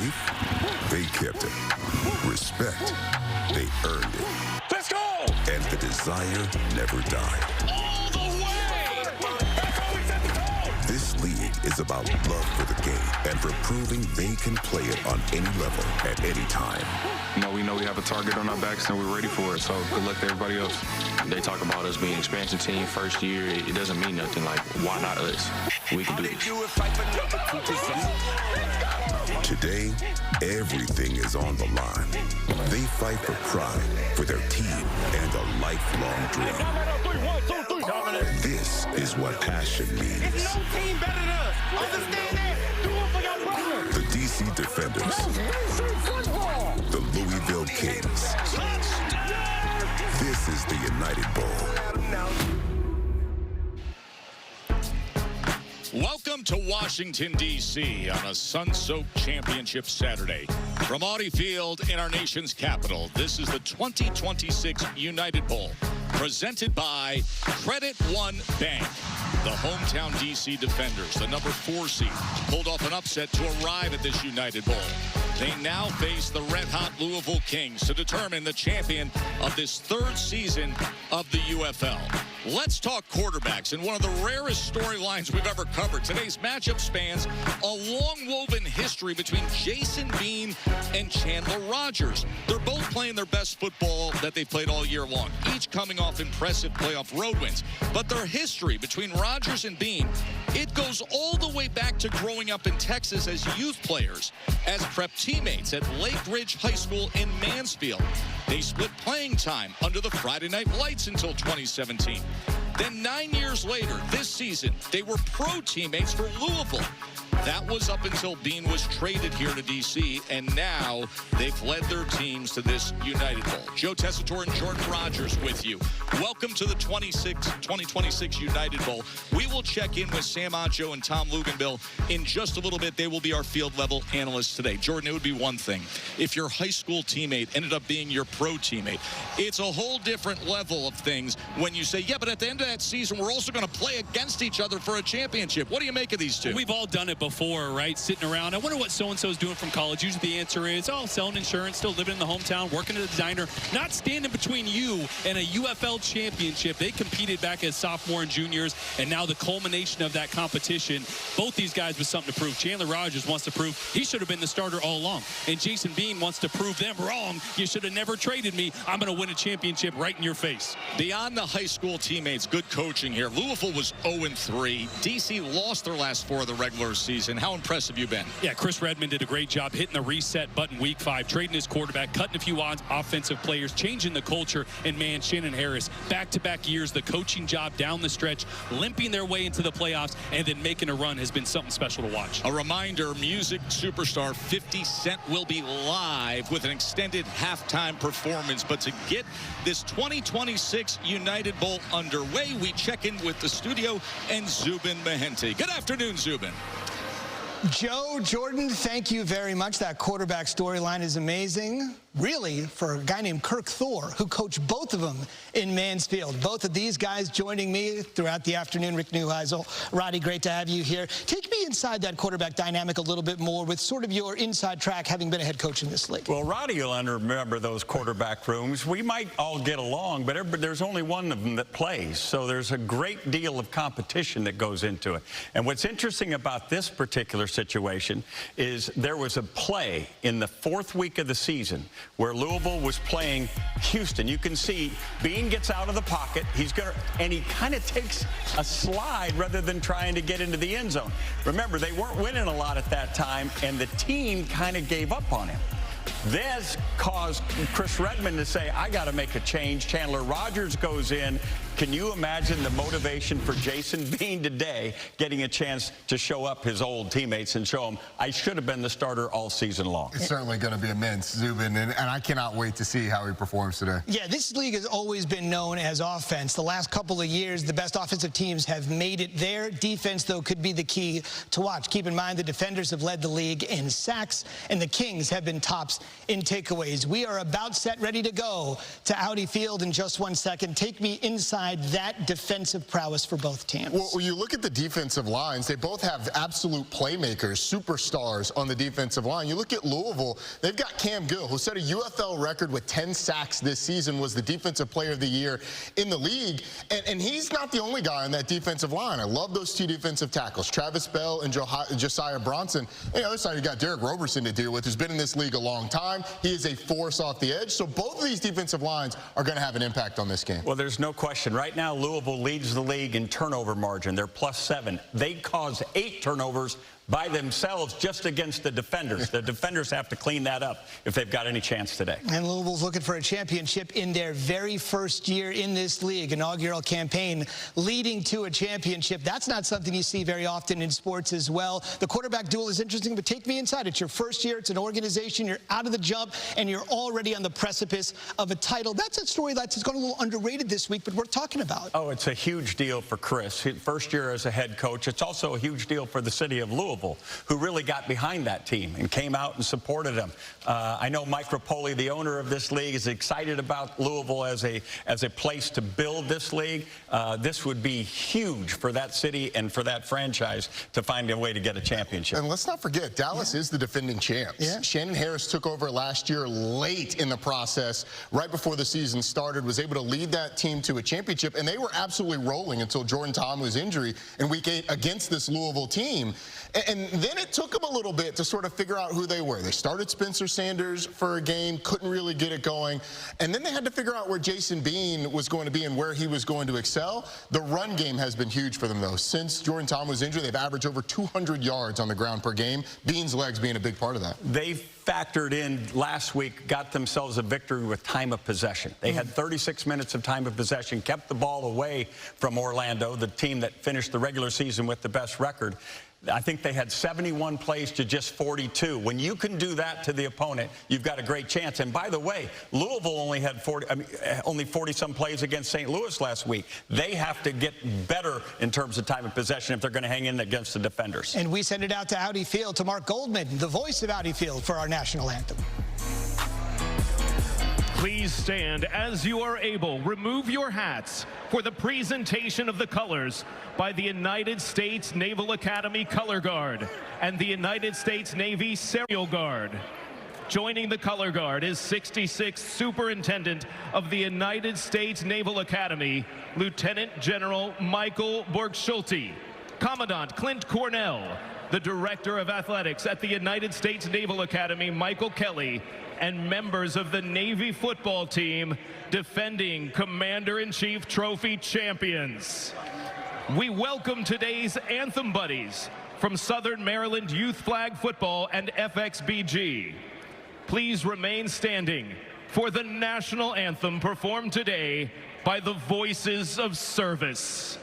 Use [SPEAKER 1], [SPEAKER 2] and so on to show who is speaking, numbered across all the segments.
[SPEAKER 1] Faith, they kept it. Respect, they earned it.
[SPEAKER 2] Let's go!
[SPEAKER 1] And the desire never died.
[SPEAKER 2] All the way! That's how we set the goal!
[SPEAKER 1] This league is about love for the game and for proving they can play it on any level at any time.
[SPEAKER 3] We know we have a target on our backs and we're ready for it, so good luck to everybody else. They talk about us being an expansion team first year. It doesn't mean nothing. Like, why not us? We can do this.
[SPEAKER 1] Today, everything is on the line. They fight for pride, for their team, and a lifelong dream. And this is what passion means.
[SPEAKER 2] It's no team better than us. Understand that? Do it for your brother.
[SPEAKER 1] The DC Defenders. The Louisville Kings. This is the United Bowl.
[SPEAKER 4] Welcome to Washington, D.C. on a sun-soaked championship Saturday. From Audi Field in our nation's capital, this is the 2026 United Bowl, presented by Credit One Bank. The hometown D.C. Defenders, the number 4 seed, pulled off an upset to arrive at this United Bowl. They now face the red-hot Louisville Kings to determine the champion of this 3rd season of the UFL. Let's talk quarterbacks, and one of the rarest storylines we've ever covered. Today's matchup spans a long-woven history between Jason Bean and Chandler Rogers. They're both playing their best football that they've played all year long, each coming off impressive playoff road wins. But their history between Rogers and Bean, it goes all the way back to growing up in Texas as youth players, as prep teammates at Lake Ridge High School in Mansfield. They split playing time under the Friday Night Lights until 2017. Then 9 years later, this season, they were pro teammates for Louisville. That was up until Bean was traded here to D.C., and now they've led their teams to this United Bowl. Joe Tessitore and Jordan Rogers with you. Welcome to the 2026 United Bowl. We will check in with Sam Acho and Tom Luginbill in just a little bit. They will be our field-level analysts today. Jordan, it would be one thing if your high school teammate ended up being your pro teammate. It's a whole different level of things when you say, yeah, but at the end of that season, we're also going to play against each other for a championship. What do you make of these two?
[SPEAKER 5] Well, we've all done it before, right? Sitting around, I wonder what so-and-so's doing from college. Usually the answer is, oh, selling insurance, still living in the hometown, working at a diner, not standing between you and a UFL championship. They competed back as sophomore and juniors, and now the culmination of that competition, both these guys with something to prove. Chandler Rogers wants to prove he should have been the starter all along, and Jason Bean wants to prove them wrong. You should have never traded me. I'm going to win a championship right in your face.
[SPEAKER 4] Beyond the high school teammates, good coaching here. Louisville was 0-3. D.C. lost their last 4 of the regular season. How impressive you been?
[SPEAKER 5] Yeah, Chris Redmond did a great job hitting the reset button week 5, trading his quarterback, cutting a few offensive players, changing the culture, and man, Shannon Harris, back-to-back years, the coaching job down the stretch, limping their way into the playoffs, and then making a run has been something special to watch.
[SPEAKER 4] A reminder, music superstar 50 Cent will be live with an extended halftime performance. But to get this 2026 United Bowl underway, we check in with the studio and Zubin Mehenti. Good afternoon, Zubin.
[SPEAKER 6] Joe, Jordan, thank you very much. That quarterback storyline is amazing, really, for a guy named Kirk Thor, who coached both of them in Mansfield. Both of these guys joining me throughout the afternoon. Rick Neuheisel, Roddy, great to have you here. Take me inside that quarterback dynamic a little bit more with sort of your inside track, having been a head coach in this league.
[SPEAKER 7] Well, Roddy will remember those quarterback rooms. We might all get along, but there's only one of them that plays. So there's a great deal of competition that goes into it. And what's interesting about this particular situation is there was a play in the 4th week of the season where Louisville was playing Houston. You can see Bean gets out of the pocket. And he kind of takes a slide rather than trying to get into the end zone. Remember, they weren't winning a lot at that time, and the team kind of gave up on him. This caused Chris Redmond to say, I got to make a change. Chandler Rogers goes in. Can you imagine the motivation for Jason Bean today getting a chance to show up his old teammates and show them, I should have been the starter all season long?
[SPEAKER 8] It's certainly going to be immense, Zubin, and I cannot wait to see how he performs today.
[SPEAKER 6] Yeah, this league has always been known as offense. The last couple of years, the best offensive teams have made it there. Defense, though, could be the key to watch. Keep in mind the Defenders have led the league in sacks, and the Kings have been tops in takeaways. We are about set, ready to go to Audi Field in just 1 second. Take me inside inside that defensive prowess for both teams?
[SPEAKER 8] Well, when you look at the defensive lines, they both have absolute playmakers, superstars on the defensive line. You look at Louisville, they've got Cam Gill, who set a UFL record with 10 sacks this season, was the Defensive Player of the Year in the league. And he's not the only guy on that defensive line. I love those two defensive tackles, Travis Bell and Josiah Bronson. On the other side, you got Derek Roberson to deal with, who's been in this league a long time. He is a force off the edge. So both of these defensive lines are going to have an impact on this game.
[SPEAKER 7] Well, there's no question. Right now, Louisville leads the league in turnover margin. They're +7. They caused 8 turnovers by themselves just against the defenders. The defenders have to clean that up if they've got any chance today.
[SPEAKER 6] And Louisville's looking for a championship in their very first year in this league, inaugural campaign leading to a championship. That's not something you see very often in sports as well. The quarterback duel is interesting, but take me inside. It's your first year. It's an organization. You're out of the jump, and you're already on the precipice of a title. That's a story that's gone a little underrated this week, but we're talking about.
[SPEAKER 7] Oh, it's a huge deal for Chris. His first year as a head coach. It's also a huge deal for the city of Louisville, who really got behind that team and came out and supported them. I know Mike Rapoli, the owner of this league, is excited about Louisville as a place to build this league. This would be huge for that city and for that franchise to find a way to get a championship.
[SPEAKER 8] And let's not forget, Dallas is the defending champs.
[SPEAKER 6] Yeah.
[SPEAKER 8] Shannon Harris took over last year late in the process, right before the season started, was able to lead that team to a championship, and they were absolutely rolling until Jordan Ta'amu's injury in Week 8 against this Louisville team. And then it took them a little bit to sort of figure out who they were. They started Spencer Sanders for a game, couldn't really get it going. And then they had to figure out where Jason Bean was going to be and where he was going to excel. The run game has been huge for them, though. Since Jordan Ta'amu's injury, they've averaged over 200 yards on the ground per game. Bean's legs being a big part of that.
[SPEAKER 7] They factored in last week, got themselves a victory with time of possession. They had 36 minutes of time of possession, kept the ball away from Orlando, the team that finished the regular season with the best record. I think they had 71 plays to just 42. When you can do that to the opponent, you've got a great chance. And by the way, Louisville only had 40-some plays against St. Louis last week. They have to get better in terms of time of possession if they're going to hang in against the defenders.
[SPEAKER 6] And we send it out to Audi Field, to Mark Goldman, the voice of Audi Field, for our national anthem.
[SPEAKER 9] Please stand as you are able. Remove your hats for the presentation of the colors by the United States Naval Academy Color Guard and the United States Navy Serial Guard. Joining the Color Guard is 66th Superintendent of the United States Naval Academy, Lieutenant General Michael Borgschulte, Commandant Clint Cornell, the Director of Athletics at the United States Naval Academy, Michael Kelly, and members of the Navy football team, defending Commander-in-Chief Trophy champions. We welcome today's Anthem Buddies from Southern Maryland Youth Flag Football and FXBG. Please remain standing for the national anthem performed today by the Voices of Service.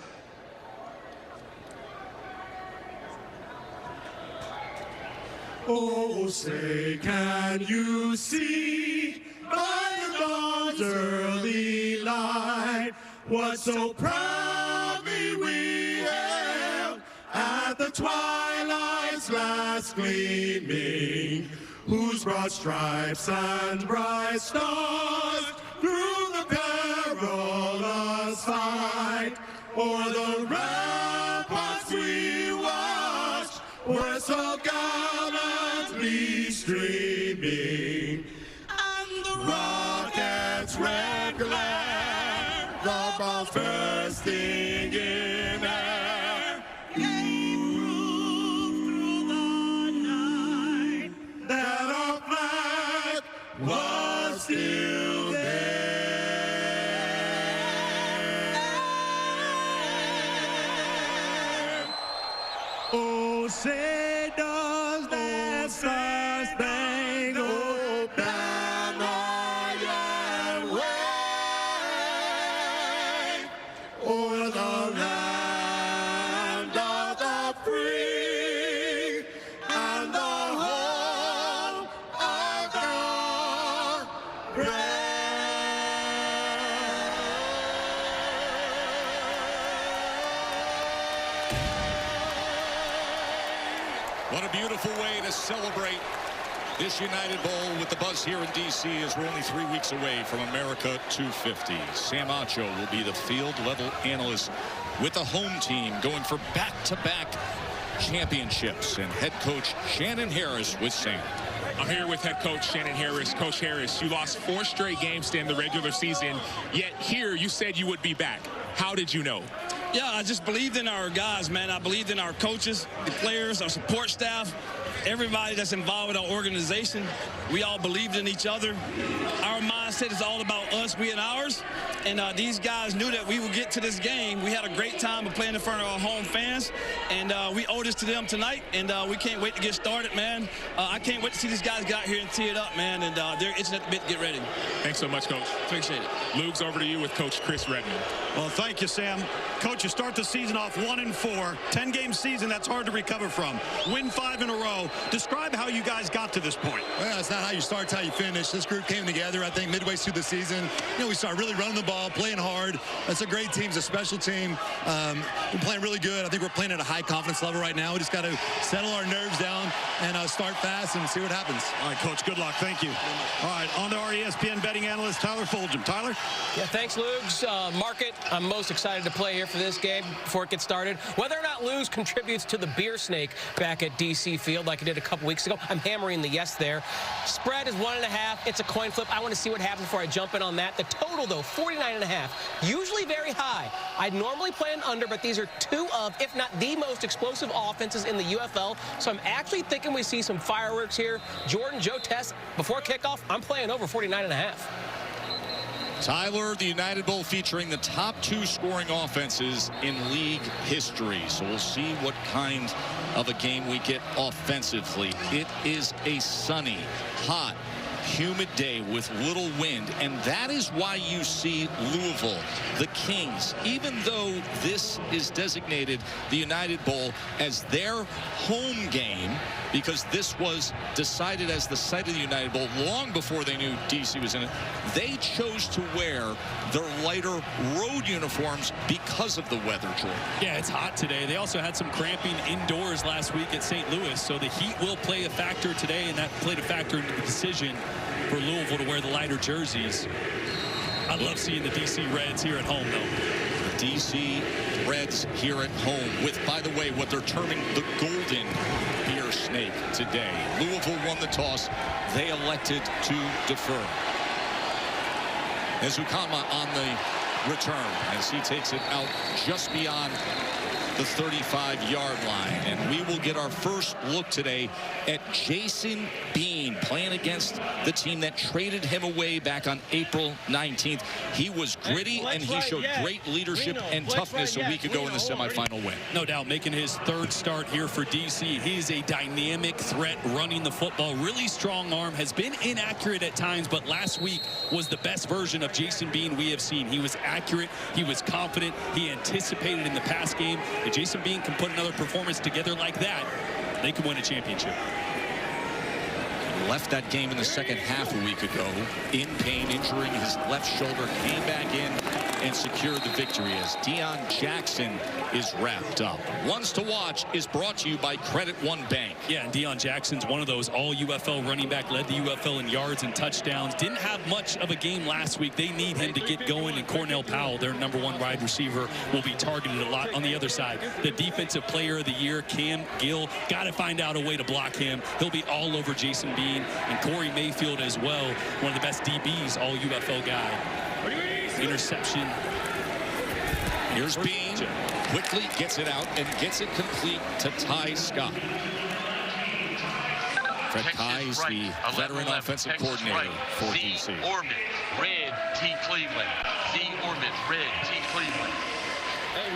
[SPEAKER 2] Oh, say, can you see by the dawn's early light what so proudly we hailed at the twilight's last gleaming, whose broad stripes and bright stars through the perilous fight o'er the ramparts we watched were so gallantly streaming, and the rocket's red glare, the bombs bursting in air, it proved through the night that our flag was still there. Oh, say does that star-spangled banner yet wave o'er the land of the free and the home of God brave.
[SPEAKER 4] What a beautiful way to celebrate This United Bowl with the buzz here in D.C. as we're only 3 weeks away from America 250. Sam Acho will be the field level analyst with the home team going for back-to-back championships. And head coach Shannon Harris with Sam.
[SPEAKER 10] I'm here with head coach Shannon Harris. Coach Harris, you lost 4 straight games to end the regular season, yet here you said you would be back. How did you know?
[SPEAKER 11] Yeah, I just believed in our guys, man. I believed in our coaches, the players, our support staff, everybody that's involved with our organization. We all believed in each other. Our mindset is all about us, we and ours. And these guys knew that we would get to this game. We had a great time of playing in front of our home fans. And we owe this to them tonight. And we can't wait to get started, man. I can't wait to see these guys get out here and tee it up, man. And they're itching at the bit to get ready.
[SPEAKER 10] Thanks so much, Coach.
[SPEAKER 11] Appreciate it.
[SPEAKER 10] Luke's over to you with Coach Chris Redman.
[SPEAKER 12] Well, thank you, Sam. Coach, you start the season off 1-4. 10-game season, that's hard to recover from. Win 5 in a row. Describe how you guys got to this point.
[SPEAKER 13] Well, it's not how you start, it's how you finish. This group came together, I think, midway through the season. You know, we started really running the ball, playing hard. That's a great team. It's a special team. We're playing really good. I think we're playing at a high confidence level right now. We just got to settle our nerves down and start fast and see what happens.
[SPEAKER 12] All right, Coach, good luck. Thank you. All right, on to our ESPN betting analyst, Tyler Fulgham. Tyler?
[SPEAKER 14] Yeah, thanks, Lugs. Market, I'm most excited to play here for this game before it gets started. Whether or not Lugs contributes to the beer snake back at DC Field like he did a couple weeks ago, I'm hammering the yes there. Spread is 1.5. It's a coin flip. I want to see what happens before I jump in on that. The total, though, 49.5. Usually very high. I'd normally play an under, but these are 2 of, if not the most explosive offenses in the UFL. So I'm actually thinking we see some fireworks here. Jordan, Joe Tess, before kickoff, I'm playing over 49.5.
[SPEAKER 4] Tyler, the United Bowl featuring the top 2 scoring offenses in league history. So we'll see what kind of a game we get offensively. It is a sunny, hot, humid day with little wind, and that is why you see Louisville, the Kings, even though this is designated the United Bowl as their home game, because this was decided as the site of the United Bowl long before they knew DC was in it, they chose to wear their lighter road uniforms because of the weather, Jordan.
[SPEAKER 5] Yeah, it's hot today. They also had some cramping indoors last week at St. Louis, so the heat will play a factor today, and that played a factor in the decision for Louisville to wear the lighter jerseys. I love seeing the DC Reds here at home, though.
[SPEAKER 4] The DC Reds here at home with, by the way, what they're terming the golden beer snake today. Louisville won the toss. They elected to defer. Ezukanma on the return as he takes it out just beyond the 35-yard line. And we will get our first look today at Jason Bean playing against the team that traded him away back on April 19th. He was gritty and he showed great leadership and toughness a week ago in the semifinal win.
[SPEAKER 5] No doubt, making his 3rd start here for DC. He's a dynamic threat running the football. Really strong arm, has been inaccurate at times, but last week was the best version of Jason Bean we have seen. He was accurate, he was confident, he anticipated in the pass game. If Jason Bean can put another performance together like that, they can win a championship.
[SPEAKER 4] Left that game in the second half a week ago in pain, injuring his left shoulder, came back in and secured the victory as Deion Jackson is wrapped up. Ones to Watch is brought to you by Credit One Bank.
[SPEAKER 5] Yeah, and Deion Jackson's one of those all-UFL running back, led the UFL in yards and touchdowns. Didn't have much of a game last week. They need him to get going, and Cornell Powell, their #1 wide receiver, will be targeted a lot on the other side. The Defensive Player of the Year, Cam Gill, got to find out a way to block him. He'll be all over Jason Bean, and Corey Mayfield as well, one of the best DBs, all-UFL guy. Interception.
[SPEAKER 4] Here's Bean, quickly gets it out and gets it complete to Ty Scott. Fred Kai is the veteran offensive coordinator for DC.
[SPEAKER 15] Orman, red, T. Cleveland. D. Orman, red, T. Cleveland.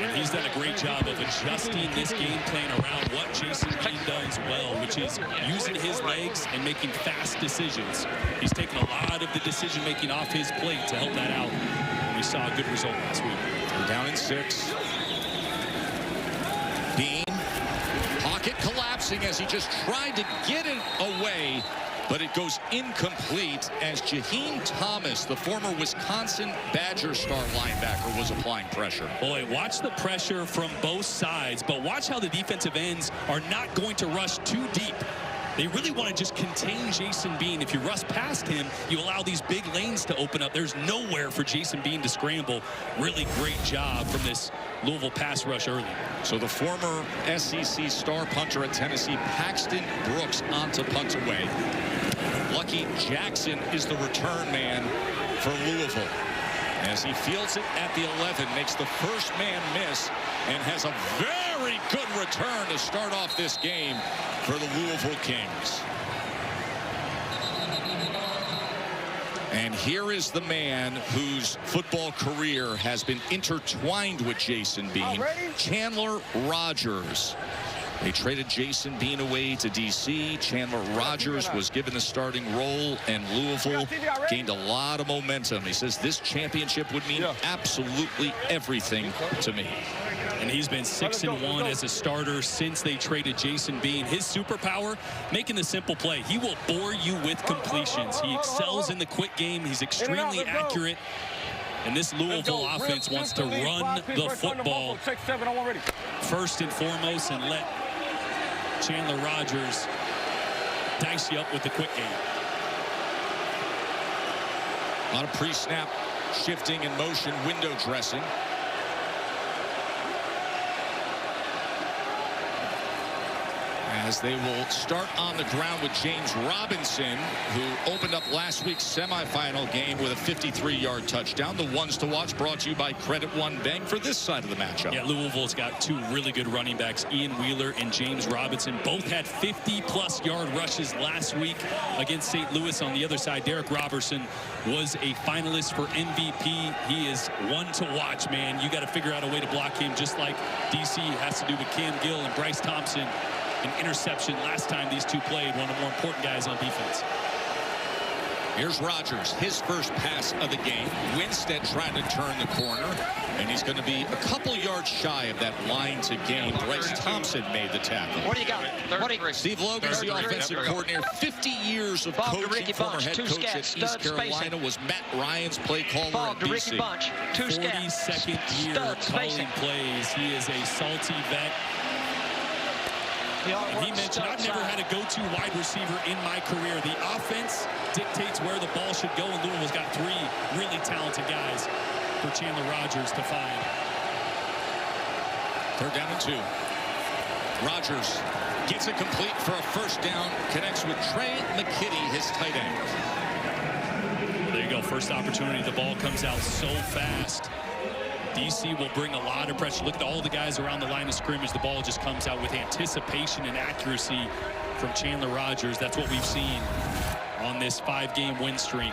[SPEAKER 5] And he's done a great job of adjusting this game plan around what Jason Bean does well, which is using his legs and making fast decisions. He's taken a lot of the decision-making off his plate to help that out. And we saw a good result last week.
[SPEAKER 4] We're down in 6. Bean, pocket collapsing as he just tried to get it away, but it goes incomplete as Jaheim Thomas, the former Wisconsin Badger star linebacker, was applying pressure.
[SPEAKER 5] Boy, watch the pressure from both sides, but watch how the defensive ends are not going to rush too deep. They really want to just contain Jason Bean. If you rush past him, you allow these big lanes to open up. There's nowhere for Jason Bean to scramble. Really great job from this Louisville pass rush early.
[SPEAKER 4] So the former SEC star punter at Tennessee, Paxton Brooks, on to punt away. Lucky Jackson is the return man for Louisville. As he fields it at the 11, makes the first man miss, and has a very good return to start off this game for the Louisville Kings. And here is the man whose football career has been intertwined with Jason Bean, Chandler Rogers. They traded Jason Bean away to D.C. Chandler Rogers was given the starting role, and Louisville gained a lot of momentum. He says this championship would mean absolutely everything to me.
[SPEAKER 5] And he's been 6-1 as a starter since they traded Jason Bean. His superpower, making the simple play. He will bore you with completions. He excels in the quick game. He's extremely accurate. And this Louisville offense wants to run the football first and foremost and let Chandler Rogers dice you up with the quick game.
[SPEAKER 4] A lot of pre-snap shifting and motion window dressing. As they will start on the ground with James Robinson, who opened up last week's semifinal game with a 53-yard touchdown. The ones to watch brought to you by Credit One Bank for this side of the matchup.
[SPEAKER 5] Yeah, Louisville's got two really good running backs, Ian Wheeler and James Robinson. Both had 50-plus yard rushes last week against St. Louis. On the other side, Derek Robertson was a finalist for MVP. He is one to watch, man. You got to figure out a way to block him, just like DC has to do with Cam Gill and Bryce Thompson. An interception last time these two played, one of the more important guys on defense.
[SPEAKER 4] Here's Rogers, his first pass of the game. Winstead trying to turn the corner, and he's going to be a couple yards shy of that line to gain. Bryce Thompson made the tackle.
[SPEAKER 16] What do you got?
[SPEAKER 4] Steve Logan's the offensive coordinator. 50 years of coaching. Former head coach at East Carolina was Matt Ryan's play caller at BC.
[SPEAKER 5] 42nd year calling plays. He is a salty vet. And he mentioned, I've never had a go-to wide receiver in my career. The offense dictates where the ball should go, and Louisville's got three really talented guys for Chandler Rogers to find.
[SPEAKER 4] 3rd down and 2. Rogers gets it complete for a first down, connects with Trey McKitty, his tight end.
[SPEAKER 5] There you go, first opportunity. The ball comes out so fast. DC will bring a lot of pressure. Look at all the guys around the line of scrimmage. The ball just comes out with anticipation and accuracy from Chandler Rogers. That's what we've seen on this 5-game win streak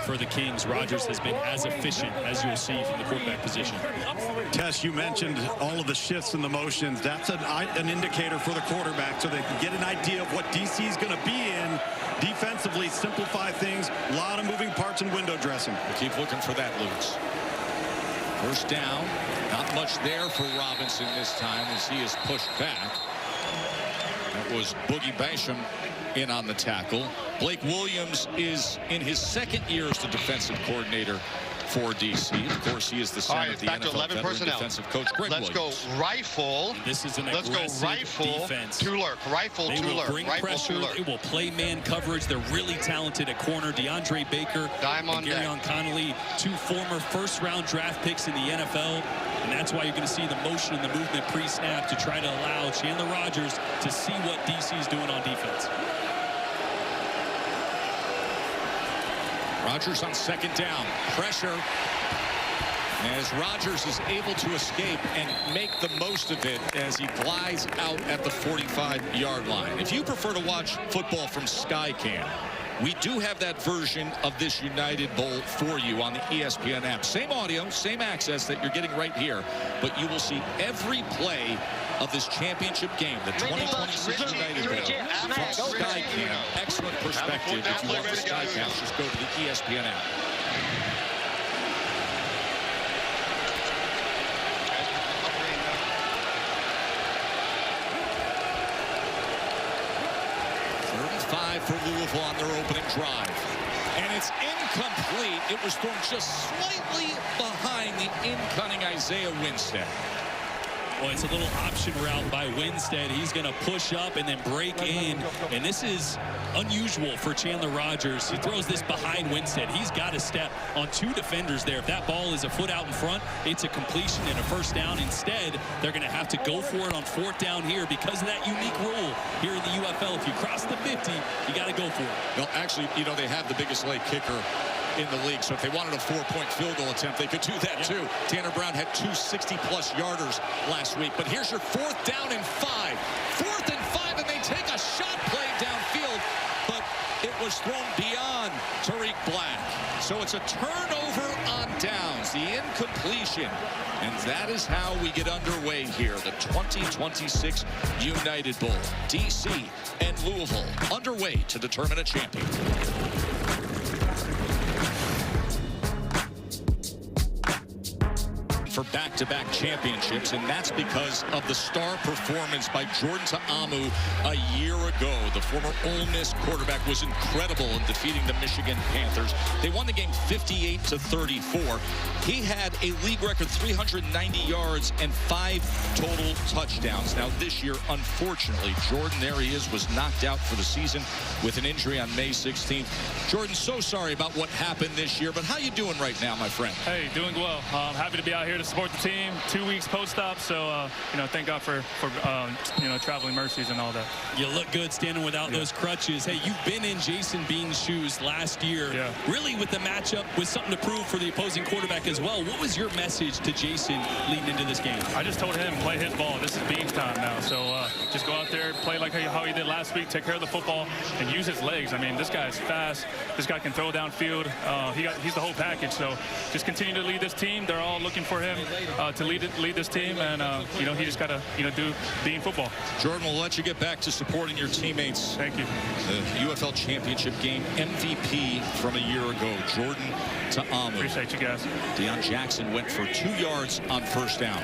[SPEAKER 5] for the Kings. Rogers has been as efficient as you'll see from the quarterback position.
[SPEAKER 12] Tess, you mentioned all of the shifts and the motions. That's an indicator for the quarterback so they can get an idea of what DC is going to be in defensively, simplify things, a lot of moving parts and window dressing.
[SPEAKER 4] We'll keep looking for that, Lutz. First down, not much there for Robinson this time as he is pushed back. That was Boogie Basham in on the tackle. Blake Williams is in his 2nd year as the defensive coordinator for DC. Of course, he is the son of the NFL veteran defensive coach Greg Williams.
[SPEAKER 16] Let's go rifle.
[SPEAKER 5] This is an aggressive defense.
[SPEAKER 16] To lurk. Rifle
[SPEAKER 5] they
[SPEAKER 16] to
[SPEAKER 5] will
[SPEAKER 16] lurk.
[SPEAKER 5] Bring pressure. They will play man coverage. They're really talented at corner. DeAndre Baker and Garyon Connolly, 2 former first-round draft picks in the NFL. And that's why you're going to see the motion and the movement pre-snap to try to allow Chandler Rogers to see what DC is doing on defense.
[SPEAKER 4] Rogers on 2nd down. Pressure as Rogers is able to escape and make the most of it as he glides out at the 45-yard line. If you prefer to watch football from Skycam, we do have that version of this United Bowl for you on the ESPN app. Same audio, same access that you're getting right here, but you will see every play of this championship game, the 2026 United Bowl, from Skycam. Excellent perspective. If you want the Skycam, just go to the ESPN app. For Louisville on their opening drive. And it's incomplete. It was thrown just slightly behind the incoming Isaiah Winstead.
[SPEAKER 5] Well, it's a little option route by Winstead. He's going to push up and then break in. And this is unusual for Chandler Rogers. He throws this behind Winstead. He's got to step on 2 defenders there. If that ball is a foot out in front, it's a completion and a first down. Instead, they're going to have to go for it on 4th down here because of that unique rule here in the UFL. If you cross the 50, you got to go for it.
[SPEAKER 4] Well, actually, you know, they have the biggest leg kicker in the league, so if they wanted a 4-point field goal attempt, they could do that too. Tanner Brown had 2 60-plus yarders last week, but here's your 4th down and 5. 4th and 5, and they take a shot play downfield, but it was thrown beyond Tariq Black. So it's a turnover on downs, the incompletion, and that is how we get underway here, the 2026 United Bowl. DC and Louisville underway to determine a champion. For back-to-back championships, and that's because of the star performance by Jordan Ta'amu a year ago. The former Ole Miss quarterback was incredible in defeating the Michigan Panthers. They won the game 58-34. He had a league record 390 yards and 5 total touchdowns. Now this year, unfortunately, Jordan, there he is, was knocked out for the season with an injury on May 16th. Jordan, so sorry about what happened this year, but how you doing right now, my friend?
[SPEAKER 17] Hey, doing well. I'm happy to be out here to support the team. 2 weeks post-op, so you know, thank God for you know, traveling mercies and all that.
[SPEAKER 5] You look good standing without those crutches. Hey, you've been in Jason Bean's shoes last year, really with the matchup with something to prove for the opposing quarterback as well. What was your message to Jason leading into this game?
[SPEAKER 17] I just told him, play his ball. This is Bean's time now, so just go out there, play like how he did last week, take care of the football, and use his legs. I mean, this guy's fast. This guy can throw downfield. He's the whole package, so just continue to lead this team. They're all looking for him to lead this team, and you know, he just got to, you know, do Bean football.
[SPEAKER 4] Jordan, we'll let you get back to supporting your teammates.
[SPEAKER 17] Thank you.
[SPEAKER 4] The UFL Championship game MVP from a year ago, Jordan Ta'amu.
[SPEAKER 17] Appreciate you guys.
[SPEAKER 4] Deion Jackson went for 2 yards on 1st down.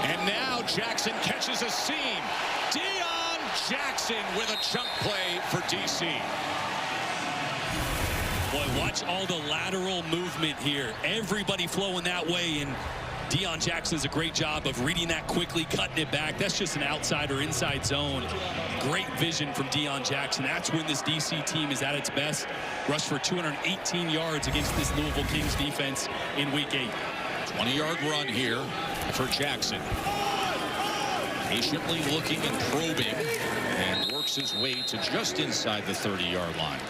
[SPEAKER 4] And now Jackson catches a seam. Deion Jackson with a chunk play for DC.
[SPEAKER 5] Boy, watch all the lateral movement here. Everybody flowing that way, and Deion Jackson does a great job of reading that quickly, cutting it back. That's just an outside or inside zone. Great vision from Deion Jackson. That's when this DC team is at its best. Rushed for 218 yards against this Louisville Kings defense in Week 8.
[SPEAKER 4] 20-yard run here for Jackson. Patiently looking and probing, and works his way to just inside the 30-yard line.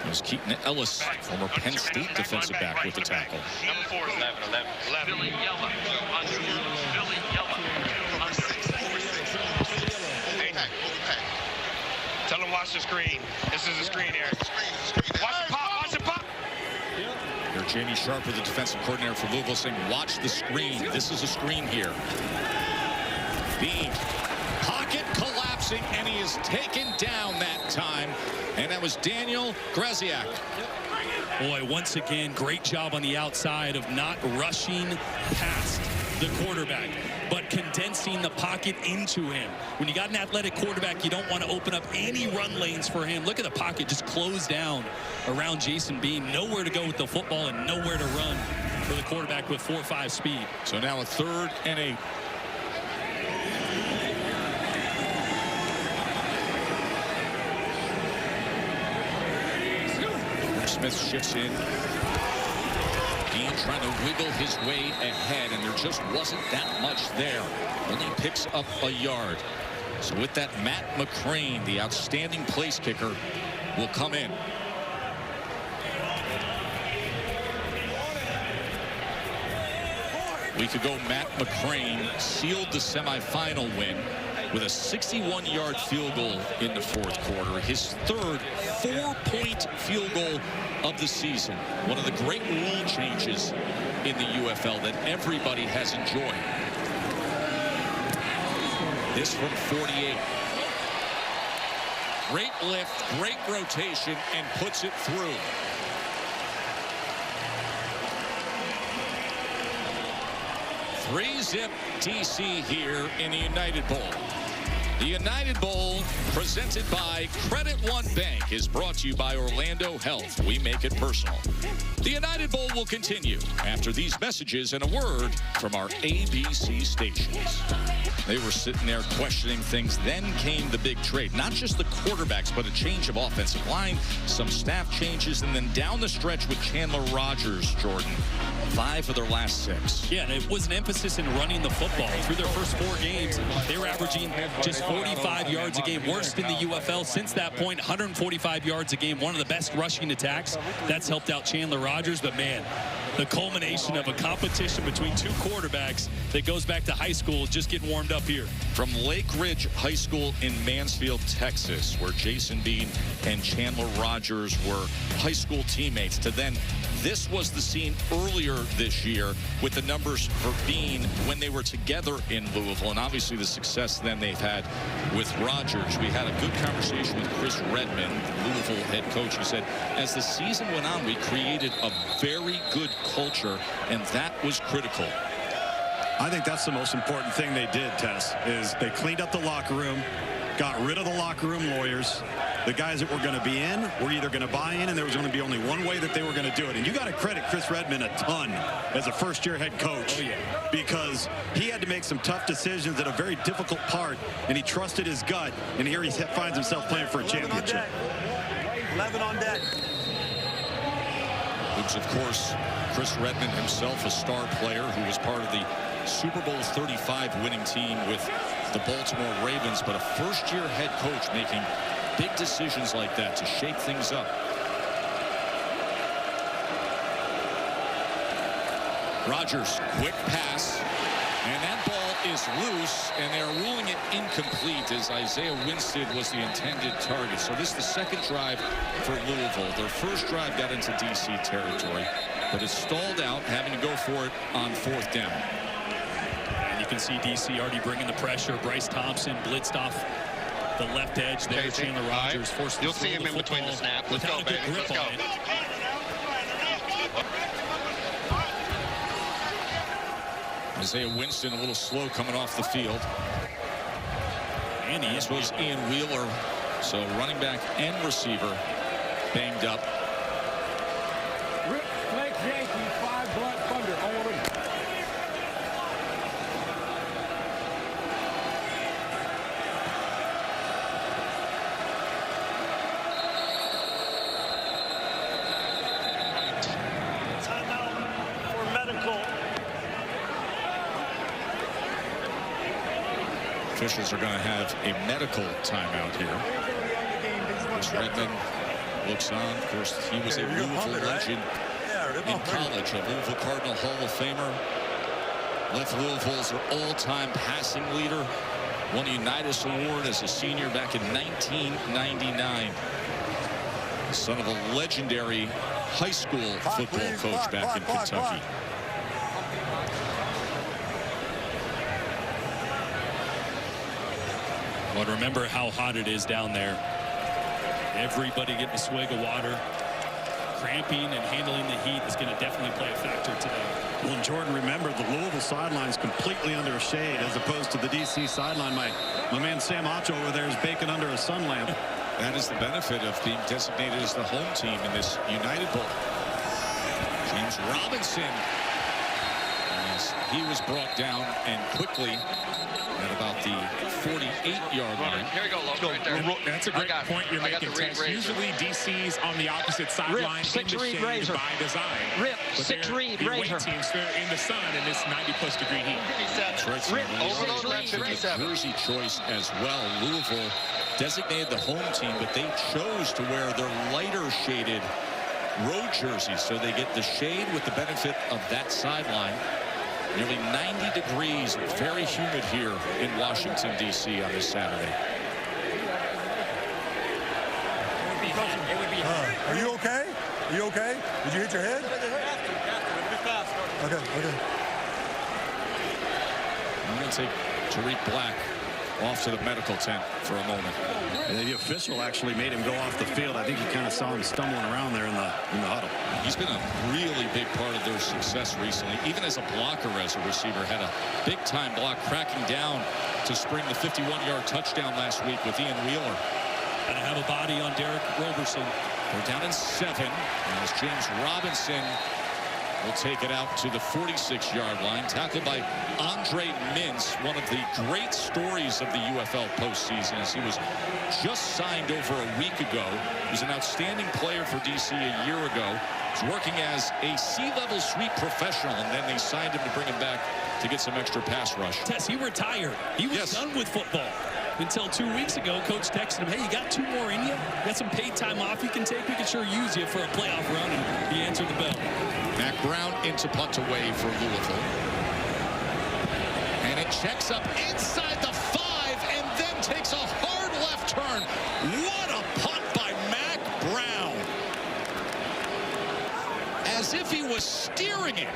[SPEAKER 4] It was Keaton Ellis, former Penn State defensive back, with the tackle.
[SPEAKER 15] Number 4, 11. Billy Yella. Billy Yella.
[SPEAKER 16] Hey.
[SPEAKER 2] Tell him watch the screen. This is a screen here. Watch it pop. Watch it pop.
[SPEAKER 4] Here, Jamie Sharper, the defensive coordinator for Louisville, saying, watch the screen. This is a screen here. Bean. Pocket collapsing, and he is taken down that time. And that was Daniel Graziak.
[SPEAKER 5] Boy, once again, great job on the outside of not rushing past the quarterback, but condensing the pocket into him. When you got an athletic quarterback, you don't want to open up any run lanes for him. Look at the pocket just closed down around Jason Bean. Nowhere to go with the football and nowhere to run for the quarterback with 4.5 speed.
[SPEAKER 4] So now a 3rd and 8. Smith shifts in. Bean trying to wiggle his way ahead, and there just wasn't that much there. Only picks up a yard. So with that, Matt McCrane, the outstanding place kicker, will come in. A week ago, Matt McCrane sealed the semifinal win with a 61-yard field goal in the 4th quarter. His 3rd 4-point field goal of the season. One of the great rule changes in the UFL that everybody has enjoyed. This from 48. Great lift, great rotation, and puts it through. Three-zip DC here in the United Bowl. The United Bowl, presented by Credit One Bank, is brought to you by Orlando Health. We make it personal. The United Bowl will continue after these messages and a word from our ABC stations. They were sitting there questioning things. Then came the big trade. Not just the quarterbacks, but a change of offensive line, some staff changes, and then down the stretch with Chandler Rogers, Jordan. 5 of their last 6.
[SPEAKER 5] Yeah, and it was an emphasis in running the football. Through their first 4 games, they were averaging just 45 yards a game, worst in the UFL. Since that point, 145 yards a game, one of the best rushing attacks. That's helped out Chandler Rogers, but man, the culmination of a competition between 2 quarterbacks that goes back to high school is just getting warmed up here.
[SPEAKER 4] From Lake Ridge High School in Mansfield, Texas, where Jason Bean and Chandler Rogers were high school teammates, to then this was the scene earlier this year with the numbers for Bean when they were together in Louisville, and obviously the success then they've had with Rogers. We had a good conversation with Chris Redman, Louisville head coach, who said, as the season went on, we created a very good culture, and that was critical.
[SPEAKER 12] I think that's the most important thing they did, Tess, is they cleaned up the locker room, got rid of the locker room lawyers. The guys that were going to be in were either going to buy in, and there was going to be only one way that they were going to do it. And you got to credit Chris Redman a ton as a first-year head coach, because he had to make some tough decisions at a very difficult part, and he trusted his gut, and here he finds himself playing for a championship.
[SPEAKER 18] 11 on deck.
[SPEAKER 4] Who's, of course, Chris Redman himself, a star player who was part of the Super Bowl 35 winning team with the Baltimore Ravens, but a first-year head coach making big decisions like that to shake things up. Rogers, quick pass, and that ball is loose, and they're ruling it incomplete as Isaiah Winstead was the intended target. So this is the second drive for Louisville. Their first drive got into DC territory, but it stalled out, having to go for it on 4th down.
[SPEAKER 5] And you can see DC already bringing the pressure. Bryce Thompson blitzed off the left edge there.
[SPEAKER 15] Okay,
[SPEAKER 5] Chandler Rogers forced
[SPEAKER 15] You'll see him in between the snaps. Let's go, baby. Let's go.
[SPEAKER 4] Isaiah Winston a little slow coming off the field. And this was Ian Wheeler. So running back and receiver banged up.
[SPEAKER 18] Flex Yankee, 5 Black Thunder, all in.
[SPEAKER 4] Officials are going to have a medical timeout here. Chris Redman looks on. Of course, he was a Louisville legend in college, a Louisville Cardinal Hall of Famer. Left Louisville as their all-time passing leader. Won the Unitas Award as a senior back in 1999. Son of a legendary high school football coach back in Kentucky.
[SPEAKER 5] But remember how hot it is down there. Everybody getting a swig of water. Cramping and handling the heat is going to definitely play a factor today.
[SPEAKER 12] Well, and Jordan, remember, the Louisville sideline is completely under a shade as opposed to the DC sideline. My man Sam Acho over there is baking under a sun lamp.
[SPEAKER 4] That is the benefit of being designated as the home team in this United Bowl. James Robinson, as he was brought down and quickly at about the 48-yard line.
[SPEAKER 15] Here we go, Logan, right there.
[SPEAKER 10] That's a great point you're making, Tex. Usually DC's on the opposite sideline in the shade by design.
[SPEAKER 15] Rip, 6-read razor.
[SPEAKER 10] Teams, they're in the sun in this 90-plus degree heat.
[SPEAKER 4] That's right.
[SPEAKER 15] Rip, overload rep,
[SPEAKER 4] the jersey choice as well. Louisville designated the home team, but they chose to wear their lighter shaded road jerseys, so they get the shade with the benefit of that sideline. Nearly 90 degrees, very humid here in Washington, D.C. on this Saturday.
[SPEAKER 18] Are you okay? Are you okay? Did you hit your head? Okay, okay.
[SPEAKER 4] I'm going to take Tariq Black off to the medical tent for a moment.
[SPEAKER 12] And the official actually made him go off the field. I think you kind of saw him stumbling around there in the huddle.
[SPEAKER 4] He's been a really big part of their success recently. Even as a blocker, as a receiver, had a big-time block, cracking down to spring the 51-yard touchdown last week with Ian Wheeler.
[SPEAKER 5] And I have a body on Derek Roberson.
[SPEAKER 4] They're down in 7 as James Robinson will take it out to the 46-yard line, tackled by Andre Mintz, one of the great stories of the UFL postseason, as he was just signed over a week ago. He was an outstanding player for DC a year ago. He was working as a C-level sweep professional, and then they signed him to bring him back to get some extra pass rush.
[SPEAKER 5] Tess, he retired. He was done with football. Until 2 weeks ago, Coach texted him, hey, you got 2 more in you? Got some paid time off you can take? We can sure use you for a playoff run. And he answered the bell.
[SPEAKER 4] Mack Brown into punt away for Louisville. And it checks up inside the 5 and then takes a hard left turn. What a punt by Mack Brown. As if he was steering it.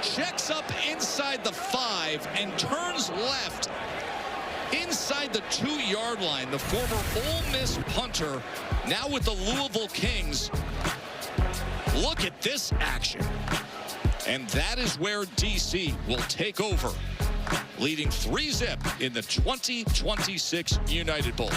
[SPEAKER 4] Checks up inside the 5 and turns left. Inside the 2-yard line, the former Ole Miss punter, now with the Louisville Kings. Look at this action. And that is where DC will take over, leading 3-0 in the 2026 United Bowl.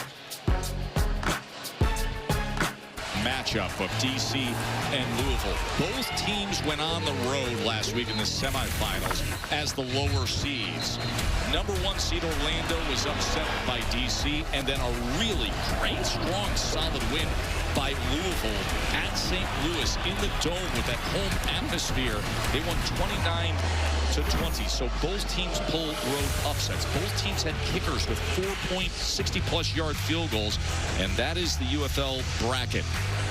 [SPEAKER 4] Matchup of DC and Louisville. Both teams went on the road last week in the semifinals as the lower seeds. Number 1 seed Orlando was upset by DC, and then a really great, strong, solid win by Louisville at St. Louis in the Dome with that home atmosphere. They won 29-20. So both teams pulled road upsets. Both teams had kickers with 4-point-60-plus yard field goals, and that is the UFL bracket.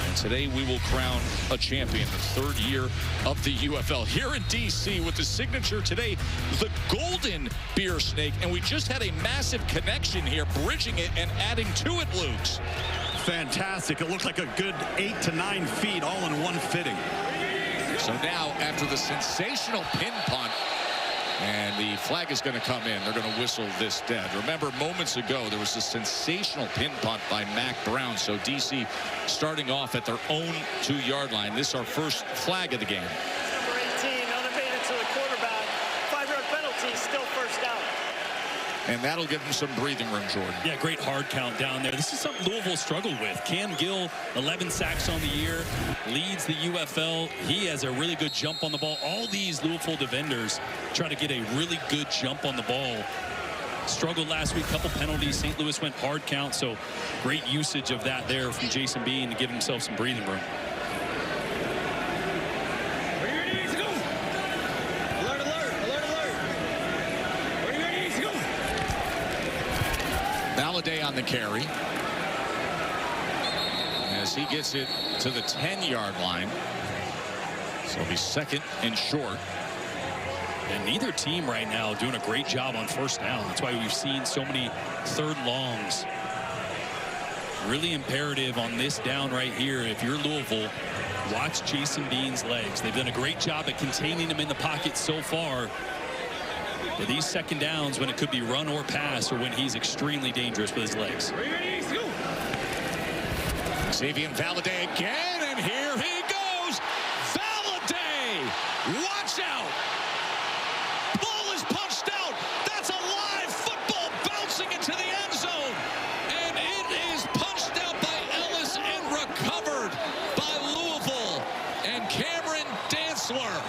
[SPEAKER 4] And today we will crown a champion, the 3rd year of the UFL here in DC with the signature today, the Golden Beer Snake. And we just had a massive connection here, bridging it and adding to it, Luke's.
[SPEAKER 12] Fantastic. It looked like a good 8 to 9 feet all in one fitting.
[SPEAKER 4] So now, after the sensational pin punt, and the flag is going to come in. They're going to whistle this dead. Remember, moments ago, there was a sensational pin punt by Mack Brown. So DC starting off at their own 2-yard line. This is our first flag of the game.
[SPEAKER 19] Number 18, unevaded to the quarterback. 5-yard penalty, still first down.
[SPEAKER 4] And that'll give them some breathing room, Jordan.
[SPEAKER 5] Yeah, great hard count down there. This is something Louisville struggled with. Cam Gill, 11 sacks on the year, leads the UFL. He has a really good jump on the ball. All these Louisville defenders try to get a really good jump on the ball. Struggled last week, couple penalties. St. Louis went hard count, so great usage of that there from Jason Bean to give himself some breathing room.
[SPEAKER 4] Valladay on the carry as he gets it to the 10-yard line. So he'll be 2nd and short.
[SPEAKER 5] And neither team right now doing a great job on first down. That's why we've seen so many 3rd longs. Really imperative on this down right here. If you're Louisville, watch Jason Bean's legs. They've done a great job at containing him in the pocket so far. But these 2nd downs, when it could be run or pass, or when he's extremely dangerous with his legs.
[SPEAKER 4] Xavier Valladay again, and here he goes. Valladay, watch out. Ball is punched out. That's a live football bouncing into the end zone. And it is punched out by Ellis and recovered by Louisville and Cameron Dantzler.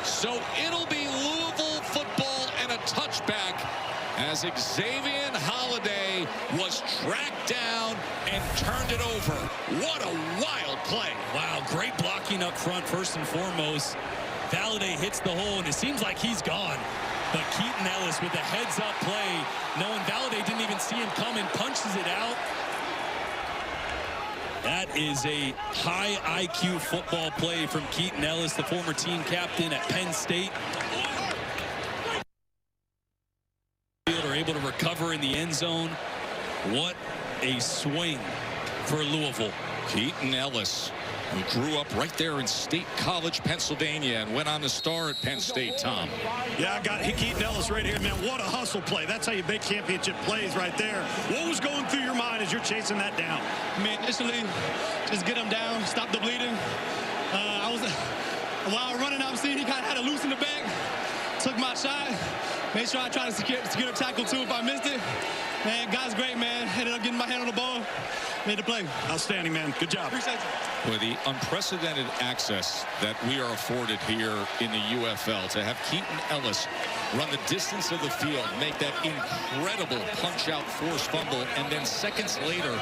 [SPEAKER 4] So it'll be Louisville football and a touchback as Xavier Holiday was tracked down and turned it over. What a wild play.
[SPEAKER 5] Wow, great blocking up front first and foremost. Valladay hits the hole, and it seems like he's gone. But Keaton Ellis with a heads-up play, knowing Valladay didn't even see him coming, punches it out. That is a high IQ football play from Keaton Ellis, the former team captain at Penn State. Are able to recover in the end zone. What a swing for Louisville.
[SPEAKER 4] Keaton Ellis, who grew up right there in State College, Pennsylvania, and went on to star at Penn State, Tom.
[SPEAKER 12] Yeah, I got Keaton Ellis right here, man. What a hustle play. That's how you make championship plays right there. What was going through your mind as you're chasing that down?
[SPEAKER 20] I mean, initially, just get him down, stop the bleeding. While I was running, I was seeing he kind of had it loose in the back. Took my shot. Made sure I tried to secure the tackle, too, if I missed it. Man, guy's great, man. Ended up getting my hand on the ball. Made the play.
[SPEAKER 12] Outstanding, man. Good job.
[SPEAKER 20] Appreciate you.
[SPEAKER 4] With the unprecedented access that we are afforded here in the UFL, to have Keaton Ellis run the distance of the field, make that incredible punch-out forced fumble, and then seconds later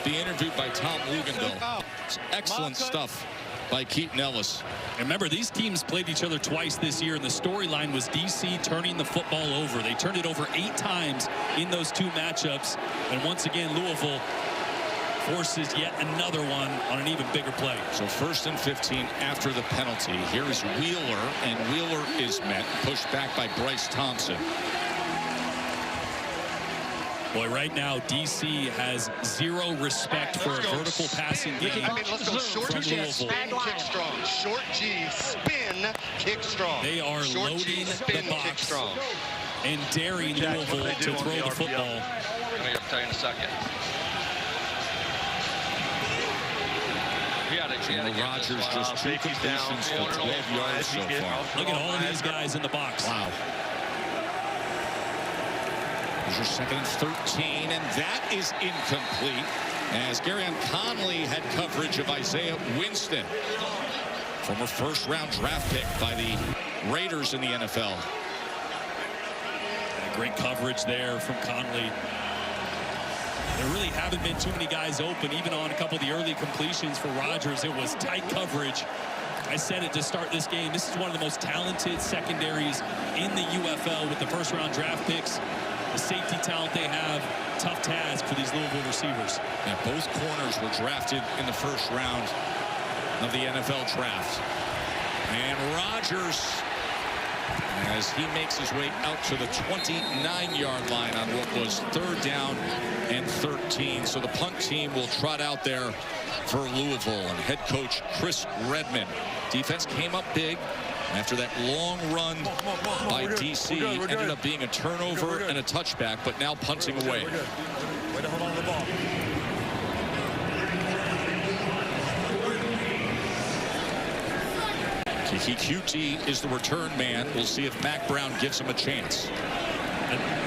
[SPEAKER 4] be interviewed by Tom Luginbill. It's excellent stuff by Keaton Ellis.
[SPEAKER 5] And remember, these teams played each other twice this year, and the storyline was DC turning the football over. They turned it over 8 times in those 2 matchups. And once again, Louisville forces yet another one on an even bigger play.
[SPEAKER 4] So 1st and 15 after the penalty. Here is Wheeler, and Wheeler is met, pushed back by Bryce Thompson.
[SPEAKER 5] Boy, right now, DC has 0 respect for a vertical passing game.
[SPEAKER 16] I mean, let's go short G, spin, kick strong. Short G, spin, kick strong.
[SPEAKER 5] They are
[SPEAKER 16] short
[SPEAKER 5] loading
[SPEAKER 16] G, spin,
[SPEAKER 5] the box
[SPEAKER 16] kick strong.
[SPEAKER 5] and daring Louisville to throw the football.
[SPEAKER 15] I'm going to tell you in a second.
[SPEAKER 4] Rodgers just 2 completions for 12 yards so far.
[SPEAKER 5] Look at all of these guys in the box.
[SPEAKER 4] Wow. Here's your 2nd and 13, and that is incomplete, as Garyon Conley had coverage of Isaiah Winston, former 1st-round draft pick by the Raiders in the NFL.
[SPEAKER 5] Great coverage there from Conley. There really haven't been too many guys open, even on a couple of the early completions for Rodgers. It was tight coverage. I said it to start this game. This is one of the most talented secondaries in the UFL with the 1st-round draft picks. The safety talent they have, tough task for these Louisville receivers.
[SPEAKER 4] Yeah, both corners were drafted in the 1st round of the NFL draft. And Rodgers, as he makes his way out to the 29-yard line on what was 3rd down and 13. So the punt team will trot out there for Louisville, and head coach Chris Redman. Defense came up big after that long run by DC. Ended up being a turnover and a touchback, but now punting away.
[SPEAKER 18] Way to hold on to the ball.
[SPEAKER 4] Kiki Kuti is the return man. We'll see if Mack Brown gives him a chance,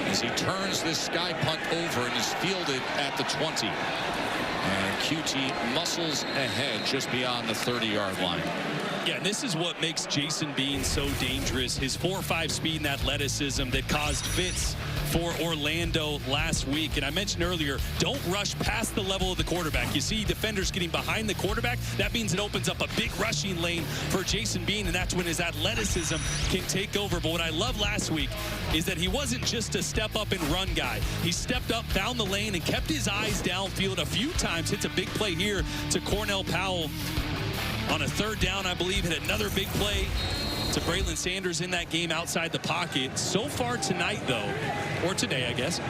[SPEAKER 4] as he turns this sky punt over and is fielded at the 20. And Kuti muscles ahead just beyond the 30-yard line.
[SPEAKER 5] Yeah, and this is what makes Jason Bean so dangerous. His 4.5 speed and athleticism that caused fits for Orlando last week. And I mentioned earlier, don't rush past the level of the quarterback. You see defenders getting behind the quarterback. That means it opens up a big rushing lane for Jason Bean, and that's when his athleticism can take over. But what I loved last week is that he wasn't just a step up and run guy. He stepped up, found the lane, and kept his eyes downfield a few times. Hits a big play here to Cornell Powell on a 3rd down, I believe. Hit another big play to Braylon Sanders in that game outside the pocket. So far tonight, though, or today, I guess,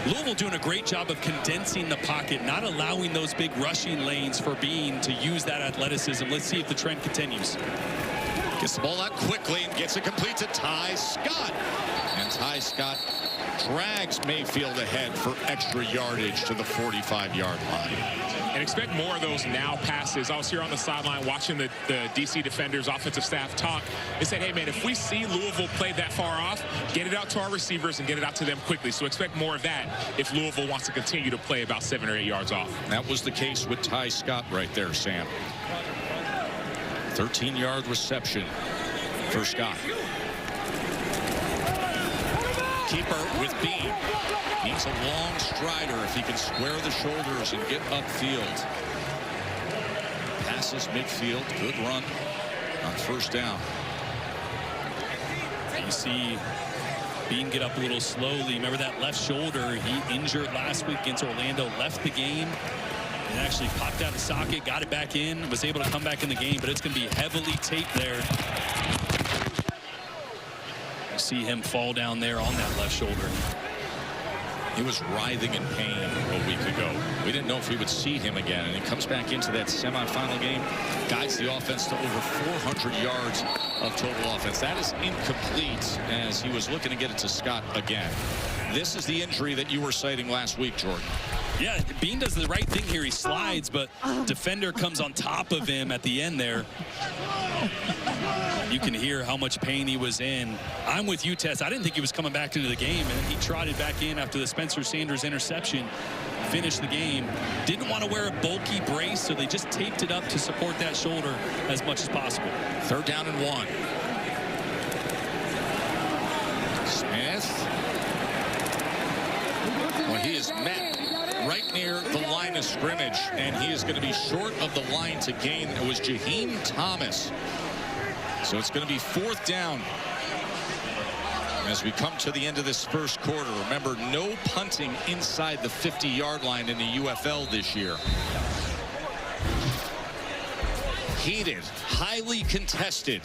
[SPEAKER 5] Louisville doing a great job of condensing the pocket, not allowing those big rushing lanes for Bean to use that athleticism. Let's see if the trend continues.
[SPEAKER 4] Gets the ball out quickly and gets it complete to Ty Scott. And Ty Scott drags Mayfield ahead for extra yardage to the 45-yard line.
[SPEAKER 10] And expect more of those now passes. I was here on the sideline watching the DC defenders, offensive staff talk. They said, hey, man, if we see Louisville play that far off, get it out to our receivers and get it out to them quickly. So expect more of that if Louisville wants to continue to play about 7 or 8 yards off.
[SPEAKER 4] That was the case with Ty Scott right there, Sam. 13-yard reception for Scott. Keeper with Bean. Needs a long strider if he can square the shoulders and get upfield. Passes midfield. Good run on 1st down.
[SPEAKER 5] You see Bean get up a little slowly. Remember that left shoulder he injured last week against Orlando, left the game. And actually popped out of socket, got it back in, was able to come back in the game, but it's going to be heavily taped there. You see him fall down there on that left shoulder.
[SPEAKER 4] He was writhing in pain a week ago. We didn't know if we would see him again, and he comes back into that semifinal game, guides the offense to over 400 yards of total offense. That is incomplete, as he was looking to get it to Scott again. This is the injury that you were citing last week, Jordan.
[SPEAKER 5] Yeah, Bean does the right thing here. He slides, but defender comes on top of him at the end there. You can hear how much pain he was in. I'm with you, Tess. I didn't think he was coming back into the game, and he trotted back in after the Spencer Sanders interception, finished the game. Didn't want to wear a bulky brace, so they just taped it up to support that shoulder as much as possible.
[SPEAKER 4] 3rd down and 1. Smith. Well, he is met right near the line of scrimmage, and he is going to be short of the line to gain. It was Jaheim Thomas. So it's going to be 4th down as we come to the end of this first quarter. Remember, no punting inside the 50-yard line in the UFL this year. Heated, highly contested.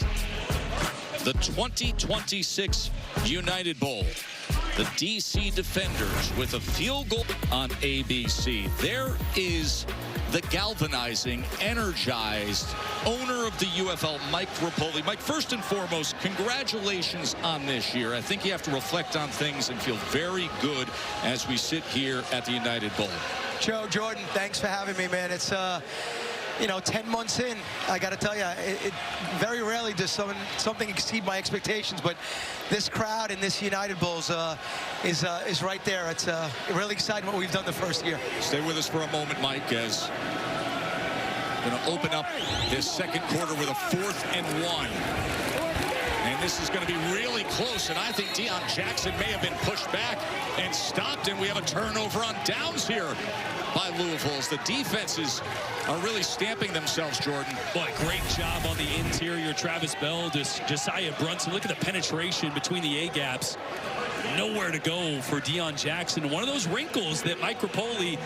[SPEAKER 4] The 2026 United Bowl. The DC Defenders with a field goal on ABC. There is the galvanizing, energized owner of the UFL, Mike Repole. Mike, first and foremost, congratulations on this year. I think you have to reflect on things and feel very good as we sit here at the United Bowl.
[SPEAKER 21] Joe, Jordan, thanks for having me, man. It's you know, 10 months in, I got to tell you, it very rarely does something exceed my expectations, but this crowd and this United Bulls is right there. It's really exciting what we've done the first year.
[SPEAKER 4] Stay with us for a moment, Mike, as we're going to open up this second quarter with a 4th and 1. And this is going to be really close, and I think Deion Jackson may have been pushed back and stopped, and we have a turnover on downs here by Louisville. The defenses are really stamping themselves, Jordan.
[SPEAKER 5] Boy, great job on the interior. Travis Bell, Josiah Brunson. Look at the penetration between the A-gaps. Nowhere to go for Deion Jackson. One of those wrinkles that Mike Repole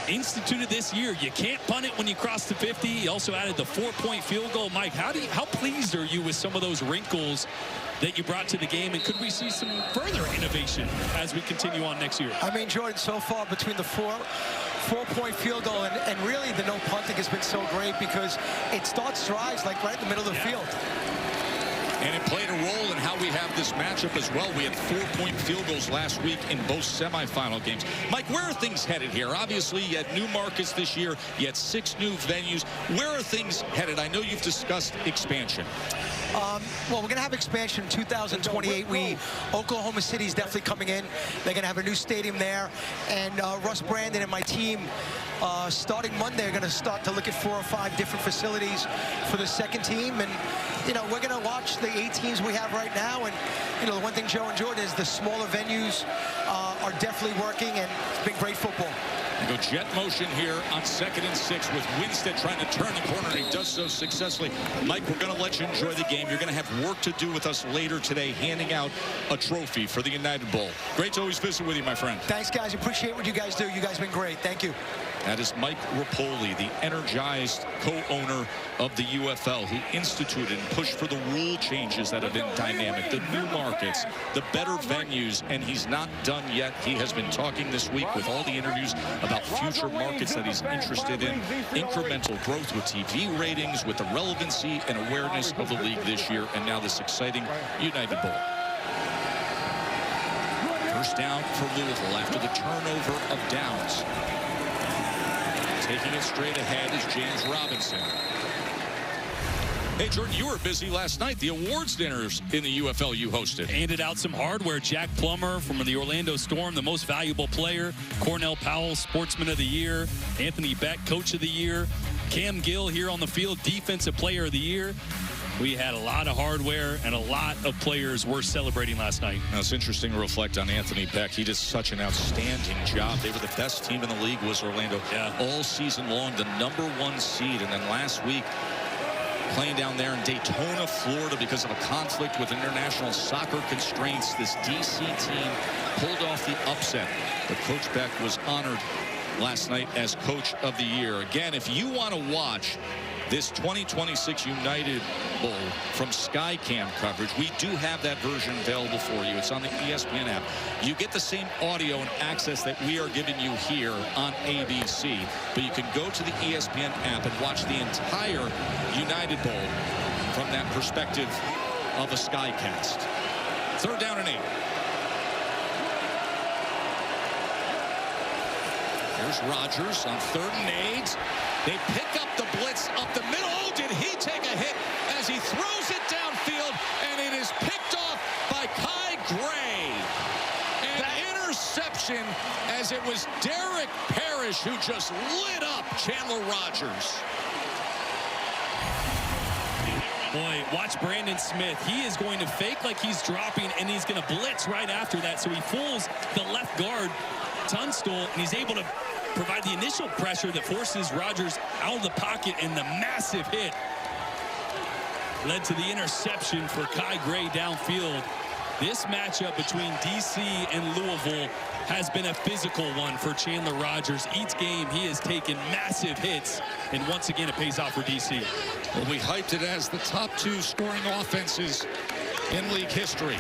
[SPEAKER 5] instituted this year. You can't punt it when you cross the 50. He also added the 4-point field goal. Mike, how pleased are you with some of those wrinkles that you brought to the game, and could we see some further innovation as we continue on next year?
[SPEAKER 21] I mean, Jordan, so far between the four-point field goal and really the no punting has been so great because it starts drives like right in the middle of the field.
[SPEAKER 4] And it played a role in how we have this matchup as well. We had 4-point field goals last week in both semifinal games. Mike, where are things headed here? Obviously, you had new markets this year. You had 6 new venues. Where are things headed? I know you've discussed expansion.
[SPEAKER 21] Well, we're going to have expansion in 2028. Oklahoma City is definitely coming in. They're going to have a new stadium there. And Russ Brandon and my team, starting Monday, are going to start to look at 4 or 5 different facilities for the second team. And, you know, we're going to watch the 8 teams we have right now. And, you know, the one thing, Joe and Jordan, is the smaller venues are definitely working, and it's been great football.
[SPEAKER 4] You go jet motion here on 2nd and 6 with Winstead trying to turn the corner, and he does so successfully. Mike, we're going to let you enjoy the game. You're going to have work to do with us later today, handing out a trophy for the United Bowl. Great to always visit with you, my friend.
[SPEAKER 21] Thanks, guys. Appreciate what you guys do. You guys have been great. Thank you.
[SPEAKER 4] That is Mike Repole, the energized co-owner of the UFL, who instituted and pushed for the rule changes that have been dynamic, the new markets, the better venues, and he's not done yet. He has been talking this week with all the interviews about future markets that he's interested in, incremental growth with TV ratings, with the relevancy and awareness of the league this year, and now this exciting United Bowl. First down for Louisville after the turnover of downs. Taking it straight ahead is James Robinson. Hey, Jordan, you were busy last night. The awards dinners in the UFL you hosted.
[SPEAKER 5] Handed out some hardware. Jack Plummer from the Orlando Storm, the most valuable player. Cornell Powell, Sportsman of the Year. Anthony Beck, Coach of the Year. Cam Gill here on the field, Defensive Player of the Year. We had a lot of hardware and a lot of players worth celebrating last night.
[SPEAKER 4] Now, it's interesting to reflect on Anthony Beck. He did such an outstanding job. They were the best team in the league, was Orlando, all season long, the #1 seed. And then last week, playing down there in Daytona, Florida, because of a conflict with international soccer constraints, this DC team pulled off the upset. But Coach Beck was honored last night as Coach of the Year. Again, if you want to watch this 2026 United Bowl from Skycam coverage. We do have that version available for you. It's on the ESPN app. You get the same audio and access that we are giving you here on ABC, but you can go to the ESPN app and watch the entire United Bowl from that perspective of a Skycast. 3rd down and 8. Here's Rodgers on 3rd and 8. They pick up the blitz up the middle. Oh, did he take a hit as he throws it downfield, and it is picked off by Kai Gray. An interception, as it was Derek Parrish who just lit up Chandler Rodgers.
[SPEAKER 5] Boy, watch Brandon Smith. He is going to fake like he's dropping, and he's going to blitz right after that. So he fools the left guard, Tunstall, and he's able to provide the initial pressure that forces Rodgers out of the pocket, and the massive hit led to the interception for Kai Gray downfield. This matchup between DC and Louisville has been a physical one for Chandler Rodgers. Each game he has taken massive hits, and once again it pays off for DC.
[SPEAKER 4] Well, we hyped it as the top 2 scoring offenses in league history.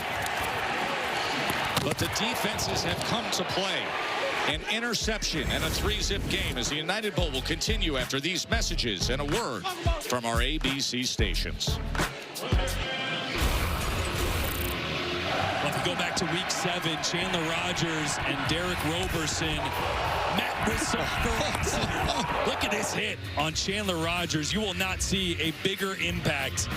[SPEAKER 4] But the defenses have come to play. An interception and a 3-zip game as the United Bowl will continue after these messages and a word from our ABC stations.
[SPEAKER 5] Well, if you go back to week 7, Chandler Rodgers and Derek Roberson met with some ferocity. Look at this hit on Chandler Rodgers. You will not see a bigger impact.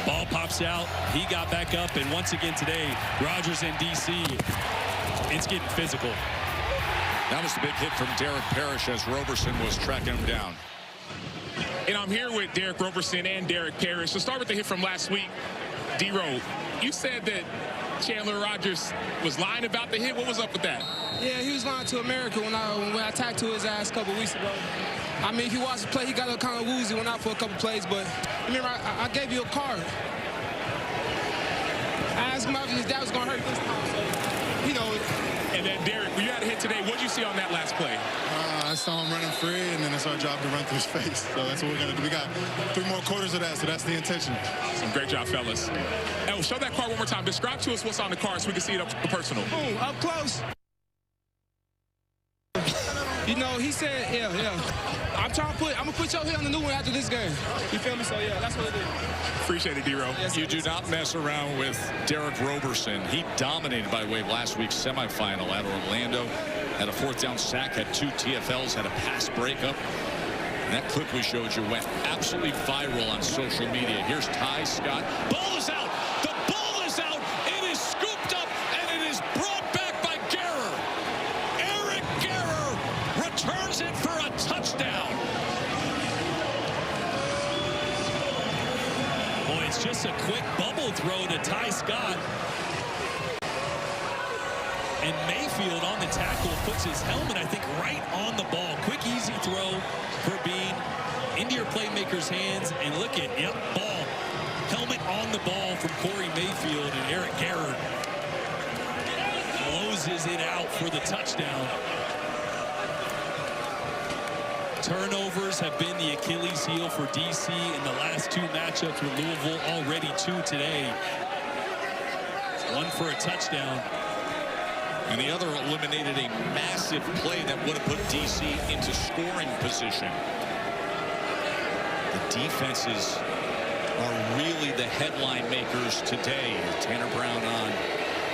[SPEAKER 5] Ball pops out. He got back up, and once again today, Rodgers and DC, it's getting physical.
[SPEAKER 4] That was the big hit from Derek Parrish as Roberson was tracking him down.
[SPEAKER 10] And I'm here with Derek Roberson and Derek Parrish. So start with the hit from last week. D-Row, you said that Chandler Rodgers was lying about the hit. What was up with that?
[SPEAKER 3] Yeah, he was lying to America when I attacked to his ass a couple weeks ago. I mean, if you watch the play, he got kind of woozy, went out for a couple plays, but remember, I gave you a card. I asked him if his dad was going to hurt this time, so, you know.
[SPEAKER 10] And then, Derek, when you had a hit today, what did you see on that last play?
[SPEAKER 13] I saw him running free, and then it's our job to run through his face. So that's what we're going to do. We got 3 more quarters of that, so that's the intention.
[SPEAKER 10] Great job, fellas. And we'll show that card one more time. Describe to us what's on the card so we can see it up personal.
[SPEAKER 3] Boom, up close. You know, he said, yeah. I'm gonna put your head on the new one after this game. You feel me? So yeah, that's what it is.
[SPEAKER 10] Appreciate it, D-Row.
[SPEAKER 4] Yes, you do not mess around with Derek Roberson. He dominated, by the way, last week's semifinal at Orlando. Had a 4th down sack, had 2 TFLs, had a pass breakup. And that clip we showed you went absolutely viral on social media. Here's Ty Scott. Ball is out. The ball is out. It is scooped up, and it is brought back by Guerrer. Eric Guerrer returns it for a touchdown.
[SPEAKER 5] Boy, it's just a quick bubble throw to Ty Scott. And Mayfield on the tackle puts his helmet, I think, right on the ball. Quick, easy throw for being into your playmaker's hands. And look at, ball. Helmet on the ball from Corey Mayfield, and Eric Guerrer closes it out for the touchdown. Turnovers have been the Achilles heel for DC in the last 2 matchups with Louisville, already 2 today. 1 for a touchdown.
[SPEAKER 4] And the other eliminated a massive play that would have put DC into scoring position. The defenses are really the headline makers today. Tanner Brown on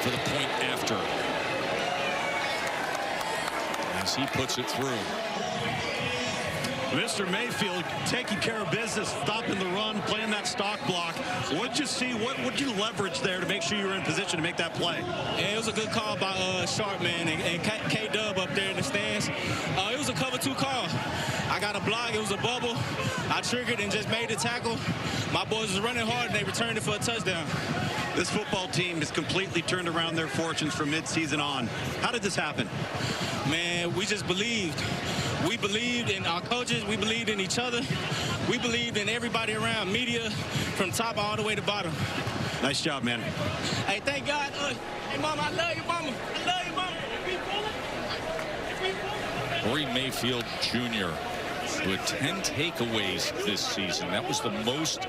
[SPEAKER 4] for the point after, as he puts it through.
[SPEAKER 12] Mr. Mayfield taking care of business, stopping the run, playing that stock block. What'd you see? What would you leverage there to make sure you were in position to make that play?
[SPEAKER 21] Yeah, it was a good call by Sharp, man, and K-Dub up there in the stands. It was a cover 2 call. I got a block. It was a bubble. I triggered and just made the tackle. My boys was running hard, and they returned it for a touchdown.
[SPEAKER 12] This football team has completely turned around their fortunes from midseason on. How did this happen?
[SPEAKER 21] Man, we just believed. We believed in our coaches. We believed in each other. We believed in everybody around, media, from top all the way to bottom.
[SPEAKER 12] Nice job, man.
[SPEAKER 21] Hey, thank God. Hey, Mama, I love you, Mama. I love you, Mama.
[SPEAKER 4] Corey Mayfield Jr., who had 10 takeaways this season. That was the most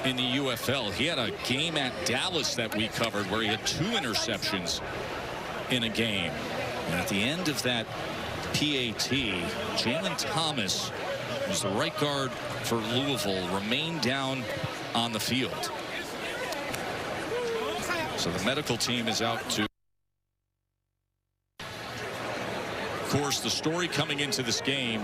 [SPEAKER 4] in the UFL. He had a game at Dallas that we covered where he had 2 interceptions in a game. And at the end of that PAT, Jalen Thomas, who's the right guard for Louisville, remained down on the field. So the medical team is out to. Of course, the story coming into this game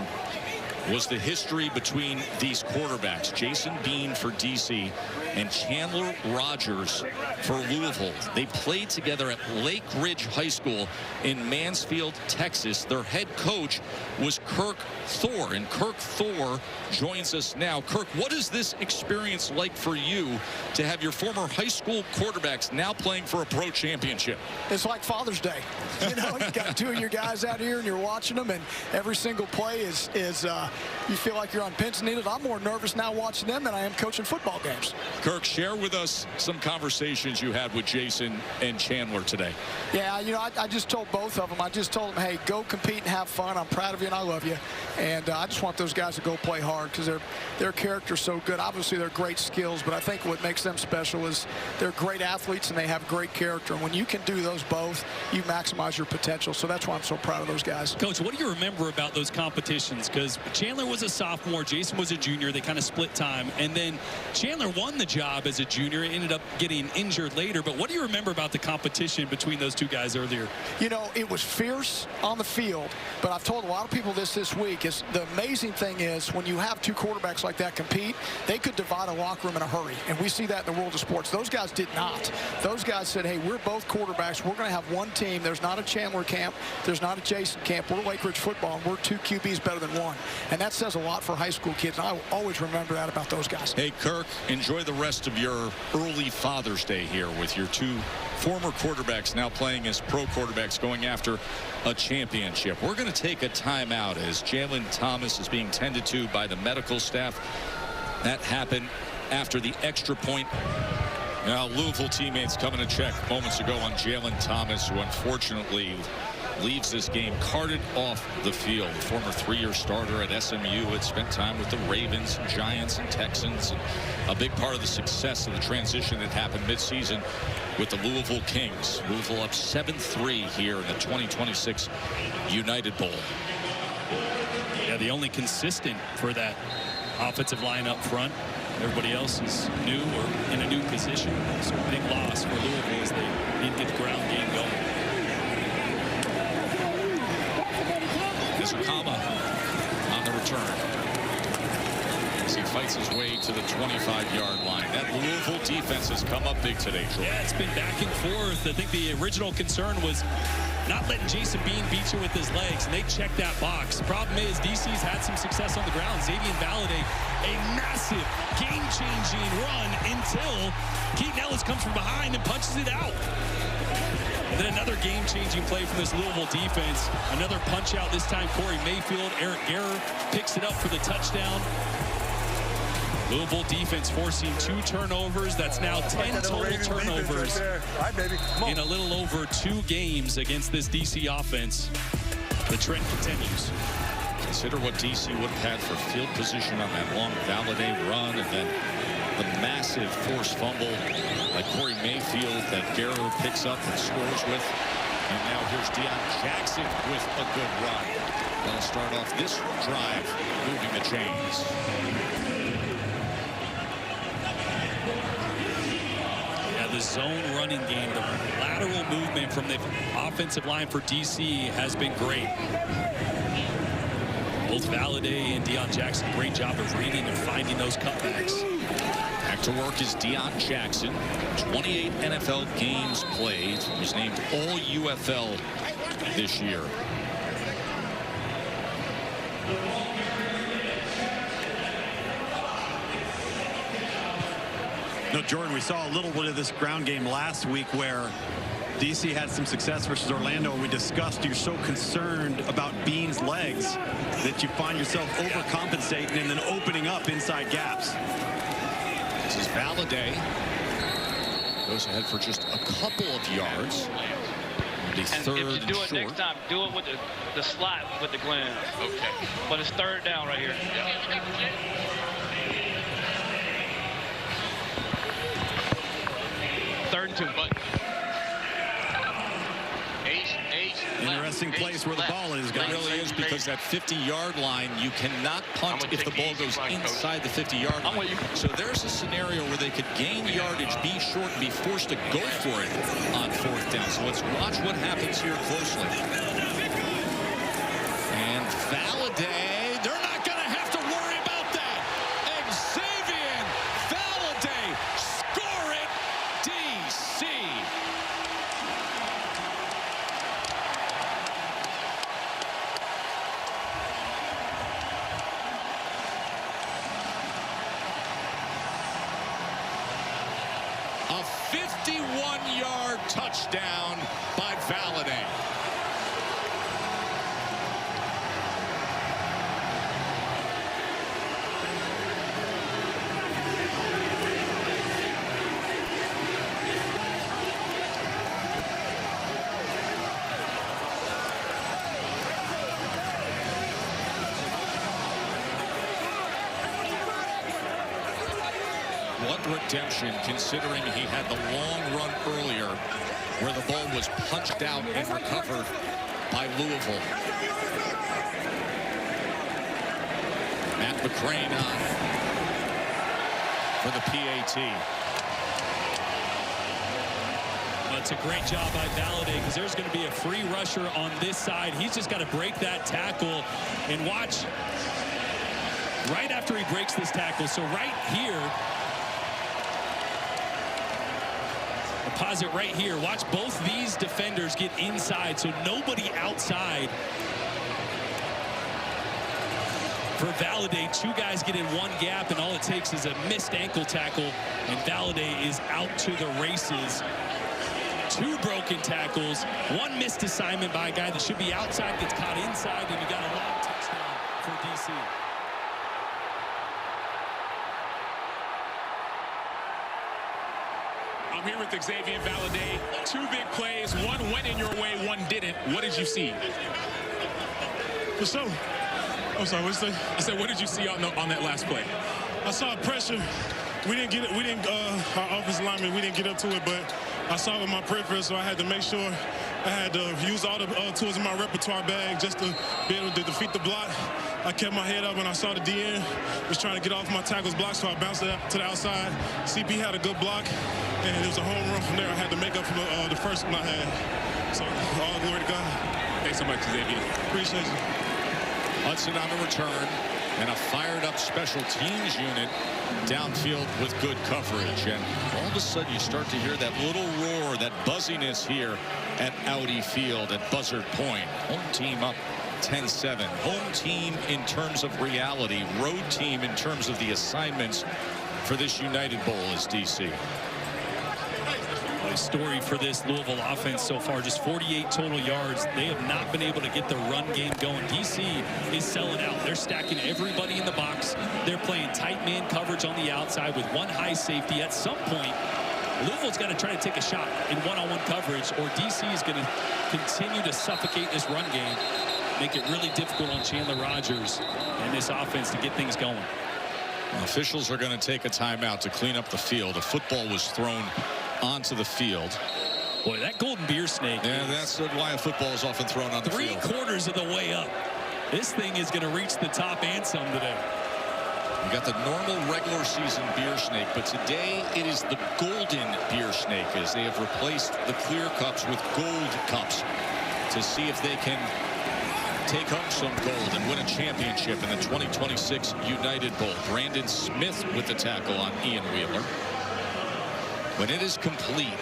[SPEAKER 4] was the history between these quarterbacks, Jason Bean for DC and Chandler Rogers for Louisville. They played together at Lake Ridge High School in Mansfield, Texas. Their head coach was Kirk Thor, and Kirk Thor joins us now. Kirk, what is this experience like for you to have your former high school quarterbacks now playing for a pro championship?
[SPEAKER 1] It's like Father's Day. You know, you got 2 of your guys out here and you're watching them, and every single play is you feel like you're on pins and needles. I'm more nervous now watching them than I am coaching football games.
[SPEAKER 4] Kirk, share with us some conversations you had with Jason and Chandler today.
[SPEAKER 1] Yeah, you know, I just told both of them. I just told them, hey, go compete and have fun. I'm proud of you and I love you. And I just want those guys to go play hard because their character's so good. Obviously, they're great skills, but I think what makes them special is they're great athletes and they have great character. And when you can do those both, you maximize your potential. So that's why I'm so proud of those guys.
[SPEAKER 5] Coach, what do you remember about those competitions? Because Chandler was a sophomore, Jason was a junior. They kind of split time. And then Chandler won the job as a junior, ended up getting injured later. But what do you remember about the competition between those 2 guys earlier?
[SPEAKER 1] You know, it was fierce on the field, but I've told a lot of people this week is the amazing thing is when you have 2 quarterbacks like that compete, they could divide a locker room in a hurry. And we see that in the world of sports. Those guys did not. Those guys said, hey, we're both quarterbacks. We're going to have one team. There's not a Chandler camp. There's not a Jason camp. We're Lake Ridge football, and we're 2 QBs better than 1. And that says a lot for high school kids. And I will always remember that about those guys.
[SPEAKER 4] Hey, Kirk, enjoy the rest of your early Father's Day here with your 2 former quarterbacks now playing as pro quarterbacks going after a championship. We're going to take a timeout as Jalen Thomas is being tended to by the medical staff. That happened after the extra point. Now, Louisville teammates coming to check moments ago on Jalen Thomas, who unfortunately leaves this game carted off the field. The former 3-year starter at SMU had spent time with the Ravens, and Giants, and Texans. And a big part of the success of the transition that happened midseason with the Louisville Kings. Louisville up 7-3 here in the 2026 United Bowl.
[SPEAKER 5] Yeah, the only consistent for that offensive line up front. Everybody else is new or in a new position. So big loss for Louisville as they need to get the ground game going.
[SPEAKER 4] Kama on the return as he fights his way to the 25-yard line. That Louisville defense has come up big today, Troy.
[SPEAKER 5] Yeah, it's been back and forth. I think the original concern was not letting Jason Bean beat you with his legs, and they checked that box. The problem is DC's had some success on the ground. Xavier Valladay, a massive game-changing run until Keaton Ellis comes from behind and punches it out. And then another game-changing play from this Louisville defense. Another punch out, this time Corey Mayfield. Eric Garrer picks it up for the touchdown. Louisville defense forcing 2 turnovers. That's now 10 total turnovers in a little over 2 games against this DC offense. The trend continues.
[SPEAKER 4] Consider what DC would have had for field position on that long Valladay run, and then the massive forced fumble by Corey Mayfield that Garrer picks up and scores with. And now here's Deion Jackson with a good run. That'll start off this drive, moving the chains.
[SPEAKER 5] Yeah, the zone running game, the lateral movement from the offensive line for DC has been great. Both Valladay and Deion Jackson, great job of reading and finding those cutbacks.
[SPEAKER 4] Back to work is Deion Jackson. 28 NFL games played. He was named All-UFL this year.
[SPEAKER 12] No, Jordan, we saw a little bit of this ground game last week where DC had some success versus Orlando. We discussed you're so concerned about Bean's legs that you find yourself overcompensating and then opening up inside gaps.
[SPEAKER 4] This is Valladay. Goes ahead for just a couple of yards. Be
[SPEAKER 19] And
[SPEAKER 4] third
[SPEAKER 19] if you
[SPEAKER 4] and
[SPEAKER 19] do it
[SPEAKER 4] short.
[SPEAKER 19] next time, do it with the slot with the Glenn. Okay. But it's third down right here. Third and 2. But
[SPEAKER 12] Interesting place where the ball is, guys.
[SPEAKER 4] It really is, because that 50-yard line, you cannot punt if the ball goes inside the 50-yard line. So there's a scenario where they could gain yardage, be short, and be forced to go for it on fourth down. So let's watch what happens here closely. And Valladay, they're not going to have to worry about that. Xavier Valladay, score it, DC. A 51-yard touchdown by Valladay. What redemption, considering he had the long run earlier where the ball was punched out and recovered by Louisville. Matt McCrane on for the PAT.
[SPEAKER 5] Well, it's a great job by Valladay, because there's going to be a free rusher on this side. He's just got to break that tackle, and watch right after he breaks this tackle. So right here, pause it right here. Watch both these defenders get inside, so nobody outside. For Valladay, two guys get in one gap, and all it takes is a missed ankle tackle, and Valladay is out to the races. Two broken tackles, one missed assignment by a guy that should be outside, gets caught inside, and you got a long touchdown for DC.
[SPEAKER 10] I'm here with Xavier Valladay. Two big plays. One went in your way, one didn't. What did you see?
[SPEAKER 8] For sure. I'm sorry, what'd you say?
[SPEAKER 10] I said, what did you see on that last play?
[SPEAKER 8] I saw pressure. We didn't get it. Our offensive linemen, we didn't get up to it, but I saw it with my peripheral, so I had to make sure I had to use all the tools in my repertoire bag just to be able to defeat the block. I kept my head up when I saw the DN was trying to get off my tackle's block, so I bounced it to the outside. CP had a good block, and it was a home run from there. I had to make up for the first one I had. So all glory to God.
[SPEAKER 10] Thanks so much, Xavier.
[SPEAKER 8] Appreciate you.
[SPEAKER 4] Hudson on the return, and a fired-up special teams unit downfield with good coverage. And all of a sudden, you start to hear that little roar, that buzziness here at Audi Field at Buzzard Point. Home team up 10-7. Home team in terms of reality. Road team in terms of the assignments for this United Bowl is DC.
[SPEAKER 5] The story for this Louisville offense so far, just 48 total yards. They have not been able to get the run game going. DC is selling out. They're stacking everybody in the box. They're playing tight man coverage on the outside with one high safety. At some point, Louisville's got to try to take a shot in one-on-one coverage, or DC is going to continue to suffocate this run game, make it really difficult on Chandler Rogers and this offense to get things going.
[SPEAKER 4] Officials are going to take a timeout to clean up the field. A football was thrown onto the field.
[SPEAKER 5] Boy, that golden beer snake.
[SPEAKER 4] Yeah, that's why a football is often thrown on the field.
[SPEAKER 5] 3/4 of the way up. This thing is going to reach the top and some today.
[SPEAKER 4] You got the normal regular season beer snake, but today it is the golden beer snake, as they have replaced the clear cups with gold cups to see if they can take home some gold and win a championship in the 2026 United Bowl. Brandon Smith with the tackle on Ian Wheeler. When it is complete,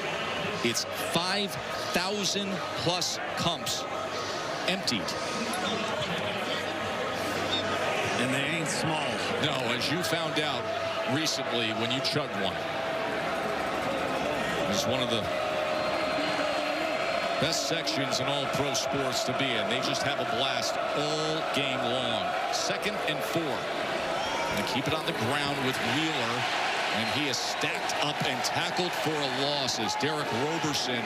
[SPEAKER 4] it's 5,000 plus cups emptied.
[SPEAKER 12] And they ain't small.
[SPEAKER 4] No, as you found out recently when you chugged one. It's one of the best sections in all pro sports to be in. They just have a blast all game long. 2nd and 4. And they keep it on the ground with Wheeler. And he is stacked up and tackled for a loss as Derek Roberson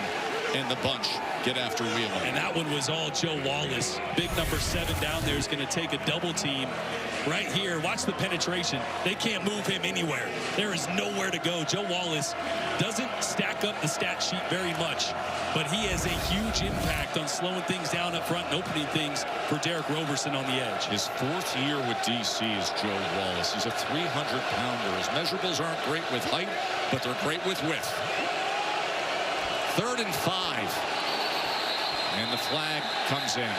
[SPEAKER 4] and the bunch get after Wheeler.
[SPEAKER 5] And that one was all Joe Wallace. Big number 7 down there is going to take a double team right here. Watch the penetration. They can't move him anywhere. There is nowhere to go. Joe Wallace doesn't stack up the stat sheet very much, but he has a huge impact on slowing things down up front and opening things for Derek Roberson on the edge.
[SPEAKER 4] His 4th year with DC is Joe Wallace. He's a 300-pounder. His measurables aren't great with height, but they're great with width. 3rd and 5. And the flag comes in.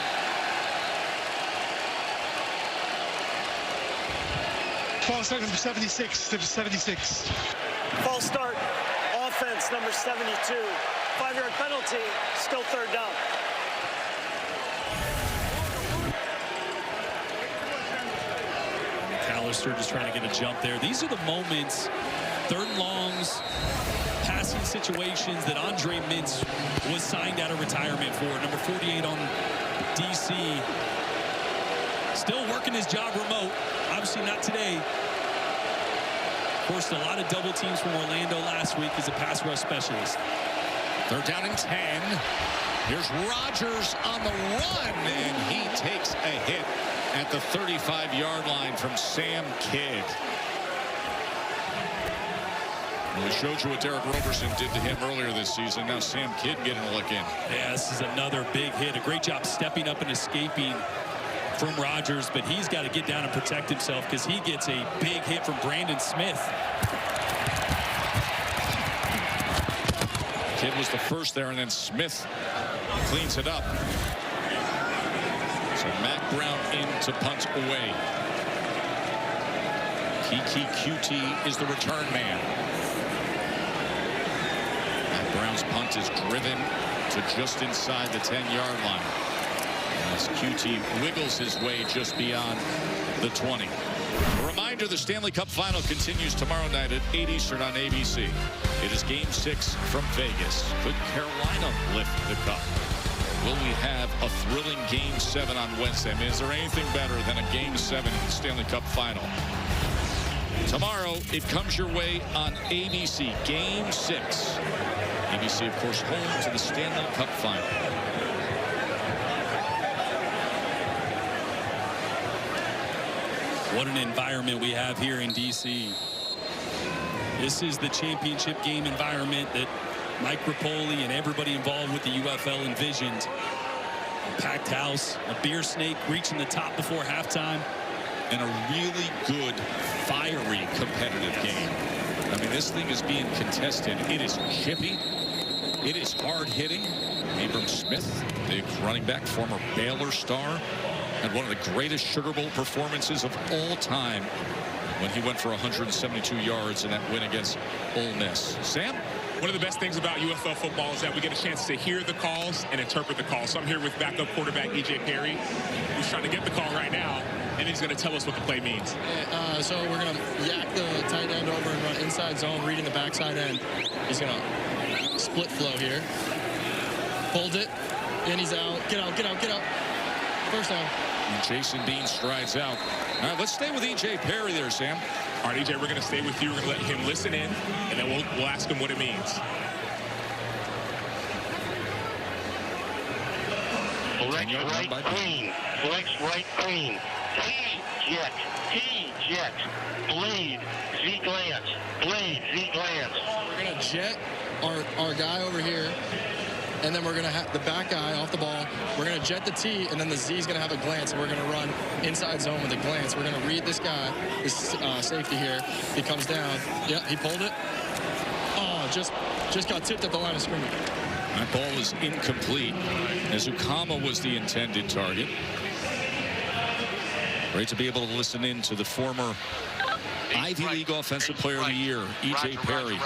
[SPEAKER 7] False start number 76 to 76.
[SPEAKER 19] False start, offense number 72. 5-yard penalty, still 3rd down.
[SPEAKER 5] McAllister just trying to get a jump there. These are the moments, 3rd and longs, passing situations that Andre Mintz was signed out of retirement for. Number 48 on DC. Still working his job remote. Obviously not today. Forced a lot of double teams from Orlando last week as a pass rush specialist.
[SPEAKER 4] 3rd down and 10. Here's Rodgers on the run, and he takes a hit at the 35-yard line from Sam Kidd. We showed you what Derek Roberson did to him earlier this season. Now Sam Kidd getting a look in.
[SPEAKER 5] Yeah, this is another big hit. A great job stepping up and escaping from Rodgers, but he's got to get down and protect himself because he gets a big hit from Brandon Smith.
[SPEAKER 4] Kidd was the first there, and then Smith cleans it up. So Matt Brown in to punt away. Kiki QT is the return man. Brown's punt is driven to just inside the 10-yard line as QT wiggles his way just beyond the 20. A reminder, the Stanley Cup Final continues tomorrow night at 8 Eastern on ABC. It is Game 6 from Vegas. Could Carolina lift the cup? Will we have a thrilling Game 7 on Wednesday? I mean, is there anything better than a Game 7 in the Stanley Cup Final? Tomorrow, it comes your way on ABC, Game 6. ABC, of course, home to the Stanley Cup Final.
[SPEAKER 5] What an environment we have here in D.C. This is the championship game environment that Mike Rapoli and everybody involved with the UFL envisioned. A packed house, a beer snake reaching the top before halftime.
[SPEAKER 4] And a really good, fiery, competitive game. I mean, this thing is being contested. It is chippy. It is hard-hitting. Abram Smith, big running back, former Baylor star, had one of the greatest Sugar Bowl performances of all time when he went for 172 yards in that win against Ole Miss. Sam?
[SPEAKER 10] One of the best things about UFL football is that we get a chance to hear the calls and interpret the calls. So I'm here with backup quarterback E.J. Perry, who's trying to get the call right now, and he's going to tell us what the play means.
[SPEAKER 22] So we're going to yak the tight end over and run inside zone, reading the backside end. He's going to split flow here. Hold it, and he's out. Get out, get out, get out. First down.
[SPEAKER 4] And Jason Bean strides out. All right, let's stay with E.J. Perry there, Sam.
[SPEAKER 10] All right, E.J., we're going to stay with you. We're going to let him listen in, and then we'll ask him what it means.
[SPEAKER 16] Flex right green. Flex right green. T-jet. T-jet. Blade. Z-glance. Blade. Z-glance.
[SPEAKER 22] We're going to jet our guy over here. And then we're going to have the back guy off the ball. We're going to jet the T, and then the Z is going to have a glance, and we're going to run inside zone with a glance. We're going to read this guy, this safety here. He comes down. Yeah, he pulled it. Oh, just got tipped at the line of scrimmage.
[SPEAKER 4] That ball is incomplete, as Ukama was the intended target. Great to be able to listen in to the former Ivy League Offensive Player of the Year, E.J. Perry.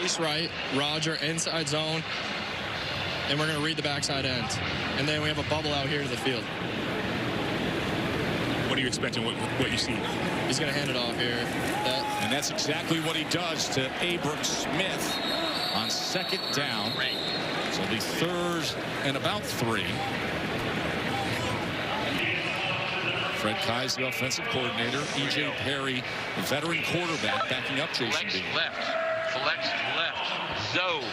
[SPEAKER 22] Ace right, Roger, inside zone, and we're going to read the backside end. And then we have a bubble out here to the field.
[SPEAKER 10] What are you expecting, what you see?
[SPEAKER 22] He's going to hand it off here.
[SPEAKER 4] And that's exactly what he does to Abram Smith on 2nd down. So it'll be 3rd and about 3. Fred Keyes, the offensive coordinator. E.J. Perry, the veteran quarterback, backing up Jason Bean.
[SPEAKER 15] Flex left. Flex left. Zone.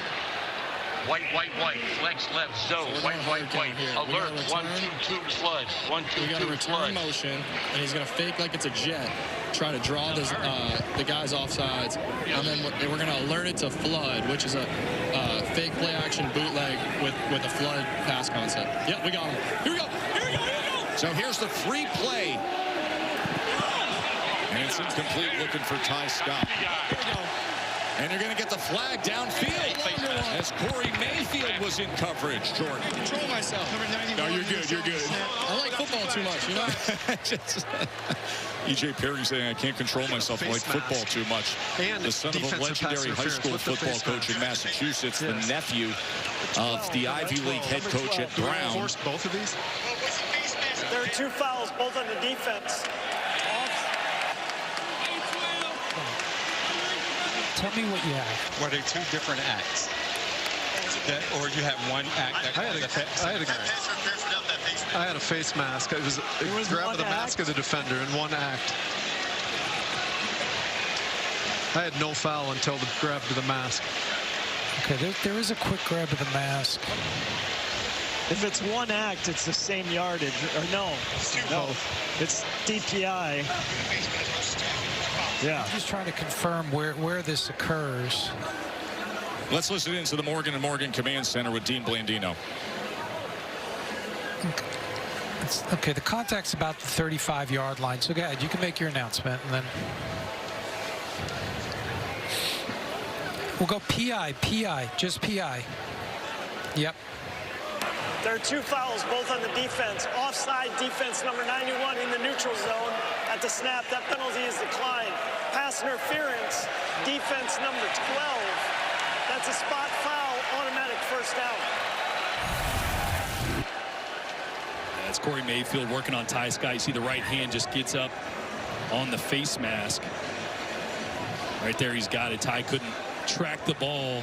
[SPEAKER 15] White, white, white. Flex left. So white, white, white. Alert. 1-2-2 flood. 1-2-2
[SPEAKER 22] return motion, and he's going to fake like it's a jet. Try to draw this, the guys offsides, and then we're going to alert it to flood, which is a fake play action bootleg with a flood pass concept. Yep, we got him. Here we go. Here we go. Here we go.
[SPEAKER 4] So here's the free play. And it's incomplete, looking for Ty Scott. And you're going to get the flag downfield as Corey Mayfield was in coverage, Jordan.
[SPEAKER 22] Control myself.
[SPEAKER 8] No, you're good. You're good.
[SPEAKER 22] I like football too much, you know?
[SPEAKER 4] E.J. Perry saying, I can't control myself. I like football too much.
[SPEAKER 6] And
[SPEAKER 4] the son of a legendary high school football coach in Massachusetts, the nephew of the Ivy League head coach at Brown.
[SPEAKER 6] Both of these?
[SPEAKER 19] There are 2 fouls, both on the defense.
[SPEAKER 9] Tell me what you have.
[SPEAKER 6] Were they 2 different acts? Or you had one act that I had a face mask. It was grab the mask of the defender in one act. I had no foul until the grab to the mask.
[SPEAKER 9] Okay, there is a quick grab of the mask.
[SPEAKER 19] If it's one act, it's the same yardage. Or no, it's DPI. Yeah.
[SPEAKER 9] I'm just trying to confirm where this occurs.
[SPEAKER 4] Let's listen into the Morgan & Morgan Command Center with Dean Blandino.
[SPEAKER 9] Okay, the contact's about the 35-yard line. So go ahead, you can make your announcement, and then we'll go PI, just PI. Yep.
[SPEAKER 19] There are 2 fouls, both on the defense. Offside defense number 91 in the neutral zone. At the snap, that penalty is declined. Pass interference, defense number 12. That's a spot foul, automatic first down.
[SPEAKER 5] That's Corey Mayfield working on Ty Scott. You see the right hand just gets up on the face mask. Right there, he's got it. Ty couldn't track the ball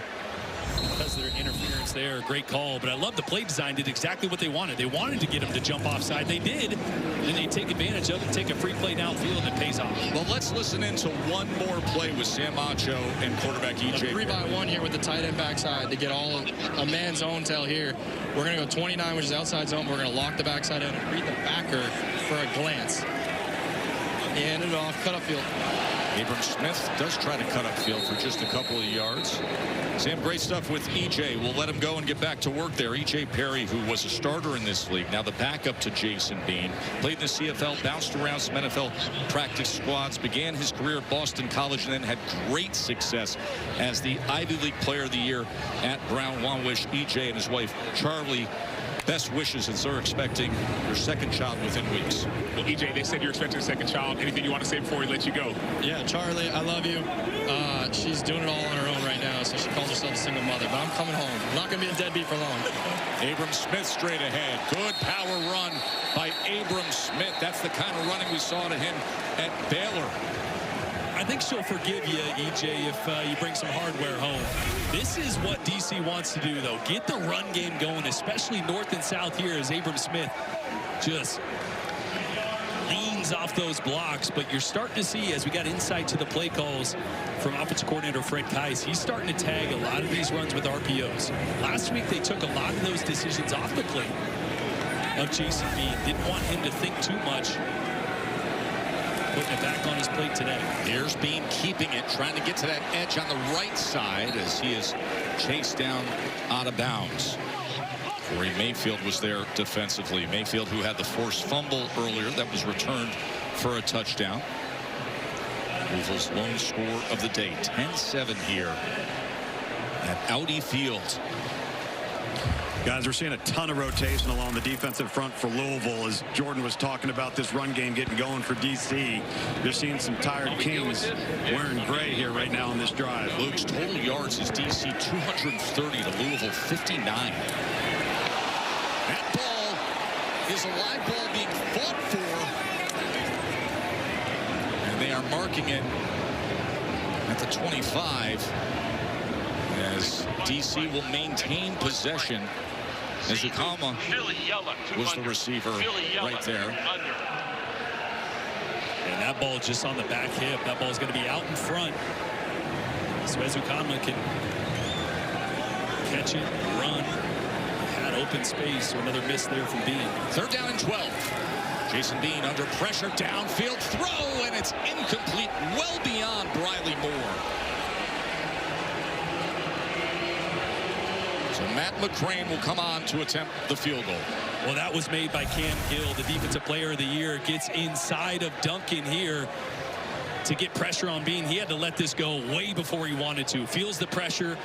[SPEAKER 5] because of their interference there. Great call, but I love the play design. Did exactly what they wanted. They wanted to get him to jump offside. They did. Then they take advantage of it, take a free play downfield, and it pays off.
[SPEAKER 4] Well, let's listen into one more play with Sam Acho and quarterback E.J.
[SPEAKER 22] 3-by-1 here with the tight end backside to get all of a man zone tail here. We're going to go 29, which is outside zone. We're going to lock the backside in and read the backer for a glance. And it off, cut upfield.
[SPEAKER 4] Abram Smith does try to cut upfield for just a couple of yards. Sam, great stuff with E.J. We'll let him go and get back to work there. E.J. Perry, who was a starter in this league, now the backup to Jason Bean. Played in the CFL, bounced around some NFL practice squads, began his career at Boston College, and then had great success as the Ivy League Player of the Year at Brown. Want to wish E.J. and his wife, Charlie, best wishes as they're expecting their second child within weeks.
[SPEAKER 10] Well, EJ, they said you're expecting a second child. Anything you want to say before we let you go?
[SPEAKER 22] Yeah, Charlie, I love you. She's doing it all on her own right now, so she calls herself a single mother. But I'm coming home. I'm not going to be a deadbeat for long.
[SPEAKER 4] Abram Smith straight ahead. Good power run by Abram Smith. That's the kind of running we saw to him at Baylor.
[SPEAKER 5] I think she'll forgive you, EJ, if you bring some hardware home. This is what DC wants to do, though. Get the run game going, especially north and south here, as Abram Smith just leans off those blocks. But you're starting to see, as we got insight to the play calls from offensive coordinator Fred Kais, he's starting to tag a lot of these runs with RPOs. Last week, they took a lot of those decisions off the plate of Jason Bean. Didn't want him to think too much. Putting it back on his plate today.
[SPEAKER 4] Here's Bean keeping it, trying to get to that edge on the right side as he is chased down out of bounds. Corey Mayfield was there defensively. Mayfield, who had the forced fumble earlier, that was returned for a touchdown. Louisville's lone score of the day, 10-7 here at Audi Field.
[SPEAKER 12] Guys, we're seeing a ton of rotation along the defensive front for Louisville as Jordan was talking about this run game getting going for DC. You're seeing some tired Kings wearing gray here right now on this drive.
[SPEAKER 4] Luke's total yards is DC 230 to Louisville 59. That ball is a live ball being fought for. And they are marking it at the 25 as DC will maintain possession. As Ukama was the receiver right there.
[SPEAKER 5] And that ball just on the back hip. That ball is going to be out in front. So as Ukama can catch it, run. Had open space, so another miss there from Bean.
[SPEAKER 4] 3rd down and 12. Jason Bean under pressure, downfield throw, and it's incomplete, well beyond Briley Moore. So Matt McCrane will come on to attempt the field goal.
[SPEAKER 5] Well, that was made by Cam Gill, the Defensive Player of the Year. Gets inside of Duncan here to get pressure on Bean. He had to let this go way before he wanted to. Feels the pressure.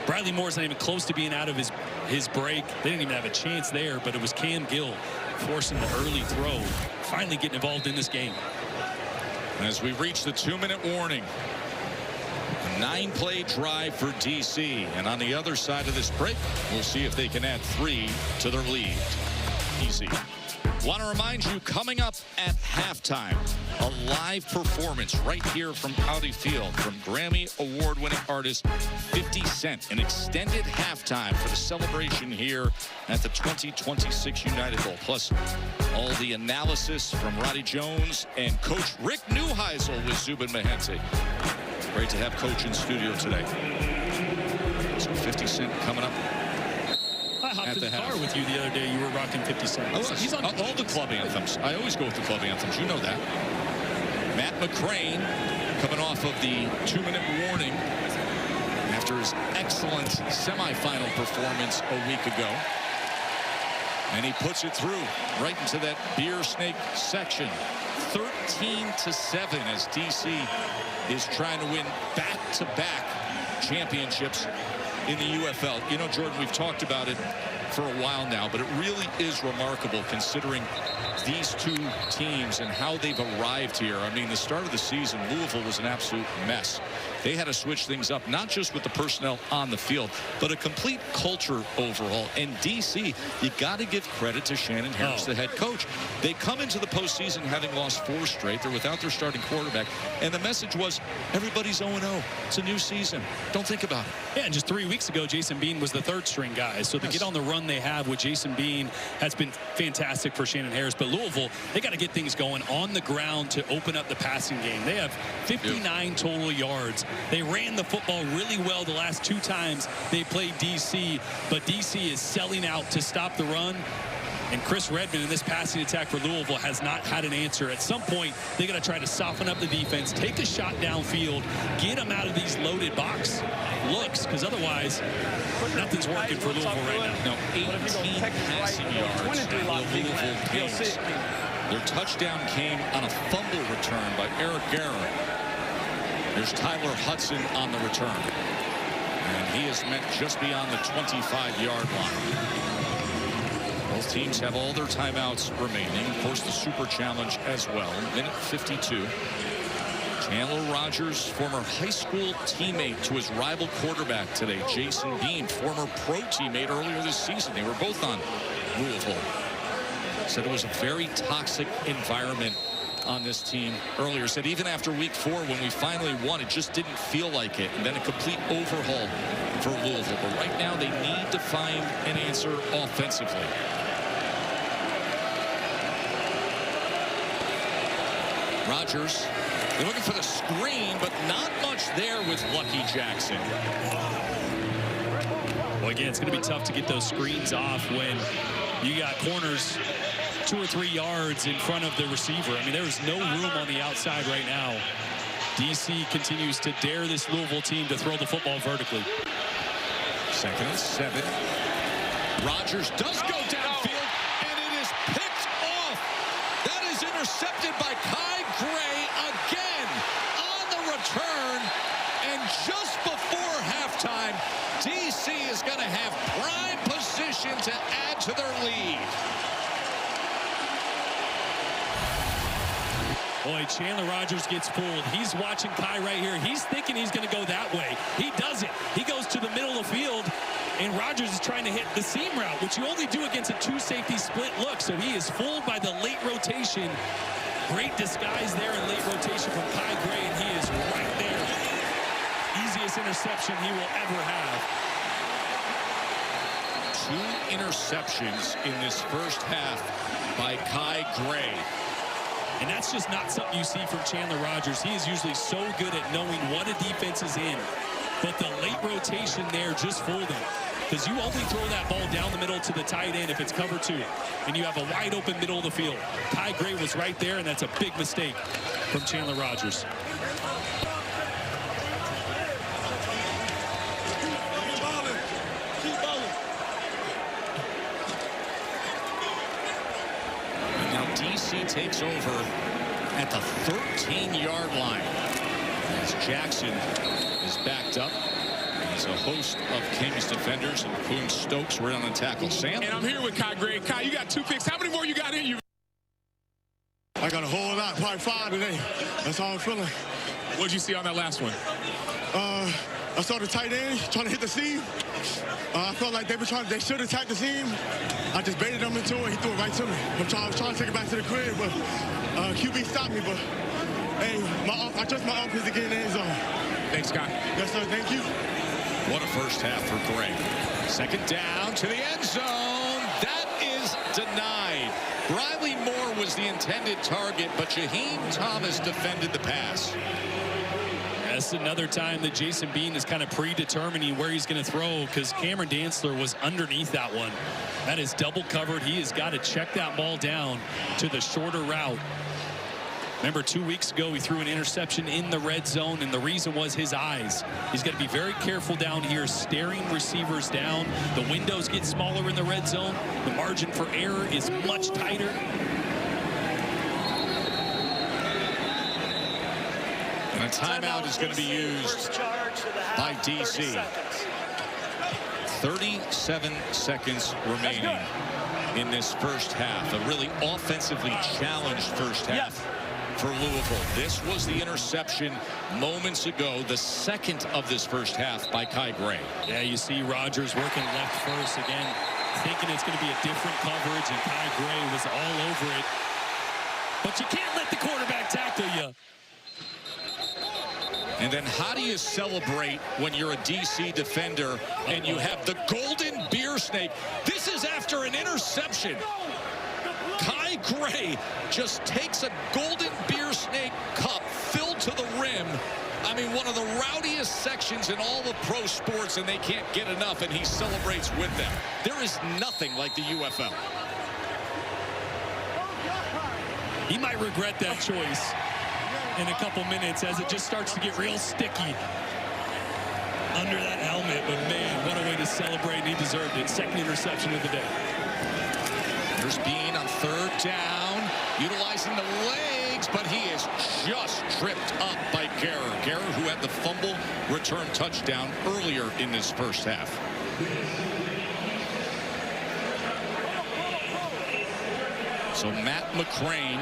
[SPEAKER 5] Bradley Moore's not even close to being out of his break. They didn't even have a chance there, but it was Cam Gill forcing the early throw, finally getting involved in this game.
[SPEAKER 4] As we reach the 2-minute warning, a 9-play drive for DC, and on the other side of this break, we'll see if they can add 3 to their lead. Easy. Want to remind you, coming up at halftime, a live performance right here from Audi Field from Grammy Award-winning artist 50 Cent. An extended halftime for the celebration here at the 2026 United Bowl. Plus, all the analysis from Roddy Jones and Coach Rick Neuheisel with Zubin Mehenti. Great to have Coach in studio today. So 50 Cent coming up.
[SPEAKER 5] I hopped in the car with you the other day. You were rocking 50 Cent.
[SPEAKER 4] He's on all the club anthems. I always go with the club anthems. You know that. Matt McCrane coming off of the 2-minute warning after his excellent semifinal performance a week ago. And he puts it through right into that beer snake section. 13-7 as DC is trying to win back-to-back championships in the UFL. You know, Jordan, we've talked about it for a while now, but it really is remarkable considering these two teams and how they've arrived here. I mean, the start of the season, Louisville was an absolute mess. They had to switch things up, not just with the personnel on the field, but a complete culture overhaul. And DC, you got to give credit to Shannon Harris, the head coach. They come into the postseason having lost 4 straight. They're without their starting quarterback. And the message was, everybody's 0-0. It's a new season. Don't think about it.
[SPEAKER 5] Yeah, and just 3 weeks ago, Jason Bean was the 3rd-string guy. So to get on the run they have with Jason Bean has been fantastic for Shannon Harris. But Louisville, they got to get things going on the ground to open up the passing game. They have 59 total yards. They ran the football really well the last 2 times they played DC, but DC is selling out to stop the run. And Chris Redmond in this passing attack for Louisville has not had an answer. At some point, they're going to try to soften up the defense, take a shot downfield, get them out of these loaded box looks, because otherwise, nothing's working for Louisville right now.
[SPEAKER 4] No, 18 passing yards at the Louisville Kings. Their touchdown came on a fumble return by Eric Guerra. There's Tyler Hudson on the return. And he is met just beyond the 25-yard line. Both teams have all their timeouts remaining. Of course, the Super Challenge as well. Minute 52. Chandler Rogers, former high school teammate to his rival quarterback today, Jason Bean, former pro teammate earlier this season. They were both on Louisville. Said it was a very toxic environment on this team earlier. Said even after week 4 when we finally won, it just didn't feel like it. And then a complete overhaul for Louisville. But right now they need to find an answer offensively. Rogers, they're looking for the screen, but not much there with Lucky Jackson.
[SPEAKER 5] Well, again, it's going to be tough to get those screens off when you got corners 2 or 3 yards in front of the receiver. I mean, there is no room on the outside right now. DC continues to dare this Louisville team to throw the football vertically.
[SPEAKER 4] 2nd and 7. Rogers does go downfield, and it is picked off. That is intercepted by Kai Gray again on the return. And just before halftime, DC is going to have prime position to add to their lead.
[SPEAKER 5] Boy, Chandler Rogers gets fooled. He's watching Kai right here. He's thinking he's going to go that way. He doesn't. He goes to the middle of the field, and Rogers is trying to hit the seam route, which you only do against a 2-safety split look. So he is fooled by the late rotation. Great disguise there in late rotation from Kai Gray, and he is right there. Easiest interception he will ever have.
[SPEAKER 4] 2 interceptions in this first half by Kai Gray.
[SPEAKER 5] And that's just not something you see from Chandler Rogers. He is usually so good at knowing what a defense is in. But the late rotation there just fooled him. because you only throw that ball down the middle to the tight end if it's cover 2, and you have a wide open middle of the field. Kai Gray was right there, and that's a big mistake from Chandler Rogers.
[SPEAKER 4] And now DC takes over at the 13-yard line as Jackson is backed up. There's a host of Kings defenders, including Stokes, right on the tackle. Sam?
[SPEAKER 8] And I'm here with Kai Gray. Kai, you got 2 picks. How many more you got in you? I got a whole lot, probably 5 today. That's how I'm feeling. What did you see on that last one? I saw the tight end trying to hit the seam. I felt like they should attack the seam. I just baited them into it. He threw it right to me. I was trying to take it back to the crib, but QB stopped me. But hey, I trust my offense to get in the end zone. Thanks, Scott. Yes, sir. Thank you.
[SPEAKER 4] What a first half for Gray. Second down to the end zone. That is denied. Riley Moore was the intended target, but Jaheim Thomas defended the pass.
[SPEAKER 5] That's another time that Jason Bean is kind of predetermining where he's going to throw, because Cameron Dantzler was underneath that one. That is double covered. He has got to check that ball down to the shorter route. Remember, 2 weeks ago, he threw an interception in the red zone, and the reason was his eyes. He's got to be very careful down here, staring receivers down. The windows get smaller in the red zone. The margin for error is much tighter.
[SPEAKER 4] And a timeout is going to be used by DC. 37 seconds remaining in this first half. A really offensively challenged first half for Louisville. This was the interception moments ago, the second of this first half by Kai Gray.
[SPEAKER 5] Yeah, you see Rogers working left first again, thinking it's going to be a different coverage, and Kai Gray was all over it. But you can't let the quarterback tackle you.
[SPEAKER 4] And then how do you celebrate when you're a DC defender and you have the golden beer snake? This is after an interception. Kai Gray just takes a golden beer snake cup filled to the rim. I mean, one of the rowdiest sections in all of pro sports, and they can't get enough, and he celebrates with them. There is nothing like the UFL.
[SPEAKER 5] He might regret that choice in a couple minutes as it just starts to get real sticky under that helmet. But man, what a way to celebrate, and he deserved it. Second interception of the day.
[SPEAKER 4] There's Bean on third down, utilizing the legs, but he is just tripped up by Guerra. Guerra, who had the fumble return touchdown earlier in this first half. So Matt McCrane,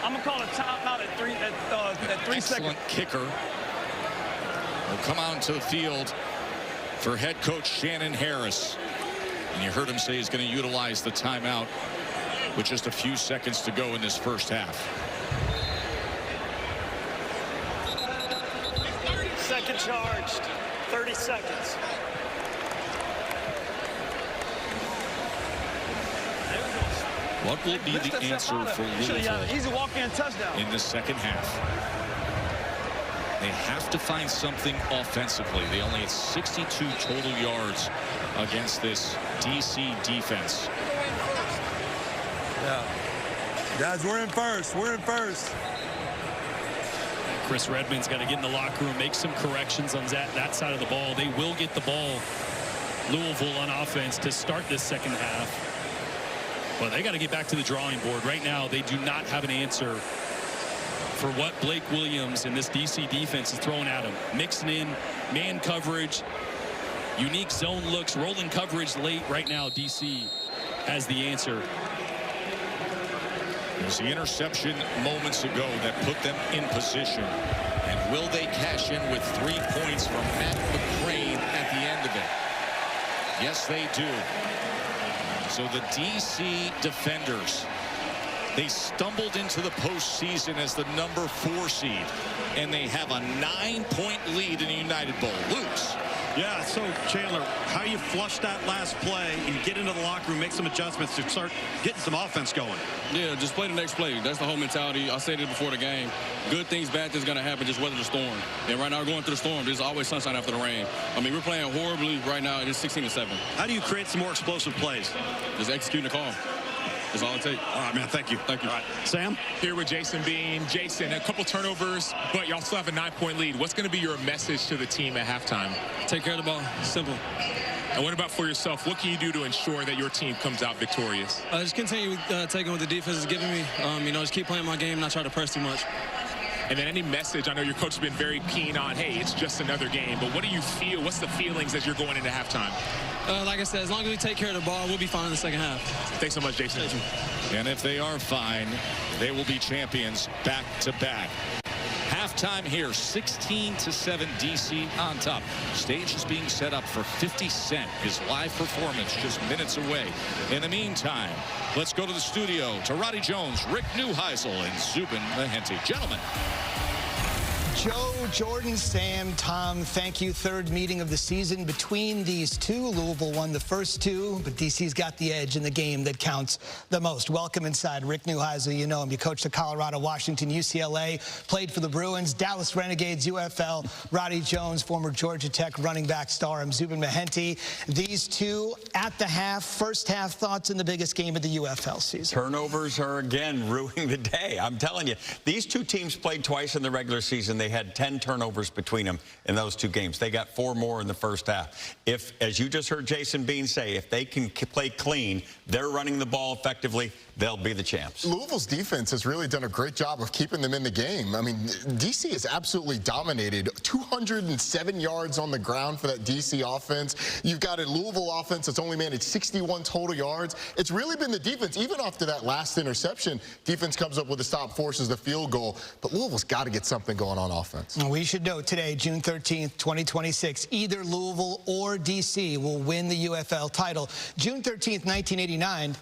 [SPEAKER 19] I'm going to call a timeout at 3 seconds.
[SPEAKER 4] Excellent kicker, will come out into the field for head coach Shannon Harris. And you heard him say he's going to utilize the timeout with just a few seconds to go in this first half.
[SPEAKER 19] Second charged. 30 seconds.
[SPEAKER 4] What will be the answer for Louisville
[SPEAKER 19] Easy walk-in touchdown
[SPEAKER 4] in the second half? They have to find something offensively. They only had 62 total yards against this DC defense.
[SPEAKER 18] Yeah. Guys, we're in first. We're in first.
[SPEAKER 5] Chris Redmond's got to get in the locker room, make some corrections on that side of the ball. They will get the ball, Louisville, on offense to start this second half. Well, they got to get back to the drawing board. Right now, they do not have an answer for what Blake Williams and this DC defense is throwing at him. Mixing in man coverage, unique zone looks, rolling coverage late. Right now, DC has the answer.
[SPEAKER 4] It was the interception moments ago that put them in position. And will they cash in with 3 points from Matt McCrane at the end of it? Yes, they do. So the DC defenders, they stumbled into the postseason as the number 4 seed, and they have a 9-point lead in the United Bowl. Lose
[SPEAKER 12] Yeah, so Chandler, how you flush that last play and get into the locker room, make some adjustments to start getting some offense going.
[SPEAKER 11] Yeah, just play the next play. That's the whole mentality. I said it before the game. Good things, bad things going to happen. Just weather the storm. And right now we're going through the storm. There's always sunshine after the rain. I mean, we're playing horribly right now. It's 16-7.
[SPEAKER 12] How do you create some more explosive plays?
[SPEAKER 11] Just executing the call. That's all it takes.
[SPEAKER 12] All right, man. Thank you.
[SPEAKER 11] Thank you.
[SPEAKER 12] All right. Sam?
[SPEAKER 10] Here with Jason Bean. Jason, a couple turnovers, but y'all still have a 9-point lead. What's going to be your message to the team at halftime?
[SPEAKER 11] Take care of the ball. Simple.
[SPEAKER 10] And what about for yourself? What can you do to ensure that your team comes out victorious?
[SPEAKER 11] Just continue taking what the defense is giving me. Just keep playing my game, not try to press too much.
[SPEAKER 10] And then any message, I know your coach has been very keen on, hey, it's just another game, but what do you feel? What's the feelings as you're going into halftime?
[SPEAKER 11] Like I said, as long as we take care of the ball, we'll be fine in the second half.
[SPEAKER 10] Thanks so much, Jason.
[SPEAKER 4] And if they are fine, they will be champions back-to-back. Halftime here, 16-7, DC on top. Stage is being set up for 50 Cent, his live performance just minutes away. In the meantime, let's go to the studio to Roddy Jones, Rick Neuheisel, and Zubin Mehenti. Gentlemen.
[SPEAKER 14] Joe, Jordan, Sam, Tom, thank you. Third meeting of the season between these two. Louisville won the first two, but DC's got the edge in the game that counts the most. Welcome inside. Rick Neuheisel, you know him. You coached at Colorado, Washington, UCLA, played for the Bruins, Dallas Renegades, UFL. Roddy Jones, former Georgia Tech running back star. I'm Zubin Mehenti. These two at the half, first half thoughts in the biggest game of the UFL season.
[SPEAKER 23] Turnovers are again ruining the day. I'm telling you, these two teams played twice in the regular season. They had 10 turnovers between them in those two games. They got 4 more in the first half. If, as you just heard Jason Bean say, if they can play clean, they're running the ball effectively, they'll be the champs.
[SPEAKER 24] Louisville's defense has really done a great job of keeping them in the game. I mean, DC has absolutely dominated. 207 yards on the ground for that DC offense. You've got a Louisville offense that's only managed 61 total yards. It's really been the defense. Even after that last interception, defense comes up with a stop, forces the field goal. But Louisville's got to get something going on offense.
[SPEAKER 14] We should know today, June 13th, 2026, either Louisville or DC will win the UFL title. June 13th, 1989,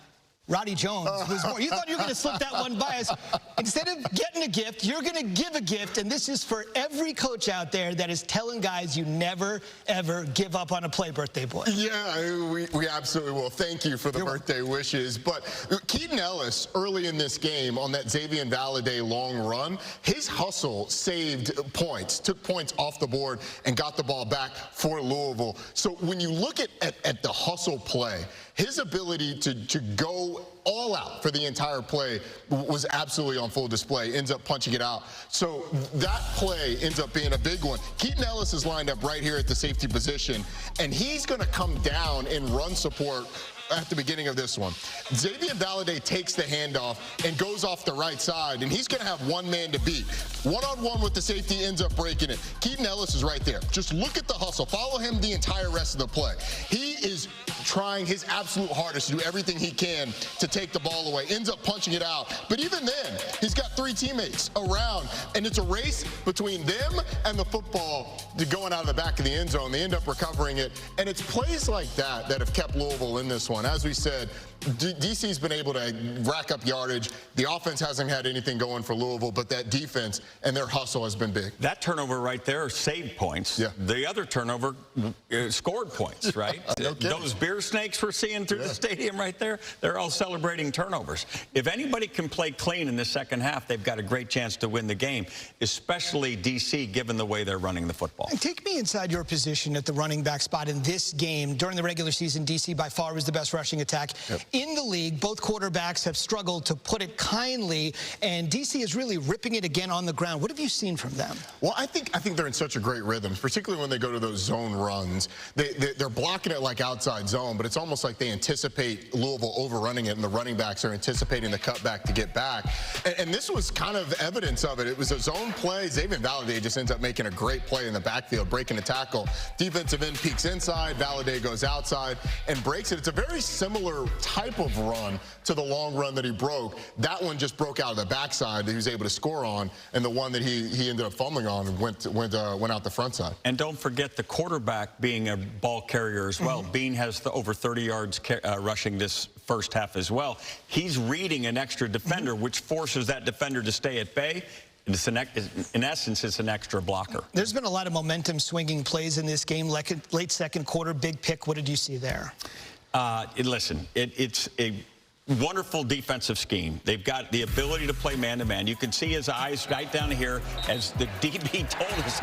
[SPEAKER 14] Roddy Jones was born. You thought you were going to slip that one by us. Instead of getting a gift, you're going to give a gift, and this is for every coach out there that is telling guys you never, ever give up on a play, birthday boy.
[SPEAKER 24] Yeah, we absolutely will. Thank you for the birthday wishes. But Keaton Ellis, early in this game, on that Xavier Valladay long run, his hustle saved points, took points off the board, and got the ball back for Louisville. So when you look at the hustle play, his ability to go all out for the entire play was absolutely on full display, ends up punching it out. So that play ends up being a big one. Keaton Ellis is lined up right here at the safety position, and he's going to come down in run support at the beginning of this one. Xavier Valladay takes the handoff and goes off the right side, and he's going to have one man to beat. One-on-one with the safety, ends up breaking it. Keaton Ellis is right there. Just look at the hustle. Follow him the entire rest of the play. He is trying his absolute hardest to do everything he can to take the ball away. Ends up punching it out. But even then, he's got 3 teammates around, and it's a race between them and the football going out of the back of the end zone. They end up recovering it, and it's plays like that that have kept Louisville in this one. As we said, DC's been able to rack up yardage. The offense hasn't had anything going for Louisville, but that defense and their hustle has been big.
[SPEAKER 23] That turnover right there saved points. Yeah. The other turnover scored points, right?
[SPEAKER 24] No
[SPEAKER 23] Those beer snakes we're seeing through the stadium right there, they're all celebrating turnovers. If anybody can play clean in the second half, they've got a great chance to win the game, especially DC, given the way they're running the football.
[SPEAKER 14] And take me inside your position at the running back spot in this game. During the regular season, DC by far was the best rushing attack in the league. Both quarterbacks have struggled, to put it kindly, and DC is really ripping it again on the ground. What have you seen from them?
[SPEAKER 24] Well, I think they're in such a great rhythm, particularly when they go to those zone runs. They're blocking it like outside zone, but it's almost like they anticipate Louisville overrunning it, and the running backs are anticipating the cutback to get back. And this was kind of evidence of it. It was a zone play. Xavier Valladay just ends up making a great play in the backfield, breaking a tackle. Defensive end peeks inside, Valladay goes outside and breaks it. It's a very similar type of run to the long run that he broke. That one just broke out of the backside that he was able to score on, and the one that he ended up fumbling on went out the front side.
[SPEAKER 23] And don't forget the quarterback being a ball carrier as well. Bean has over 30 yards rushing this first half as well. He's reading an extra defender, which forces that defender to stay at bay. In essence, it's an extra blocker.
[SPEAKER 14] There's been a lot of momentum swinging plays in this game. Late second quarter, big pick. What did you see there?
[SPEAKER 23] Listen, it's a wonderful defensive scheme. They've got the ability to play man-to-man. You can see his eyes right down here as the DB told us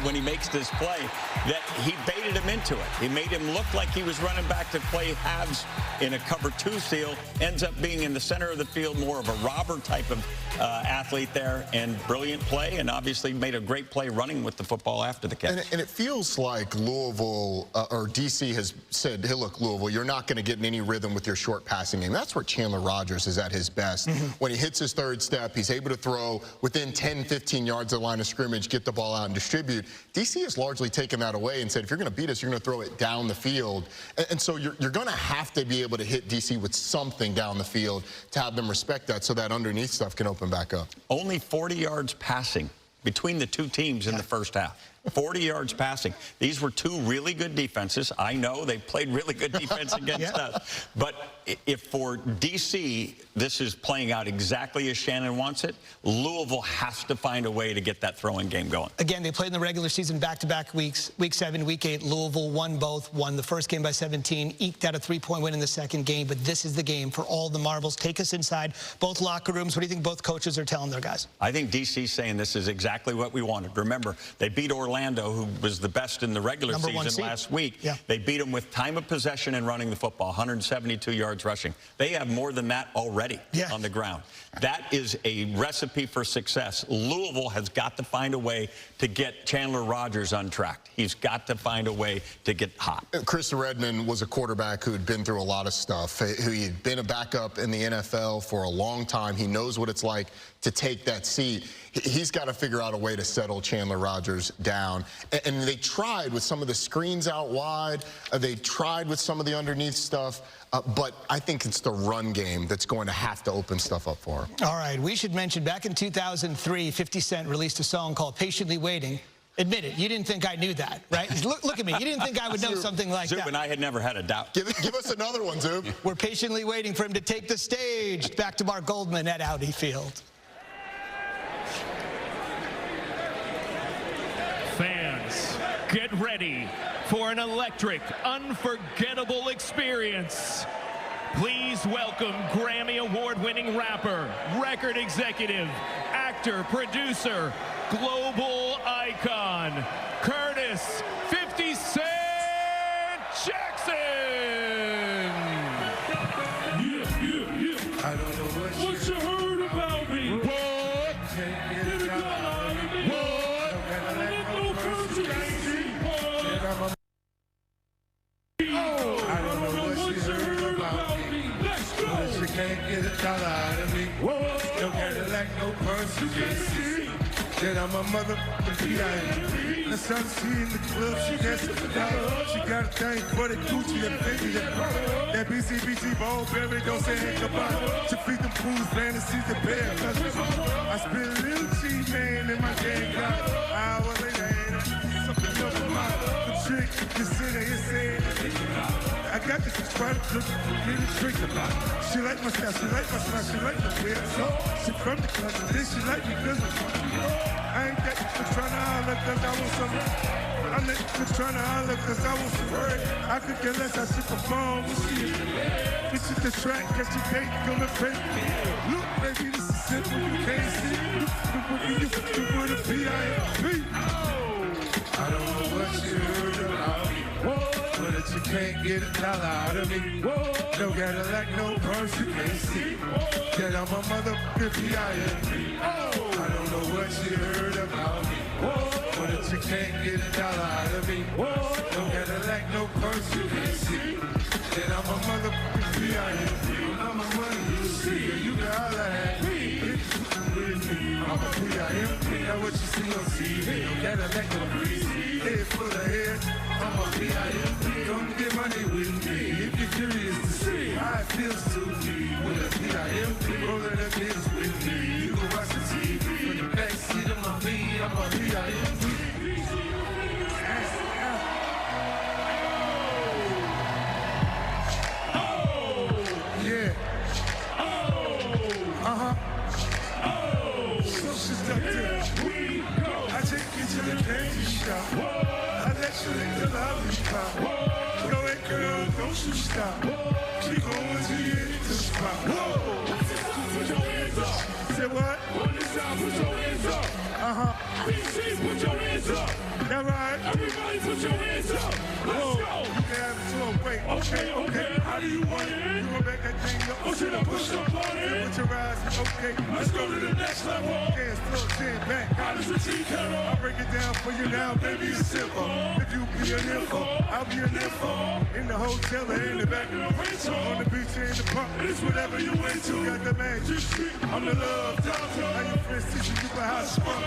[SPEAKER 23] when he makes this play that he baited him into it. He made him look like he was running back to play halves in a cover 2 seal. Ends up being in the center of the field, more of a robber type of athlete there, and brilliant play, and obviously made a great play running with the football after the catch.
[SPEAKER 24] And it feels like Louisville or DC has said, hey, look, Louisville, you're not going to get in any rhythm with your short passing game. That's where Chandler Rogers is at his best. When he hits his third step, he's able to throw within 10, 15 yards of the line of scrimmage, get the ball out and distribute. DC has largely taken that away and said, if you're going to beat us, you're going to throw it down the field. And so you're going to have to be able to hit DC with something down the field to have them respect that so that underneath stuff can open back up.
[SPEAKER 23] Only 40 yards passing between the two teams in the first half. 40 yards passing. These were two really good defenses. I know they played really good defense against us. But if for DC, this is playing out exactly as Shannon wants it, Louisville has to find a way to get that throwing game going.
[SPEAKER 14] Again, they played in the regular season back-to-back weeks. Week 7, Week 8, Louisville won both. Won the first game by 17, eked out a 3-point win in the second game. But this is the game for all the marbles. Take us inside both locker rooms. What do you think both coaches are telling their guys?
[SPEAKER 23] I think DC's saying this is exactly what we wanted. Remember, they beat Orlando, who was the best in the regular season last week. They beat them with time of possession and running the football, 172 yards rushing. They have more than that already on the ground. That is a recipe for success. Louisville has got to find a way to get Chandler Rogers untracked. He's got to find a way to get hot.
[SPEAKER 24] Chris Redman was a quarterback who had been through a lot of stuff, who had been a backup in the NFL for a long time. He knows what it's like to take that seat. He's got to figure out a way to settle Chandler Rogers down. And they tried with some of the screens out wide. They tried with some of the underneath stuff. But I think it's the run game that's going to have to open stuff up for him.
[SPEAKER 14] All right, we should mention back in 2003, 50 Cent released a song called Patiently Waiting. Admit it, you didn't think I knew that, right? Look at me. You didn't think I would know something like that.
[SPEAKER 23] Zub and I had never had a doubt.
[SPEAKER 24] Give us another one, Zub.
[SPEAKER 14] We're patiently waiting for him to take the stage. Back to Mark Goldman at Audi Field.
[SPEAKER 2] Fans, get ready for an electric, unforgettable experience. Please welcome Grammy Award-winning rapper, record executive, actor, producer, global icon, Curtis 50 Cent Jackson!
[SPEAKER 13] I don't know what you heard about me. What? I don't know what you heard about me. But you can't get a dollar out of me. No Cadillac, no purse, you can't see. Then I'm a motherfucking P.I.M. That's how she in the club, she dancing for dollar. She got a thing for the Gucci, that Fendi, that Prada. That BCBG ball, baby, don't say heck about it. She feed them fools, fantasies, the bear cousins. I spit a little cheap, man, in my gang got it. Hour later, ain't something else in my trick. Just sit there and say it. I got this try to look, really trick about it. She like my style, she like my smile, she like the way I talk. She from the country, then she like me because I ain't got you trying to holler cause I want some. I'm not just trying to holler cause I want some word. I could get less, I should perform when she is. This is the track, cause she can't come and pay. Look, baby, this is simple, you can't see. Look, you would have P.I.M.P. I don't know what you heard about me. But that you can't get a dollar out of me. No Cadillac, no purse, you can't see. That I'm a motherfucking P.I.M.P. I don't know what you heard about me. But that you can't get a dollar out of me. No Cadillac, no purse, you can't see. That I'm a motherfucking P.I.M.P. I'm a money you see. You can holler at me. I'm a P.I.M.P. Now what you see on TV. No Cadillac, no breezy. Head full of hair. I'm a P.I.M.P. Come get money with me. If you're curious to see how it feels to be with a P.I.M.P. Rolling the bills with me. You can watch the TV. From the backseat of my V, I'm a P.I.M.P. Yeah. So seductive. to the candy shop. I let you lick the lollipop. Go ahead, girl, don't you stop. Keep going till you hit the spot. Whoa! Put your hands up. Say what? On this side, put your hands up. BC, put your hands up. That right? Everybody put your hands up. Let's go. You can have it to a wait. Okay. How do you want it? You gonna make that thing up? Oh, should I push up on it? Put your eyes in. Okay. Let's go to the next level. Okay, it's still 10 back. How does the team cut off? I'll break it down for you now, baby. It's simple. If you be an info, I'll be an info. In the hotel or in the back of the rental. On the beach or in the park. It's whatever you into. Got the magic. I'm the love doctor. How your friends teach you about how to spark.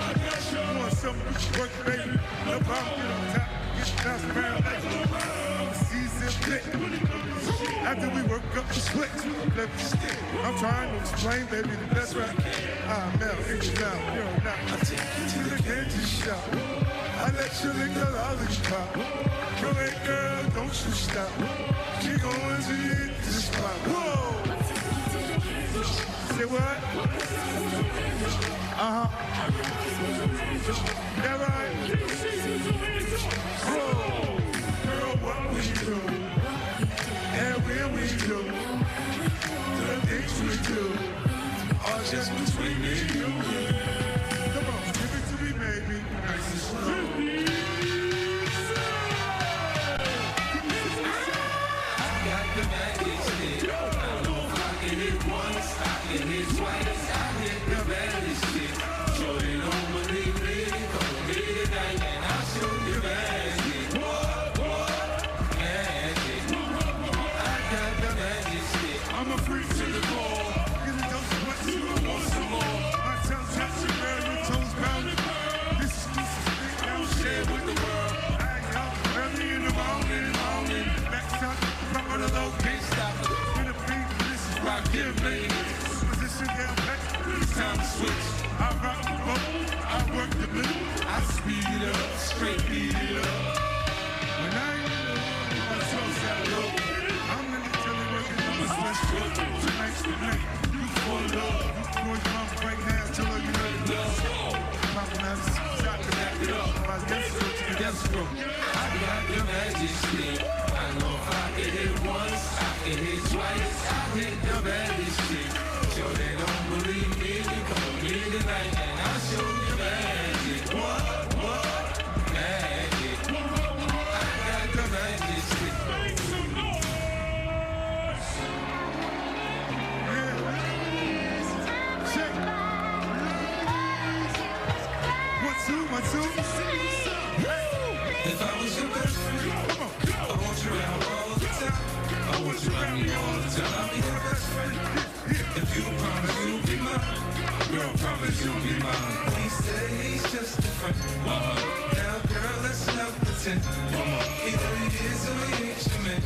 [SPEAKER 13] You want something you can work, baby. No problem, get on top. Get bounced around like a seasoned flick. After we work up the split, I'm trying to explain, baby, the best rap. Mel, in your mouth, you're not. I take you to the candy shop. I let you lick the lollipop. Go ahead, girl, don't you stop. Keep going till you hit the spot. Whoa! Say what? That right? Whoa! Girl, what we do? And where we do? The things we do are just between me and you. Come on, give it to me, baby. Nice and slow. I got the magic stick. I know if I can hit once, I can hit twice. I hit the magic stick. Sure they don't believe me. Come with me tonight and I'll show you magic. Magic. I got the magic stick. I'm a freak to the core. Get a dose of what you want some more. My tongue touch your girl, your toes bounded. This is thing I don't share with the world. I ain't up early in the morning. Back top, front of the low, can't stop it. In the beat, this is rock here, baby. Position down back, it's time to switch. I rock the boat, I work the middle. I speed it up, straight beat it up. When I ain't my soul's out low. I'm in the telly working on my sweat stroke. Tonight's the night, you fall in love. You can go your mouth right now, tell her you let it love. Popping out the seats, I can back it up. My death stroke to the death stroke. I got the magic stick. I know if I can hit once, I can hit twice. I hit the magic stick. Sure they don't believe me, you come with me tonight and I'll show you magic. What? Magic. I got the magic stick. Make some noise! Yeah. Check. 1, 2, 1, 2. If I was your best friend, come on. I want you around all the time. I want you around me all the time. I'll be your best friend. If you promise you'll be mine, girl, promise you'll be mine. He said he's just a friend. Now, girl, let's not pretend. Either he is or he ain't your man.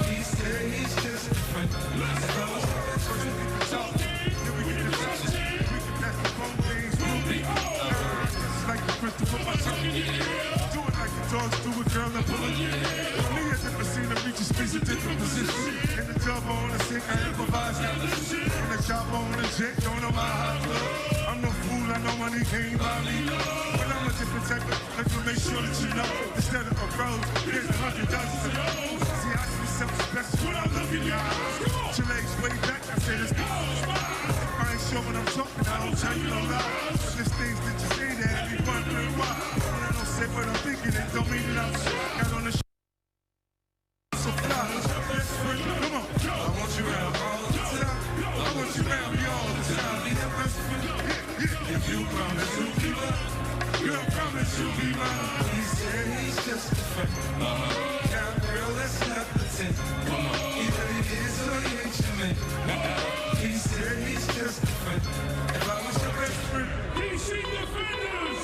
[SPEAKER 13] He said he's just a friend. If I was your best friend, we can talk. Then we can discuss it. We can pass the phone things. We'll be just like the Christopher Butler. Do it like the dogs do it, girl, and pull it. Me, I never seen him reach a space of different positions. In the job on the sick, I improvise. In the shop on the jet, don't know my hot club. I'm no fool, I know money can't buy me. But I'm a different type of, let me make sure that you know. Instead of a rose, here's $100. See, I see something special when I look in your eyes. Put your legs way back, I say let's go. If I ain't sure what I'm talking, I don't tell you no lie. But there's things that you say that have me wondering why. When I don't say what I'm thinking, it don't mean that I'm got on the so fly. Come on. I want you around all the time. I want you around me all the time. Be that best friend. Yeah. If you promise you'll be mine, girl, promise you'll be mine. He said he's just a friend. Now, girl, let's not pretend. Either he is or he ain't your man. He said he's just a friend. If I was your best friend, DC Defenders.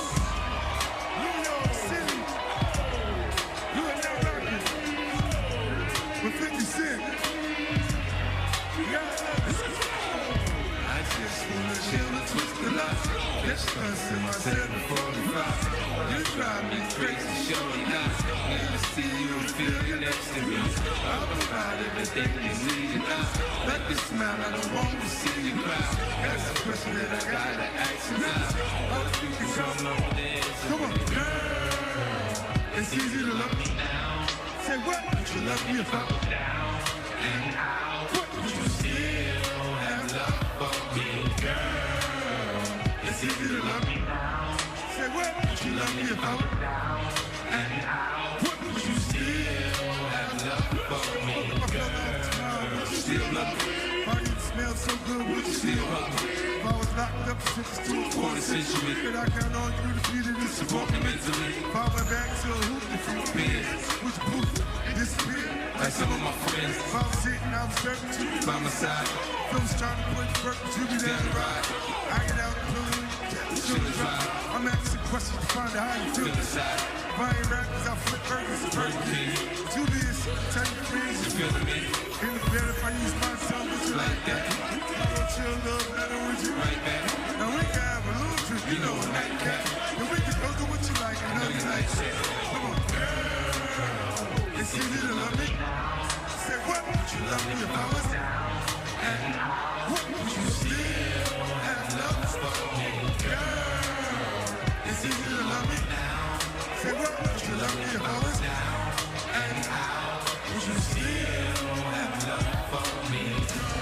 [SPEAKER 13] New York City. You are now rocking with 50 Cent. I just wanna chill and twist the lights. That's us in my 745. You drive me crazy, showing out. Need to see you and feel you next to me. I'll provide everything you need. Let me smile, I don't want to see you cry. That's a question that I gotta ask you now. Oh, you can come on. Come on. It's easy to love me. Say what? Would you love me if I was down and out? What would you still have love for me, girl? It's easy to love me now. Say what? Would you love me if I was down and out? What would you still have love for me, girl? Would you still love me? Why you smell so good? Would you still love me? If I was locked up since 2 century, could I count on you to be the support me mentally? If I went back to a hoop, if you been, would you poof, disappear? Like some of my friends. If I was sitting, I was certain to be by my side. Films trying to put work, but you be down the ride. I get out the building, shoot the drive. I'm asking questions to find out how you feel inside. If I ain't rappers, I flip burgers and Burger King. You be a tell your friends you feeling me. In the bed, if I use myself, would you like that? Chill, love, better with you right back. Now we can have a little trip, you know, a nightcap. And we can go do what you like, and know you like shit. Come on, girl. It's easy to love me. Say what? Would you love me if I was down? And what would you still have love for me, girl? It's easy to love me. Say what? Would you love me if I was down? And would you still have love for me, girl?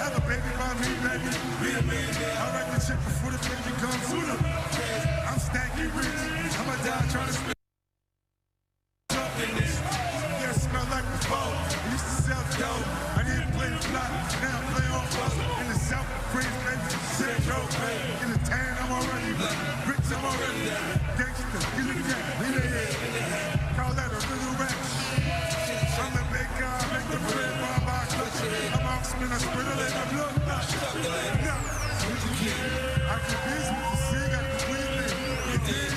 [SPEAKER 13] Have a baby by me, baby. I write the check before the baby comes sooner. I'm stacking rich. I'ma die trying to spend something this. Yeah, smell like the bowl. I used to sell dope. I didn't play the block. Now I play on bus. In the South, Queens, baby. City road, baby. In the tan, I'm already rich. I'm already gangster. Get it again. Leave it here. Call that a little rap. I'm a big guy, make the bread by my clutch. I'm out spin a spritter, let them look. Yeah, I can business to see, got the weed in.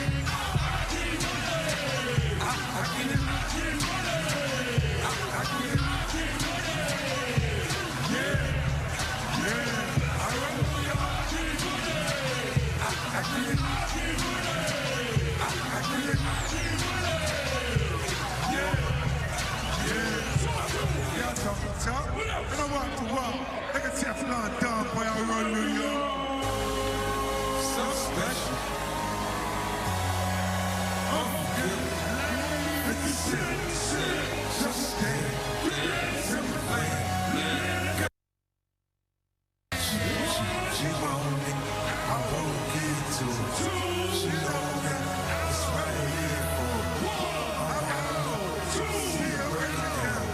[SPEAKER 13] Talk, and I walk the walk like a Teflon dog, boy, I run New York. So special. Oh, good. It's the shit, just stay. She want me, I won't give to her. She know that it's right here for her. I got she already down.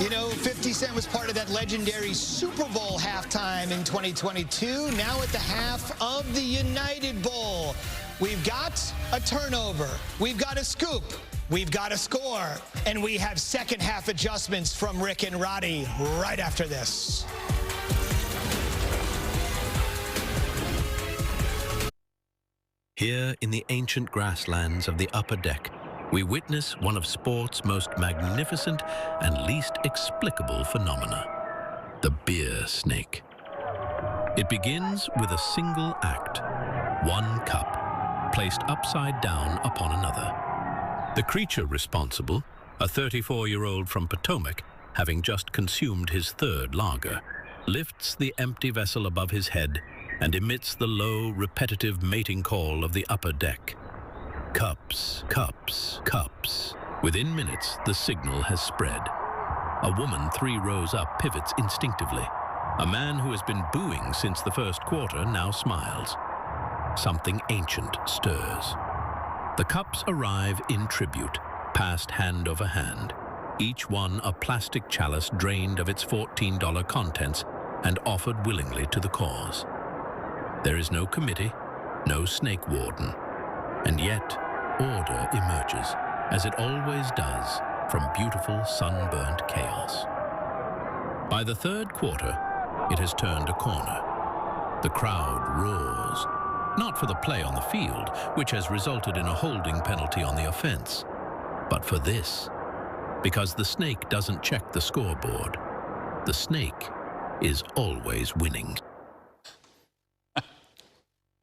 [SPEAKER 14] You know, 50 Cent was part of that legendary Super Bowl halftime in 2022. Now at the half of the United Bowl, we've got a turnover, we've got a scoop, we've got a score, and we have second half adjustments from Rick and Roddy right after this.
[SPEAKER 3] Here in the ancient grasslands of the upper deck, we witness one of sport's most magnificent and least explicable phenomena, the beer snake. It begins with a single act, one cup, placed upside down upon another. The creature responsible, a 34-year-old from Potomac, having just consumed his third lager, lifts the empty vessel above his head and emits the low, repetitive mating call of the upper deck. Cups, cups, cups. Within minutes, the signal has spread. A woman 3 rows up pivots instinctively. A man who has been booing since the first quarter now smiles. Something ancient stirs. The cups arrive in tribute, passed hand over hand. each one a plastic chalice drained of its $14 contents and offered willingly to the cause. There is no committee, no snake warden, and yet order emerges, as it always does, from beautiful sunburnt chaos. By the third quarter, it has turned a corner. The crowd roars, not for the play on the field, which has resulted in a holding penalty on the offense, but for this, because the snake doesn't check the scoreboard. The snake is always winning.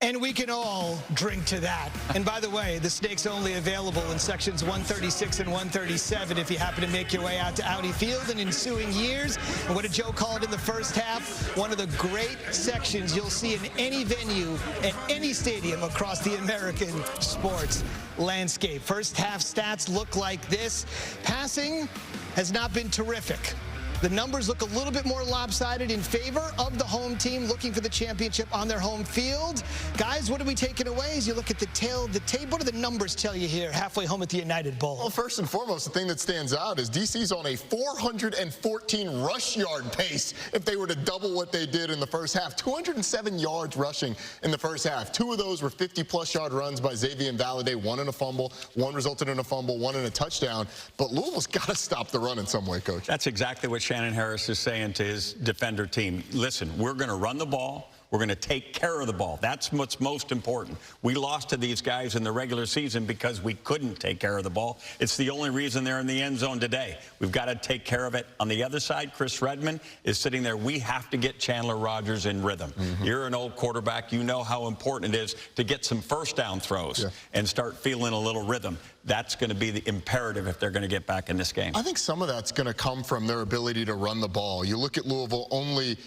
[SPEAKER 14] And we can all drink to that. And by the way, the snake's only available in sections 136 and 137 if you happen to make your way out to Audi Field in ensuing years. And what did Joe call it in the first half? One of the great sections you'll see in any venue at any stadium across the American sports landscape. First half stats look like this. Passing has not been terrific. The numbers look a little bit more lopsided in favor of the home team looking for the championship on their home field. Guys, what are we taking away as you look at the tape? What do the numbers tell you here halfway home at the United Bowl?
[SPEAKER 24] Well, first and foremost, the thing that stands out is DC's on a 414 rush yard pace if they were to double what they did in the first half. 207 yards rushing in the first half. 2 of those were 50-plus yard runs by Xavier Valladay, 1 in a fumble, 1 resulted in a fumble, 1 in a touchdown. But Louisville's got to stop the run in some way, Coach.
[SPEAKER 23] That's exactly what Shannon Harris is saying to his defender team. Listen, we're going to run the ball. We're going to take care of the ball. That's what's most important. We lost to these guys in the regular season because we couldn't take care of the ball. It's the only reason they're in the end zone today. We've got to take care of it. On the other side, Chris Redman is sitting there. We have to get Chandler Rogers in rhythm. You're an old quarterback. You know how important it is to get some first down throws and start feeling a little rhym. That's going to be the imperative if they're going to get back in this game.
[SPEAKER 24] I think some of that's going to come from their ability to run the ball. You look at Louisville, only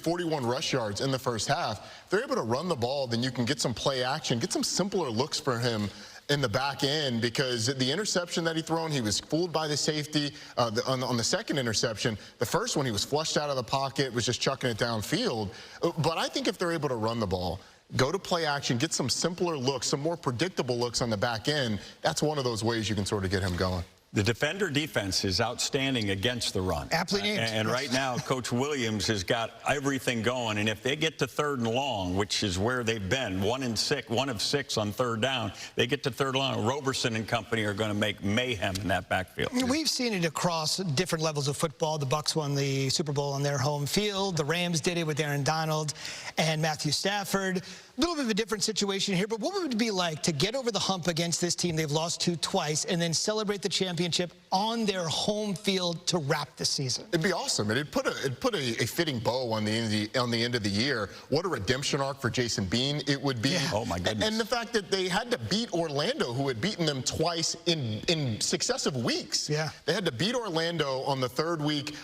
[SPEAKER 24] 41 rush yards in the first half. If they're able to run the ball, then you can get some play action, get some simpler looks for him in the back end, because the interception that he thrown, he was fooled by the safety. On the second interception, the first one, he was flushed out of the pocket, was just chucking it downfield. But I think if they're able to run the ball, go to play action, get some simpler looks, some more predictable looks on the back end, that's one of those ways you can sort of get him going.
[SPEAKER 23] The defender defense is outstanding against the run.
[SPEAKER 14] Aptly named.
[SPEAKER 23] And right now, Coach Williams has got everything going. And if they get to 3rd and long, which is where they've been, 1 of 6 on 3rd down, they get to 3rd and long, Roberson and company are going to make mayhem in that backfield.
[SPEAKER 14] We've seen it across different levels of football. The Bucs won the Super Bowl on their home field. The Rams did it with Aaron Donald and Matthew Stafford. A little bit of a different situation here, but what would it be like to get over the hump against this team they've lost to twice and then celebrate the championship on their home field to wrap the season?
[SPEAKER 24] It'd be awesome. It'd put a fitting bow on the end of the year. What a redemption arc for Jason Bean it would be.
[SPEAKER 23] Yeah. Oh my goodness.
[SPEAKER 24] And the fact that they had to beat Orlando, who had beaten them twice in successive weeks.
[SPEAKER 14] Yeah.
[SPEAKER 24] They had to beat Orlando on the 3rd week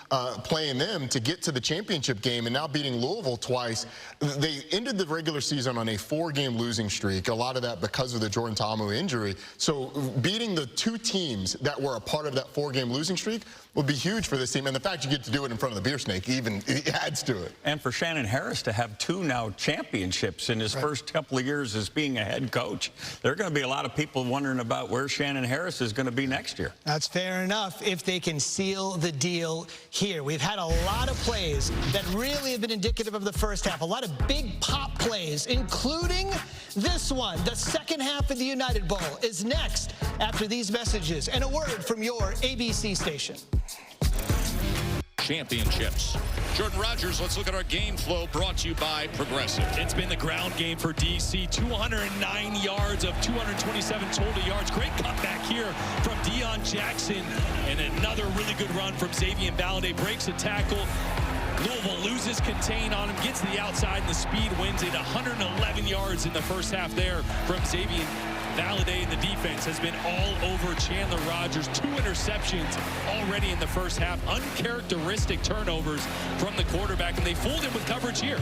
[SPEAKER 24] playing them to get to the championship game, and now beating Louisville twice. They ended the regular season on a 4-game losing streak, a lot of that because of the Jordan Ta'amu injury. So beating the 2 teams that were a part of that 4-game losing streak would be huge for this team. And the fact you get to do it in front of the beer snake even adds to it.
[SPEAKER 23] And for Shannon Harris to have 2 now championships in his first couple of years as being a head coach, there are going to be a lot of people wondering about where Shannon Harris is going to be next year.
[SPEAKER 14] That's fair enough if they can seal the deal here. We've had a lot of plays that really have been indicative of the first half. A lot of big pop plays, including this one. The second half of the United Bowl is next after these messages and a word from your ABC station.
[SPEAKER 4] Championships. Jordan Rogers, let's look at our game flow brought to you by Progressive.
[SPEAKER 5] It's been the ground game for DC. 209 yards of 227 total yards. Great cutback here from Deion Jackson. And another really good run from Xavier Valladay. Breaks a tackle. Louisville loses contain on him, gets to the outside, and the speed wins it. 111 yards in the first half there from Xavier Valladay, and the defense has been all over Chandler Rogers. 2 interceptions already in the first half. Uncharacteristic turnovers from the quarterback, and they fooled him with coverage here.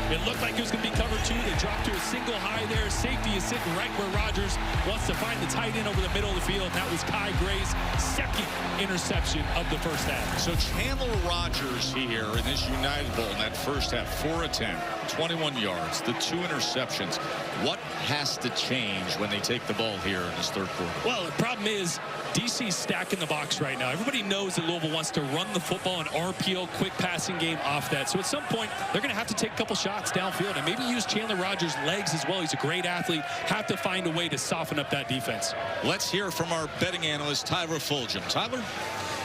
[SPEAKER 5] It looked like it was going to be cover 2. They dropped to a single high there. Safety is sitting right where Rogers wants to find the tight end over the middle of the field, and that was Kai Gray's second interception of the first half.
[SPEAKER 4] So Chandler Rogers here in this United Bowl in that first half, 4 of 10, 21 yards, the 2 interceptions. What has to change when they take take the ball here in this third quarter?
[SPEAKER 5] Well, the problem is DC's stacking the box right now. Everybody knows that Louisville wants to run the football and RPO, quick passing game off that. So at some point, they're going to have to take a couple shots downfield and maybe use Chandler Rogers' legs as well. He's a great athlete. Have to find a way to soften up that defense.
[SPEAKER 4] Let's hear from our betting analyst, Tyler Fulgham. Tyler?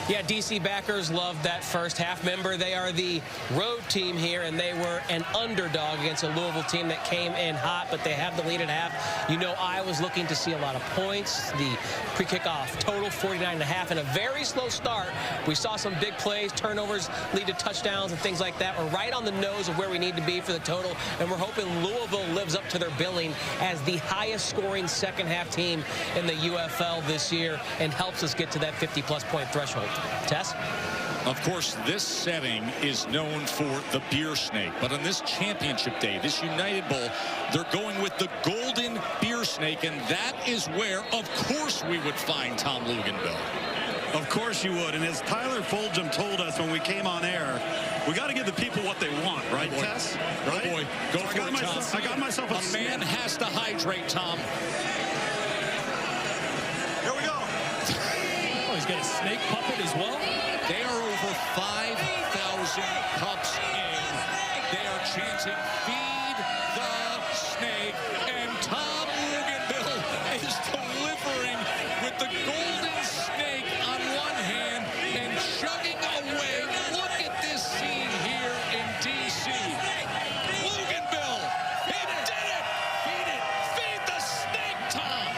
[SPEAKER 1] Yeah, DC backers love that first half. Remember, they are the road team here, and they were an underdog against a Louisville team that came in hot, but they have the lead at half. You know, I was looking to see a lot of points. The pre-kickoff total 49.5, and a very slow start. We saw some big plays, turnovers lead to touchdowns and things like that. We're right on the nose of where we need to be for the total, and we're hoping Louisville lives up to their billing as the highest scoring second half team in the UFL this year and helps us get to that 50-plus point threshold. Tess?
[SPEAKER 4] Of course, this setting is known for the beer snake, but on this championship day, this United Bowl, they're going with the golden beer snake, and that is where, of course, we would find Tom Luginbill.
[SPEAKER 12] Of course you would, and as Tyler Fulgham told us when we came on air, we got to give the people what they want, right, Tess? Right?
[SPEAKER 4] Oh boy, go for it, Tom.
[SPEAKER 12] I got myself
[SPEAKER 4] a man has to hydrate, Tom.
[SPEAKER 12] Here we go.
[SPEAKER 5] Oh, he's got a snake puppet as well.
[SPEAKER 4] They are over 5,000 cups in. They are chanting, "Feed the snake," and Tom Luginbill is delivering with the golden snake on one hand and chugging away. Look at this scene here in D.C. Luginbill, he did it! Feed it! Feed the snake, Tom!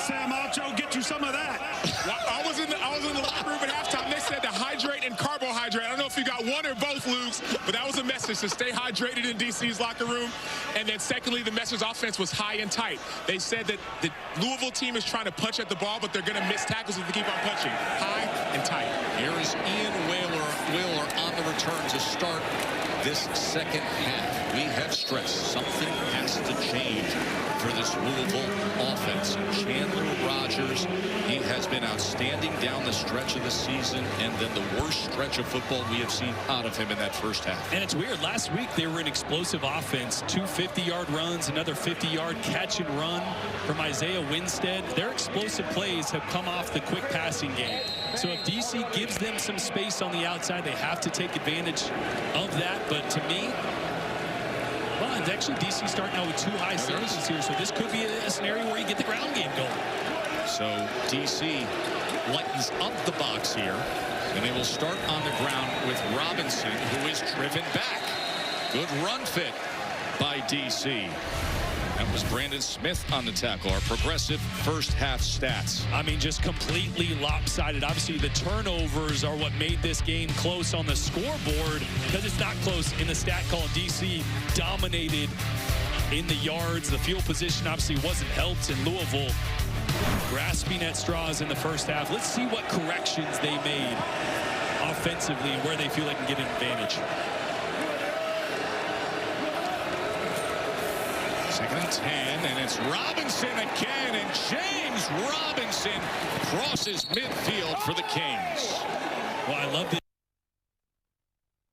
[SPEAKER 12] Sam Alcho, get you some of that.
[SPEAKER 10] Well, I was in the locker room at halftime. They said to hydrate and carbohydrate. I don't know if you got one or both, Luke, but that was a message to stay hydrated in DC's locker room. And then secondly, the message offense was high and tight. They said that the Louisville team is trying to punch at the ball, but they're going to miss tackles if they keep on punching. High and tight.
[SPEAKER 4] Here is Ian Wheeler on the return to start this second half. We have stressed something has to change for this Louisville offense. Chandler Rogers, he has been outstanding down the stretch of the season, and then the worst stretch of football we have seen out of him in that first half.
[SPEAKER 5] And it's weird. Last week, they were an explosive offense. 2 50-yard runs, another 50-yard catch and run from Isaiah Winstead. Their explosive plays have come off the quick passing game. So if DC gives them some space on the outside, they have to take advantage of that. But to me, well, and actually DC starting out with 2 high safeties here, so this could be a scenario where you get the ground game going.
[SPEAKER 4] So DC lightens up the box here, and they will start on the ground with Robinson, who is driven back. Good run fit by DC. That was Brandon Smith on the tackle. Our progressive first half stats.
[SPEAKER 5] I mean, just completely lopsided. Obviously, the turnovers are what made this game close on the scoreboard, because it's not close in the stat column. DC dominated in the yards. The field position obviously wasn't helped, and Louisville grasping at straws in the first half. Let's see what corrections they made offensively and where they feel they can get an advantage.
[SPEAKER 4] Second and 10, and it's Robinson again, and James Robinson crosses midfield for the Kings.
[SPEAKER 5] Well, I love this.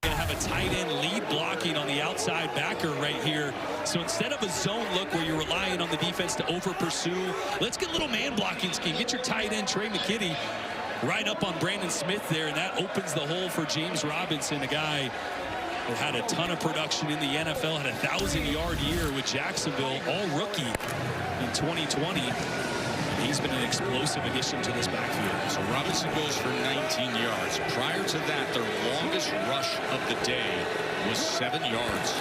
[SPEAKER 5] Going to have a tight end lead blocking on the outside backer right here. So instead of a zone look where you're relying on the defense to over pursue, let's get a little man blocking scheme. Get your tight end Trey McKitty right up on Brandon Smith there, and that opens the hole for James Robinson, a guy that had a ton of production in the NFL, had a 1,000-yard year with Jacksonville, all rookie in 2020. He's been an explosive addition to this backfield.
[SPEAKER 4] So Robinson goes for 19 yards. Prior to that, their longest rush of the day was 7 yards.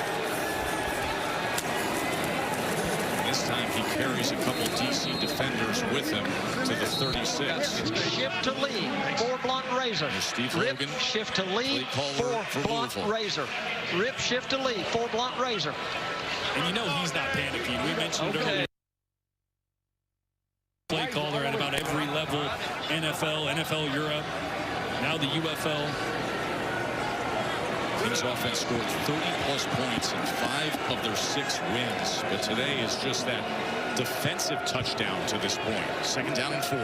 [SPEAKER 4] This time he carries a couple DC defenders with him to the 36.
[SPEAKER 17] Shift to Lee for Blunt Razor.
[SPEAKER 4] Steve
[SPEAKER 17] Rip,
[SPEAKER 4] Logan,
[SPEAKER 17] shift to Lee for Blunt Razor. Rip, shift to Lee for Blunt Razor.
[SPEAKER 5] And you know he's not panicking. We mentioned earlier. Play caller at about every level, NFL, NFL Europe, now the UFL.
[SPEAKER 4] Kings offense scored 30-plus points in 5 of their 6 wins, but today is just that defensive touchdown to this point. Second down and 4.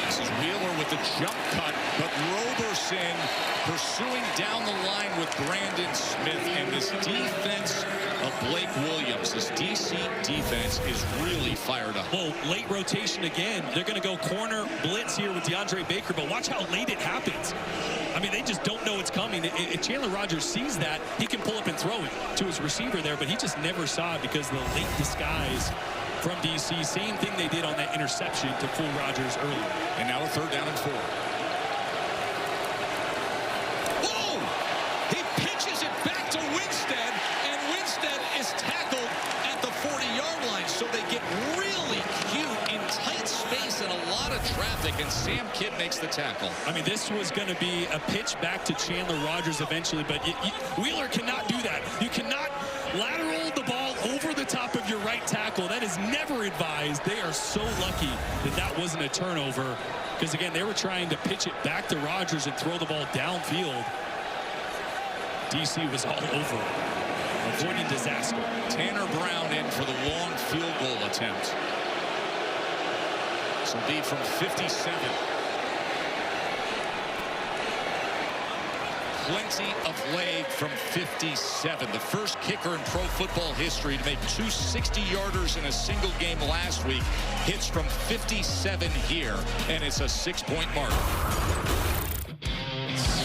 [SPEAKER 4] This is Wheeler with the jump cut, but Roberson pursuing down the line with Brandon Smith, and this defense of Blake Williams, this DC defense is really fired up.
[SPEAKER 5] Well, late rotation again. They're going to go corner blitz here with DeAndre Baker, but watch how late it happens. I mean, they just don't know it's coming. If Chandler Rogers sees that, he can pull up and throw it to his receiver there, but he just never saw it because of the late disguise from DC. Same thing they did on that interception to fool Rogers earlier.
[SPEAKER 4] And now a 3rd down and 4. Whoa! He pitches it back to Winstead, and Winstead is tackled at the 40-yard line. So they get really cute in tight space and a lot of traffic, and Sam Kidd makes the tackle.
[SPEAKER 5] I mean, this was going to be a pitch back to Chandler Rogers eventually, but Wheeler cannot do that. You cannot lateral the ball over the top of your right tackle. That is never advised. They are so lucky that that wasn't a turnover, because again, they were trying to pitch it back to Rogers and throw the ball downfield. DC was all over it, avoiding disaster.
[SPEAKER 4] Tanner Brown in for the long field goal attempt. This will be from 57. Plenty of leg from 57. The first kicker in pro football history to make 2 60-yarders in a single game last week. Hits from 57 here, and it's a 6-point mark.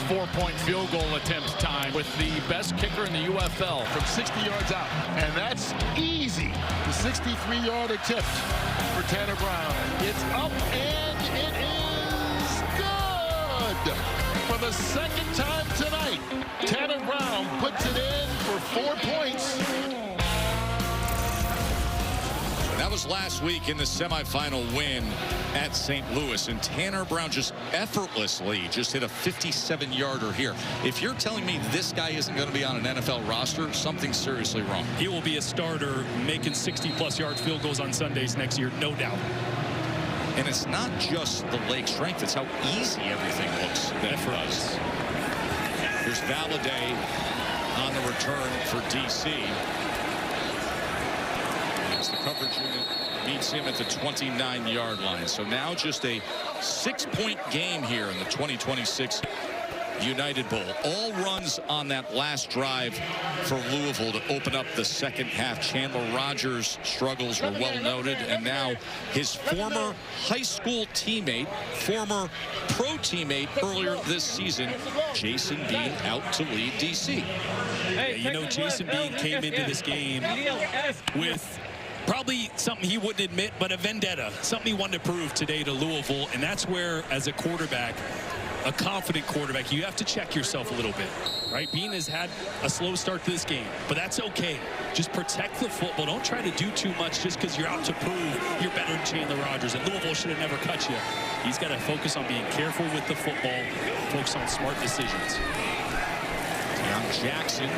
[SPEAKER 7] 4-point field goal attempt time with the best kicker in the UFL from 60 yards out.
[SPEAKER 13] And that's easy. The 63-yard attempt for Tanner Brown. It's up, and it is good. For the 2nd time tonight, Tanner Brown puts it in for 4 points.
[SPEAKER 4] That was last week in the semifinal win at St. Louis, and Tanner Brown just effortlessly just hit a 57-yarder here. If you're telling me this guy isn't going to be on an NFL roster, something's seriously wrong.
[SPEAKER 5] He will be a starter making 60-plus yard field goals on Sundays next year, no doubt.
[SPEAKER 4] And it's not just the leg strength, it's how easy everything looks that it does. Here's Valladay on the return for DC. As the coverage unit meets him at the 29-yard line. So now just a 6-point game here in the 2026 United Bowl. All runs on that last drive for Louisville to open up the second half. Chandler Rogers' struggles were well noted, and now his former high school teammate, former pro teammate earlier this season, Jason Bean, out to lead DC.
[SPEAKER 5] Yeah, you know, Jason Bean came into this game with probably something he wouldn't admit, but a vendetta, something he wanted to prove today to Louisville, and that's where, as a quarterback, a confident quarterback, you have to check yourself a little bit, right? Bean has had a slow start to this game, but that's okay. Just protect the football. Don't try to do too much just because you're out to prove you're better than Chandler Rogers, and Louisville should have never cut you. He's got to focus on being careful with the football, focus on smart decisions.
[SPEAKER 4] Deion Jackson,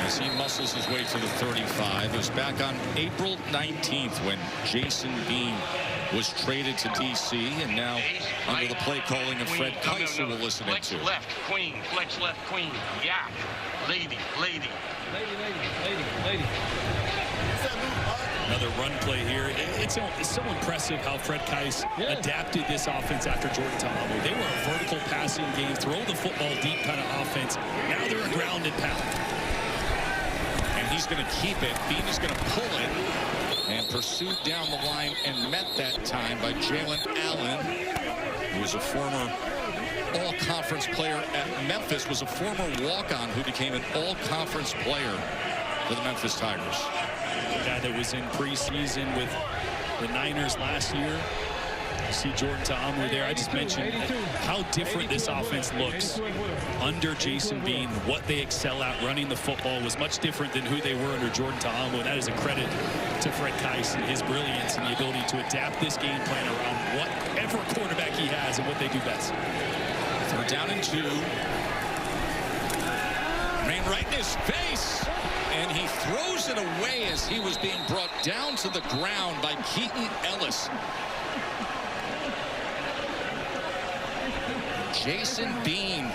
[SPEAKER 4] as he muscles his way to the 35, was back on April 19th when Jason Bean was traded to DC, and now under the play calling of Fred Keiss, who we're listening
[SPEAKER 15] flex
[SPEAKER 4] to.
[SPEAKER 15] Left, queen, flex left, queen. Yeah. Lady.
[SPEAKER 5] Another run play here. It's so impressive how Fred Keiss adapted this offense after Jordan Ta'amu. They were a vertical passing game, throw the football deep kind of offense. Now they're a ground and pound.
[SPEAKER 4] And he's going to keep it. Bean is going to pull it. And pursued down the line and met that time by Jalen Allen, who was a former all-conference player at Memphis, was a former walk-on who became an all-conference player for the Memphis Tigers.
[SPEAKER 5] The guy that was in preseason with the Niners last year. You see Jordan Ta'amu there. I just mentioned how different this offense looks under Jason Bean. What they excel at running the football was much different than who they were under Jordan Ta'amu. And that is a credit to Fred Keiss and his brilliance and the ability to adapt this game plan around whatever quarterback he has and what they do best.
[SPEAKER 4] 3rd down and 2. Ran right in his face. And he throws it away as he was being brought down to the ground by Keaton Ellis. Jason Bean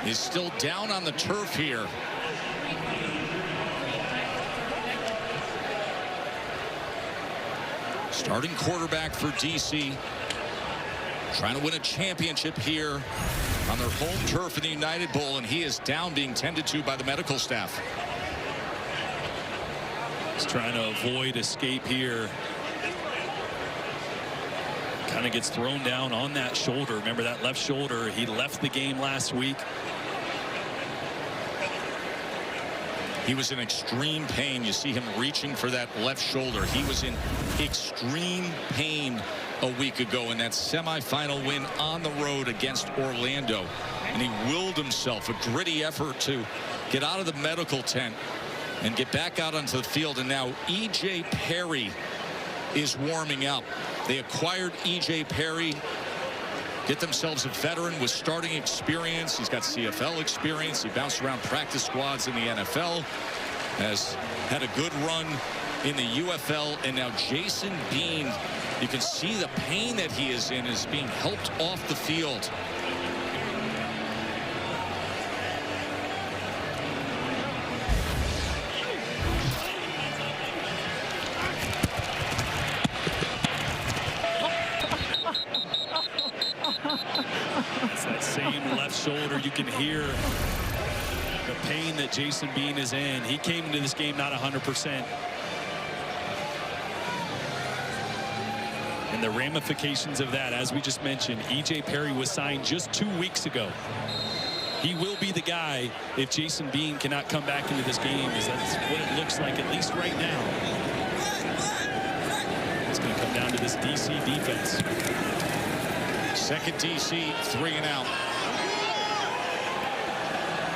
[SPEAKER 4] is still down on the turf here. Starting quarterback for DC, trying to win a championship here on their home turf in the United Bowl, and he is down, being tended to by the medical staff.
[SPEAKER 5] He's trying to avoid escape here. Kind of gets thrown down on that shoulder. Remember that left shoulder? He left the game last week.
[SPEAKER 4] He was in extreme pain. You see him reaching for that left shoulder. He was in extreme pain a week ago in that semifinal win on the road against Orlando. And he willed himself, a gritty effort to get out of the medical tent and get back out onto the field. And now E.J. Perry is warming up. They acquired E.J. Perry, get themselves a veteran with starting experience. He's got CFL experience. He bounced around practice squads in the NFL, has had a good run in the UFL, and now Jason Bean, you can see the pain that he is in, is being helped off the field.
[SPEAKER 5] It's that same left shoulder. You can hear the pain that Jason Bean is in. He came into this game not 100%. And the ramifications of that, as we just mentioned, E.J. Perry was signed just 2 weeks ago. He will be the guy if Jason Bean cannot come back into this game, as that's what it looks like, at least right now. It's going to come down to this DC defense.
[SPEAKER 4] Second DC, 3 and out.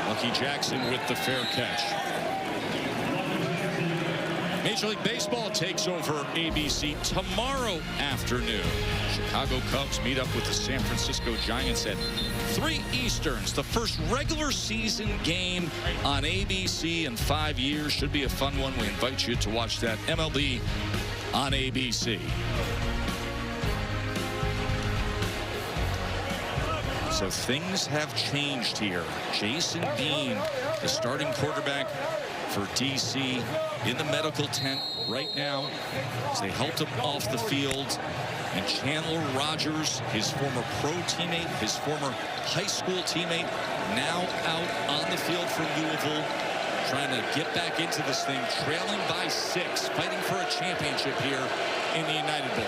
[SPEAKER 4] Lucky Jackson with the fair catch. Major League Baseball takes over ABC tomorrow afternoon. Chicago Cubs meet up with the San Francisco Giants at 3 Easterns. The first regular season game on ABC in 5 years. Should be a fun one. We invite you to watch that. MLB on ABC. So things have changed here. Jason Bean, the starting quarterback for DC, in the medical tent right now as they helped him off the field. And Chandler Rogers, his former pro teammate, his former high school teammate, now out on the field for Louisville, trying to get back into this thing, trailing by 6, fighting for a championship here in the United Bowl.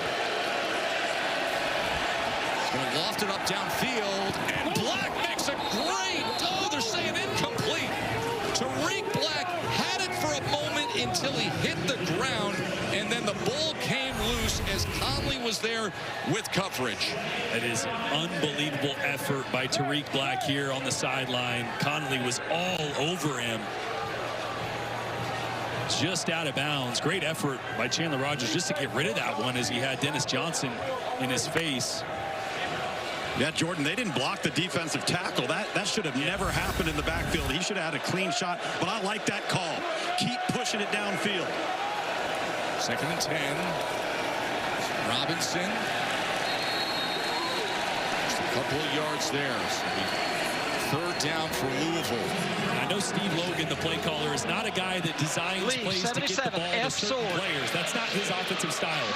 [SPEAKER 4] Going to loft it up downfield, and Black makes a great, they're saying incomplete. Tariq Black had it for a moment until he hit the ground, and then the ball came loose as Conley was there with coverage.
[SPEAKER 5] It is an unbelievable effort by Tariq Black here on the sideline. Conley was all over him. Just out of bounds. Great effort by Chandler Rogers just to get rid of that one as he had Dennis Johnson in his face.
[SPEAKER 12] Yeah, Jordan, they didn't block the defensive tackle. That should have never happened in the backfield. He should have had a clean shot, but I like that call. Keep pushing it downfield.
[SPEAKER 4] 2nd and 10. Robinson. Just a couple of yards there. So 3rd down for Louisville.
[SPEAKER 5] I know Steve Logan, the play caller, is not a guy that designs plays to get the ball to certain players. That's not his offensive style.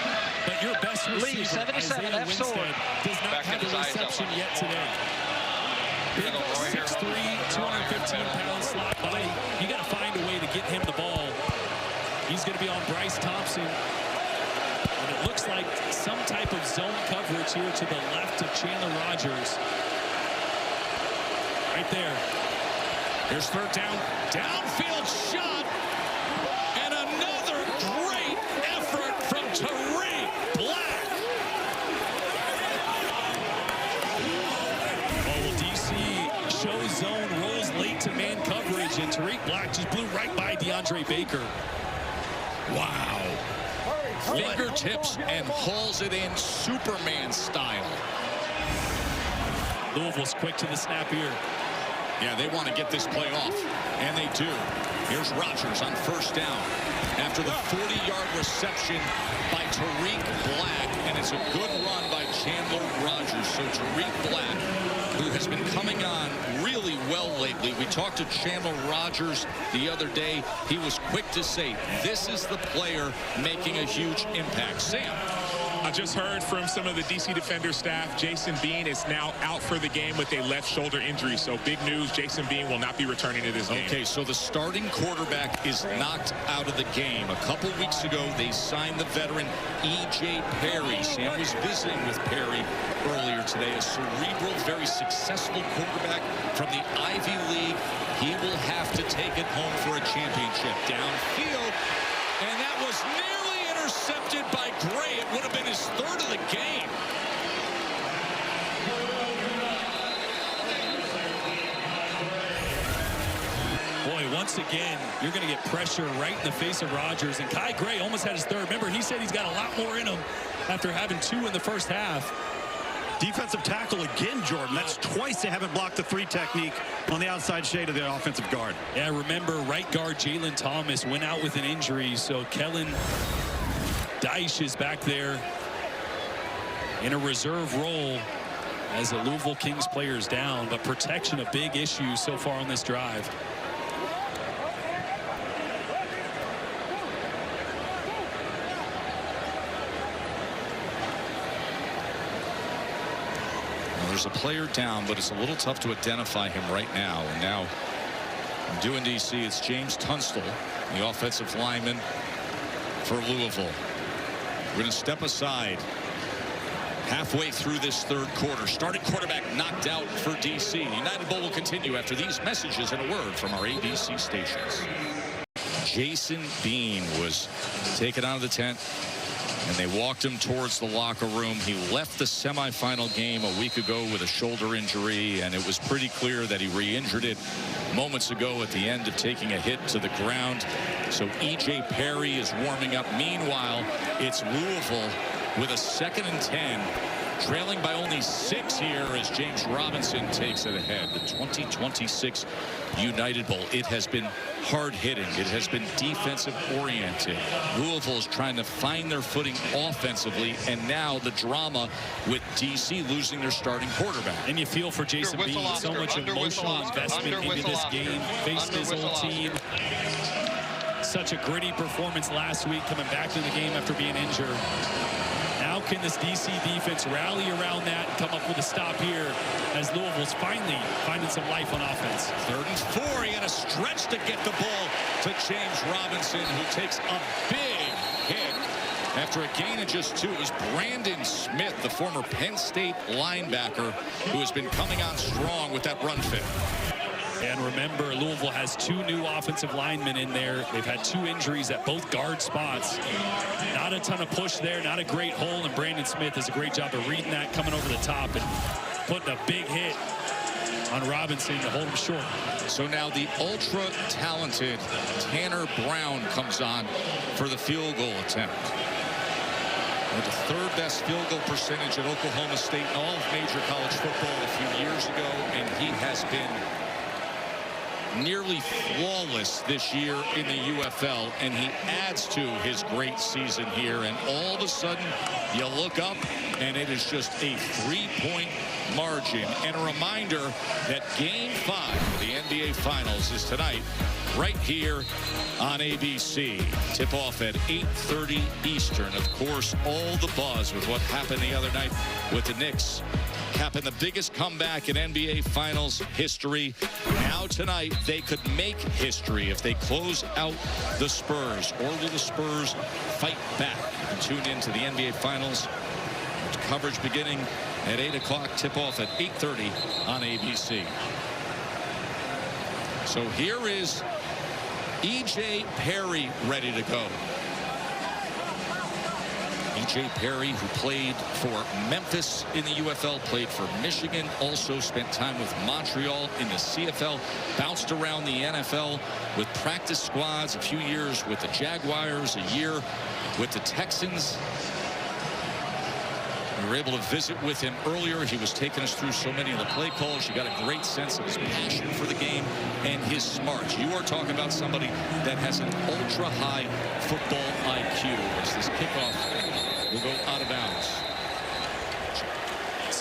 [SPEAKER 5] But your best receiver, Isaiah Winstead, does not have a reception yet today. Big 6'3", 215 pounds slot body. You got to find a way to get him the ball. He's going to be on Bryce Thompson. And it looks like some type of zone coverage here to the left of Chandler Rogers. Right there.
[SPEAKER 4] Here's 3rd down. Downfield shot. And another great effort from Tariq Black.
[SPEAKER 5] Oh, well, DC shows zone, rolls late to man coverage, and Tariq Black just blew right by DeAndre Baker.
[SPEAKER 4] Wow. Fingertips and hauls it in Superman style.
[SPEAKER 5] Louisville's quick to the snap here.
[SPEAKER 4] Yeah, they want to get this play off, and they do. Here's Rogers on 1st down after the 40-yard reception by Tariq Black, and it's a good run by Chandler Rogers. So Tariq Black, who has been coming on really well lately. We talked to Chandler Rogers the other day. He was quick to say, this is the player making a huge impact. Sam.
[SPEAKER 10] I just heard from some of the DC Defender staff, Jason Bean is now out for the game with a left shoulder injury. So big news, Jason Bean will not be returning to this game.
[SPEAKER 4] Okay, so the starting quarterback is knocked out of the game. A couple weeks ago, they signed the veteran E.J. Perry. Sam was visiting with Perry earlier today. A cerebral, very successful quarterback from the Ivy League. He will have to take it home for a championship. Downfield, and that was nearly intercepted by Gray. It would have been his third of the game.
[SPEAKER 5] Boy, once again, you're going to get pressure right in the face of Rodgers. And Kai Gray almost had his third. Remember, he said he's got a lot more in him after having 2 in the first half.
[SPEAKER 12] Defensive tackle again, Jordan. That's twice they haven't blocked the 3 technique on the outside shade of the offensive guard.
[SPEAKER 5] Yeah, remember, right guard Jalen Thomas went out with an injury, so Kellen Deich is back there in a reserve role as the Louisville Kings players down, but protection a big issue so far on this drive.
[SPEAKER 4] There's a player down, but it's a little tough to identify him right now. And now, doing DC, it's James Tunstall, the offensive lineman for Louisville. We're going to step aside halfway through this third quarter. Starting quarterback knocked out for DC. The United Bowl will continue after these messages and a word from our ABC stations. Jason Bean was taken out of the tent, and they walked him towards the locker room. He left the semifinal game a week ago with a shoulder injury, and it was pretty clear that he re-injured it moments ago at the end of taking a hit to the ground. So E.J. Perry is warming up. Meanwhile, it's Louisville with a 2nd and 10, trailing by only 6 here as James Robinson takes it ahead. The 2026 United Bowl. It has been hard-hitting. It has been defensive-oriented. Louisville is trying to find their footing offensively, and now the drama with DC losing their starting quarterback.
[SPEAKER 5] And you feel for Jason Bean, so much emotional investment into this game, faced his old team. Such a gritty performance last week, coming back to the game after being injured. How can this DC defense rally around that and come up with a stop here as Louisville's finally finding some life on offense?
[SPEAKER 4] 3rd and 4. He had a stretch to get the ball to James Robinson, who takes a big hit after a gain of just 2. It was Brandon Smith, the former Penn State linebacker, who has been coming on strong with that run fit.
[SPEAKER 5] And remember, Louisville has 2 new offensive linemen in there. They've had 2 injuries at both guard spots. Not a ton of push there, not a great hole, and Brandon Smith does a great job of reading that, coming over the top and putting a big hit on Robinson to hold him short.
[SPEAKER 4] So now the ultra-talented Tanner Brown comes on for the field goal attempt. With the 3rd best field goal percentage at Oklahoma State in all of major college football a few years ago, and he has been nearly flawless this year in the UFL, and he adds to his great season here. And all of a sudden, you look up, and it is just a 3-point margin. And a reminder that Game 5 of the NBA Finals is tonight, right here on ABC. Tip-off at 8:30 Eastern. Of course, all the buzz with what happened the other night with the Knicks capping the biggest comeback in NBA Finals history. Now tonight, they could make history if they close out the Spurs. Or will the Spurs fight back? And tune in to the NBA Finals. Coverage beginning at 8 o'clock. Tip-off at 8:30 on ABC. So here is E.J. Perry ready to go. E.J. Perry, who played for Memphis in the UFL, played for Michigan, also spent time with Montreal in the CFL, bounced around the NFL with practice squads, a few years with the Jaguars, a year with the Texans. We were able to visit with him earlier. He was taking us through so many of the play calls. You got a great sense of his passion for the game and his smarts. You are talking about somebody that has an ultra-high football IQ as this kickoff will go out of bounds.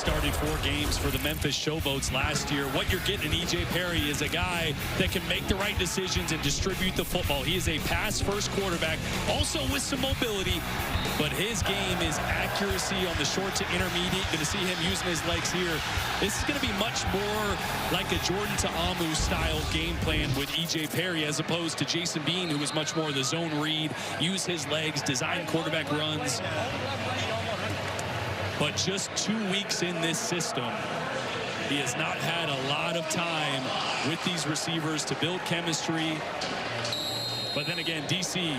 [SPEAKER 5] started 4 games for the Memphis Showboats last year. What you're getting in E.J. Perry is a guy that can make the right decisions and distribute the football. He is a pass-first quarterback, also with some mobility, but his game is accuracy on the short to intermediate. Going to see him using his legs here. This is going to be much more like a Jordan Ta'amu style game plan with E.J. Perry as opposed to Jason Bean, who was much more the zone read, use his legs, design quarterback runs. But just 2 weeks in this system, he has not had a lot of time with these receivers to build chemistry. But then again, DC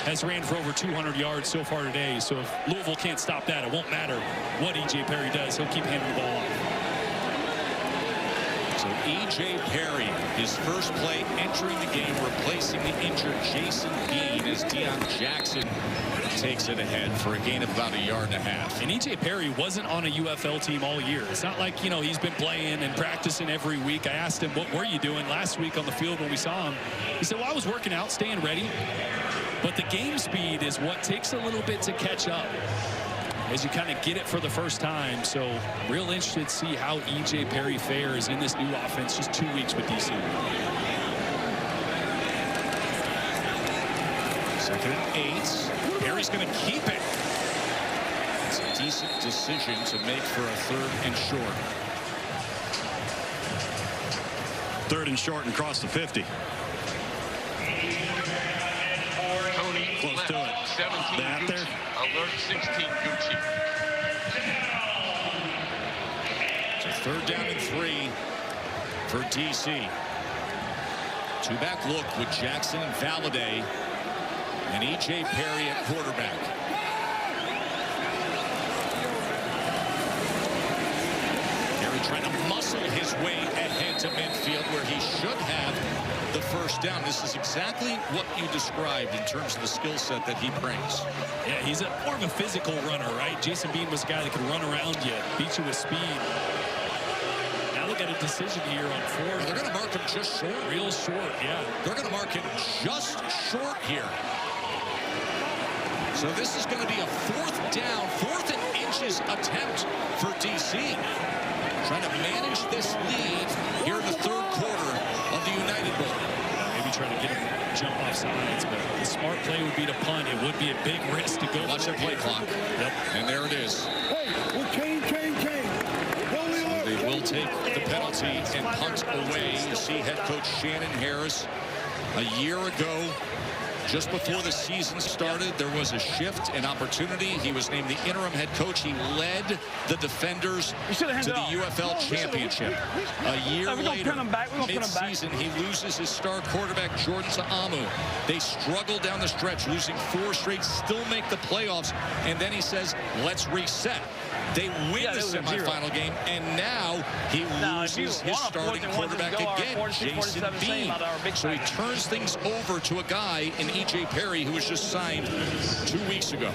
[SPEAKER 5] has ran for over 200 yards so far today. So if Louisville can't stop that, it won't matter what E.J. Perry does. He'll keep handing the ball off.
[SPEAKER 4] So E.J. Perry, his first play entering the game, replacing the injured Jason Bean as Deion Jackson takes it ahead for a gain of about 1.5 yards.
[SPEAKER 5] And E.J. Perry wasn't on a UFL team all year. It's not like, you know, he's been playing and practicing every week. I asked him, what were you doing last week on the field when we saw him? He said, well, I was working out, staying ready. But the game speed is what takes a little bit to catch up as you kind of get it for the first time. So real interested to see how E.J. Perry fares in this new offense, just 2 weeks with DC.
[SPEAKER 4] 2nd and 8. Perry's going to keep it. It's a decent decision to make for a 3rd and short.
[SPEAKER 12] 3rd and short and cross the 50. Close to it.
[SPEAKER 15] 17
[SPEAKER 12] they out there.
[SPEAKER 15] Alert 16 Gucci.
[SPEAKER 4] It's a 3rd down and 3 for DC. 2-back look with Jackson and Valladay and E.J. Perry at quarterback. Perry trying to muscle his way ahead to midfield where he should have the 1st down. This is exactly what you described in terms of the skill set that he brings.
[SPEAKER 5] Yeah, he's more of a physical runner, right? Jason Bean was a guy that could run around you, beat you with speed. Now look at a decision here on 4th.
[SPEAKER 4] They're going to mark him just short.
[SPEAKER 5] Real short, yeah.
[SPEAKER 4] They're going to mark him just short here. So this is going to be a 4th down, 4th and inches attempt for DC. Trying to manage this lead here in the 3rd quarter of the United Bowl.
[SPEAKER 5] Maybe trying to get him to jump off sides, but the smart play would be to punt. It would be a big risk to go.
[SPEAKER 4] Watch that play clock.
[SPEAKER 5] Yep.
[SPEAKER 4] And there it is.
[SPEAKER 13] Hey, we'll change.
[SPEAKER 4] So they will take the penalty and punt away. You see head coach Shannon Harris a year ago. Just before the season started, there was a shift, an opportunity. He was named the interim head coach. He led the defenders to the UFL championship. A year later, mid-season, he loses his star quarterback, Jordan Ta'amu. They struggle down the stretch, losing 4 straight, still make the playoffs. And then he says, let's reset. They win the semifinal game, and now he loses his starting quarterback again, Jason Bean. So he turns things over to a guy in E.J. Perry, who was just signed 2 weeks ago.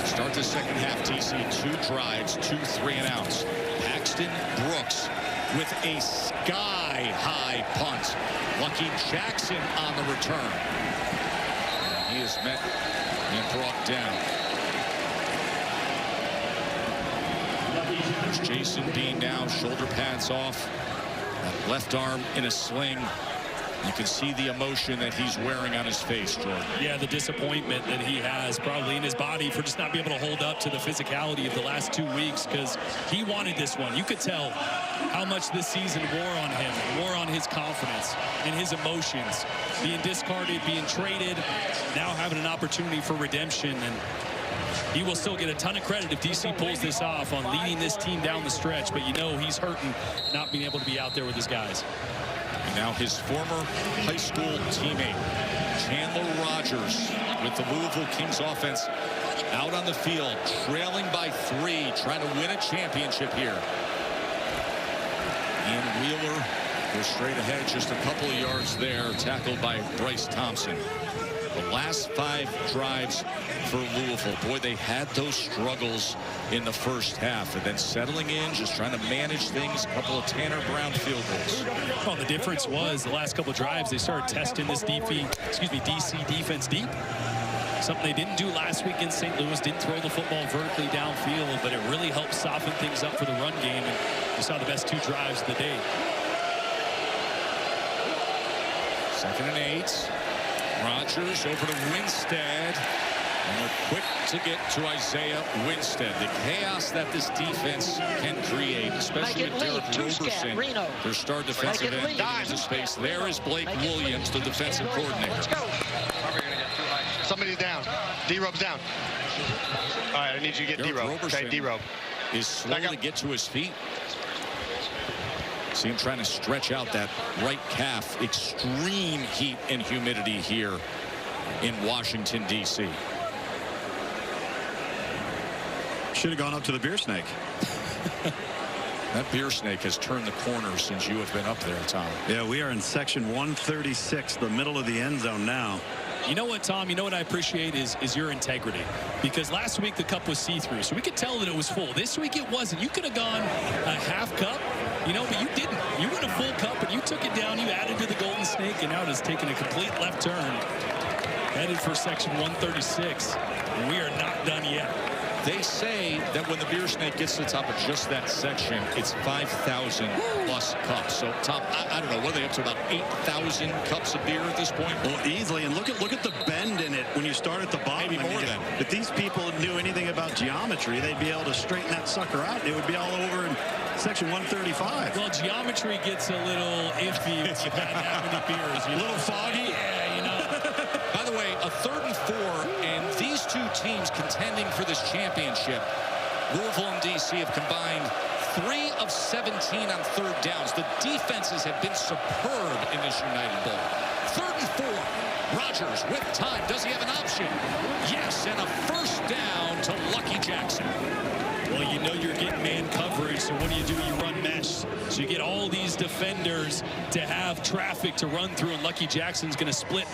[SPEAKER 4] Start the second half, TC. 2 drives, 2 3-and-outs. Paxton Brooks with a sky-high punt. Lucky Jackson on the return. He is met and brought down. There's Jason Bean now, shoulder pads off. That left arm in a sling. You can see the emotion that he's wearing on his face, Jordan.
[SPEAKER 5] Yeah, the disappointment that he has probably in his body for just not being able to hold up to the physicality of the last 2 weeks, because he wanted this one. You could tell how much this season wore on him, wore on his confidence and his emotions. Being discarded, being traded, now having an opportunity for redemption. And he will still get a ton of credit if DC pulls this off on leading this team down the stretch. But you know he's hurting not being able to be out there with his guys.
[SPEAKER 4] And now his former high school teammate, Chandler Rogers, with the Louisville Kings offense out on the field, trailing by 3, trying to win a championship here. Ian Wheeler goes straight ahead, just a couple of yards there, tackled by Bryce Thompson. The last 5 drives for Louisville. Boy, they had those struggles in the first half, and then settling in, just trying to manage things. A couple of Tanner Brown field goals.
[SPEAKER 5] Well, the difference was the last couple of drives, they started testing this DC defense deep. Something they didn't do last week in St. Louis. Didn't throw the football vertically downfield, but it really helped soften things up for the run game. And you saw the best 2 drives of the day.
[SPEAKER 4] 2nd and 8. Rogers over to Winstead. And they're quick to get to Isaiah Winstead. The chaos that this defense can create, especially with Derek Roberson, their star defensive end, into space. There is Blake Williams, the defensive coordinator.
[SPEAKER 6] Let's go. Somebody's down. D-Robe's down. All right, I need you to get D-Robe. Okay, D-Robe.
[SPEAKER 4] Is slow to get to his feet. See him trying to stretch out that right calf. Extreme heat and humidity here in Washington, D.C.
[SPEAKER 12] Should have gone up to the beer snake.
[SPEAKER 4] That beer snake has turned the corner since you have been up there, Tom.
[SPEAKER 12] Yeah, we are in section 136, the middle of the end zone now.
[SPEAKER 5] You know what, Tom? You know what I appreciate is your integrity. Because last week the cup was see-through, so we could tell that it was full. This week it wasn't. You could have gone a half cup, you know, but you didn't. You went a full cup, and you took it down. You added to the Golden Snake, and now it has taken a complete left turn. Headed for section 136, and we are not done yet.
[SPEAKER 4] They say that when the beer snake gets to the top of just that section, it's 5,000 plus cups. So, Tom, I don't know, what are they up to, about 8,000 cups of beer at this point?
[SPEAKER 12] Well, easily. And look at the bend in it when you start at the bottom.
[SPEAKER 4] Maybe more than.
[SPEAKER 12] If these people knew anything about geometry, they'd be able to straighten that sucker out, and it would be all over in section 135.
[SPEAKER 5] Well, geometry gets a little iffy if you've had that many beers.
[SPEAKER 12] A little foggy?
[SPEAKER 5] Yeah, you know.
[SPEAKER 4] By the way, a 3rd and 4, and these 2 teams contending for this championship, Louisville and DC, have combined 3 of 17 on 3rd downs. The defenses have been superb in this United Bowl. 3rd and 4. Rogers with time. Does he have an option? Yes, and a 1st down to Lucky Jackson.
[SPEAKER 5] Well, you know you're getting man coverage, so what do? You run mesh. So you get all these defenders to have traffic to run through, and Lucky Jackson's going to split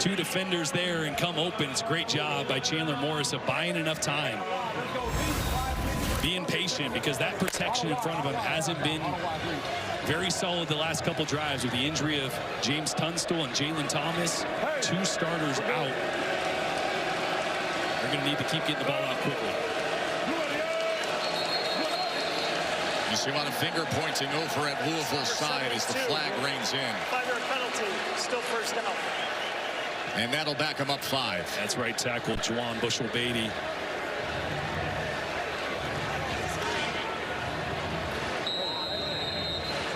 [SPEAKER 5] 2 defenders there and come open. It's a great job by Chandler Morris of buying enough time. Being patient, because that protection in front of him hasn't been very solid the last couple drives with the injury of James Tunstall and Jalen Thomas. 2 starters out. They're going to need to keep getting the ball out quickly.
[SPEAKER 4] You see a lot of finger pointing over at Louisville's side as the flag reins in.
[SPEAKER 19] 5-yard penalty, still 1st down.
[SPEAKER 4] And that'll back him up 5.
[SPEAKER 5] That's right tackle, Juwan Bushell-Beatty.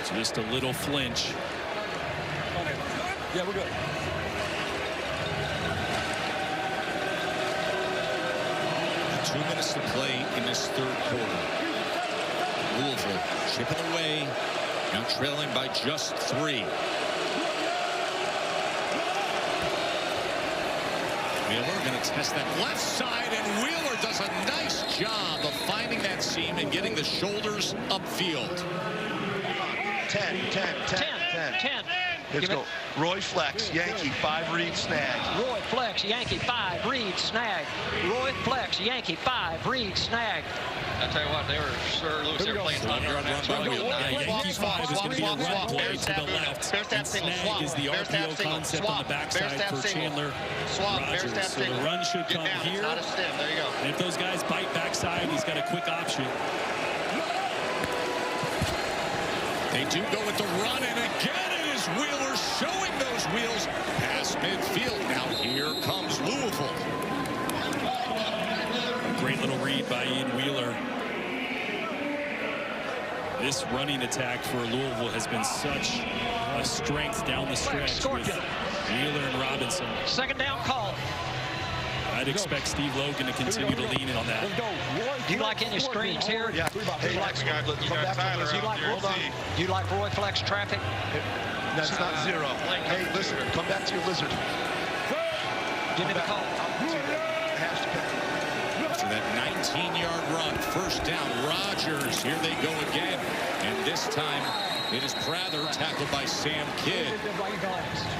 [SPEAKER 5] So just a little flinch.
[SPEAKER 18] Yeah, we're good.
[SPEAKER 4] Two minutes to play in this 3rd quarter. Louisville chipping away, now trailing by just 3. Wheeler going to test that left side, and Wheeler does a nice job of finding that seam and getting the shoulders upfield.
[SPEAKER 6] 10. Let's go. Roy Flex, Yankee, 5 read snag.
[SPEAKER 17] Roy Flex, Yankee, 5 read snag. Roy Flex, Yankee, 5 read snag.
[SPEAKER 6] I tell you what, they were Sir Lewis. They were playing thunder on that.
[SPEAKER 5] Yankee 5 is going to be a run play to the left. And snag is the RPO concept on the backside for Chandler Rogers. So the run should come here. And if those guys bite backside, he's got a quick option.
[SPEAKER 4] They do go with the run, and again it is Wheeler showing those wheels past midfield. Now here comes Louisville.
[SPEAKER 5] A great little read by Ian Wheeler. This running attack for Louisville has been such a strength down the stretch with Wheeler and Robinson.
[SPEAKER 17] 2nd down call.
[SPEAKER 5] I'd expect Steve Logan to continue to lean in on that.
[SPEAKER 17] Do you like any screens here?
[SPEAKER 6] Yeah.
[SPEAKER 17] Do you like Roy Flex traffic?
[SPEAKER 6] That's not 0. Hey, listen, come back to your lizard.
[SPEAKER 17] Give me the call.
[SPEAKER 4] After that 19-yard run, 1st down, Rogers. Here they go again. And this time, It is Prather, tackled by Sam Kidd.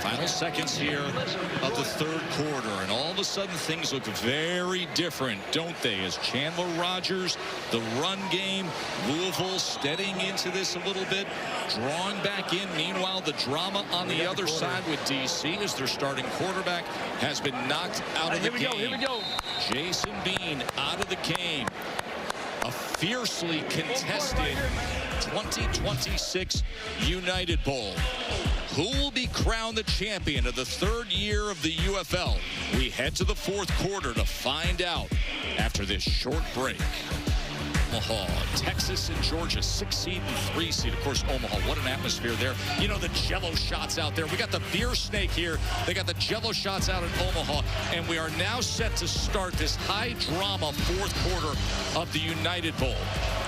[SPEAKER 4] Final seconds here of the third quarter, and all of a sudden things look very different, don't they? As Chandler Rogers, the run game, Louisville steadying into this a little bit, drawing back in. Meanwhile, the drama on the other side with DC as their starting quarterback has been knocked out of the game.
[SPEAKER 5] Here we go.
[SPEAKER 4] Jason Bean out of the game. A fiercely contested 2026 United Bowl. Who will be crowned the champion of the third year of the UFL? We head to the fourth quarter to find out after this short break. Omaha, Texas and Georgia, 6 seed and 3 seed. Of course, Omaha, what an atmosphere there. You know, the Jello shots out there. We got the beer snake here. They got the Jello shots out in Omaha. And we are now set to start this high drama fourth quarter of the United Bowl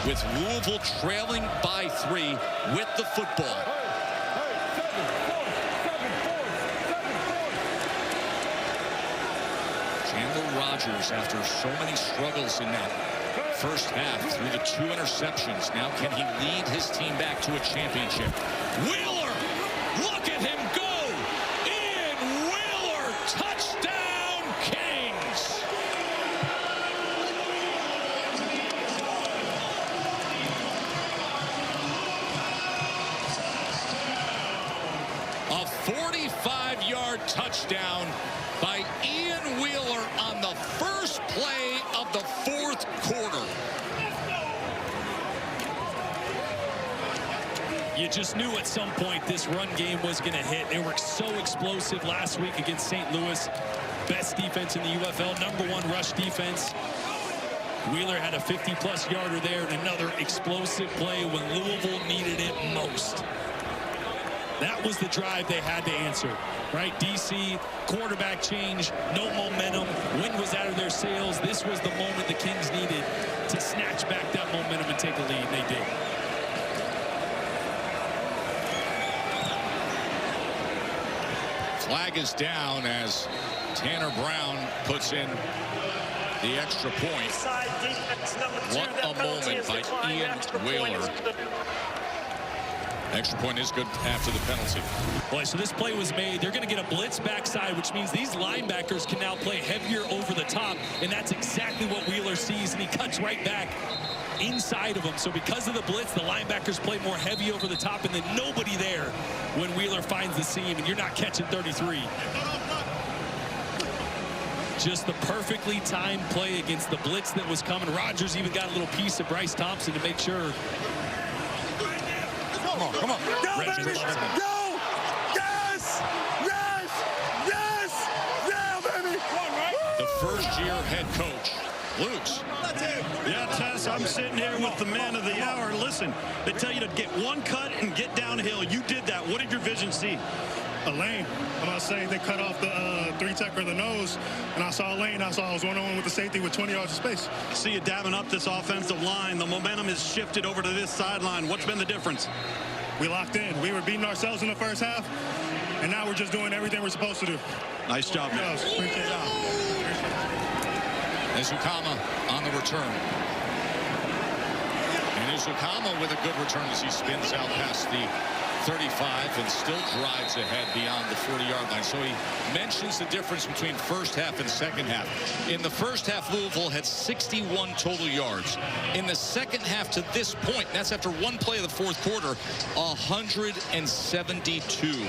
[SPEAKER 4] with Louisville trailing by 3 with the football. Chandler Rogers, after so many struggles in that first half through the 2 interceptions. Now can he lead his team back to a championship? Wheeler, look at him go! Ian Wheeler, touchdown Kings! A 45-yard touchdown by Ian Wheeler on the first play of the fourth quarter.
[SPEAKER 5] You just knew at some point this run game was going to hit. They were so explosive last week against St. Louis. Best defense in the UFL, #1 rush defense. Wheeler had a 50-plus yarder there and another explosive play when Louisville needed it most. That was the drive they had to answer, right? DC, quarterback change, no momentum. Wind was out of their sails. This was the moment the Kings needed to snatch back that momentum and take a lead. They did.
[SPEAKER 4] Flag is down as Tanner Brown puts in the extra point. What a moment by Ian Wheeler. Extra point is good after the penalty.
[SPEAKER 5] Boy, so this play was made. They're going to get a blitz backside, which means these linebackers can now play heavier over the top, and that's exactly what Wheeler sees, and he cuts right back inside of him. So because of the blitz, the linebackers play more heavy over the top, and then nobody there when Wheeler finds the seam, and you're not catching 33. Just the perfectly timed play against the blitz that was coming. Rodgers even got a little piece of Bryce Thompson to make sure.
[SPEAKER 4] Come on.
[SPEAKER 18] Go, baby! Go! Yes! Yes! Yes! Yeah, baby!
[SPEAKER 4] The first-year head coach, Luke's.
[SPEAKER 12] Yeah, Tess, I'm sitting here with the man of the hour. Listen, they tell you to get one cut and get downhill. You did that. What did your vision see?
[SPEAKER 8] A lane. I'm about to say they cut off the three-technical in the nose, and I saw a lane. I was one-on-one with the safety with 20 yards of space.
[SPEAKER 12] See you dabbing up this offensive line. The momentum has shifted over to this sideline. What's been the difference?
[SPEAKER 8] We locked in. We were beating ourselves in the first half, and now we're just doing everything we're supposed to do.
[SPEAKER 12] Nice job, man.
[SPEAKER 8] Appreciate it.
[SPEAKER 4] Ezukama on the return. And Ezukama with a good return as he spins out past the 35 and still drives ahead beyond the 40-yard line. So he mentions the difference between first half and second half. In the first half, Louisville had 61 total yards. In the second half to this point, that's after one play of the fourth quarter, 172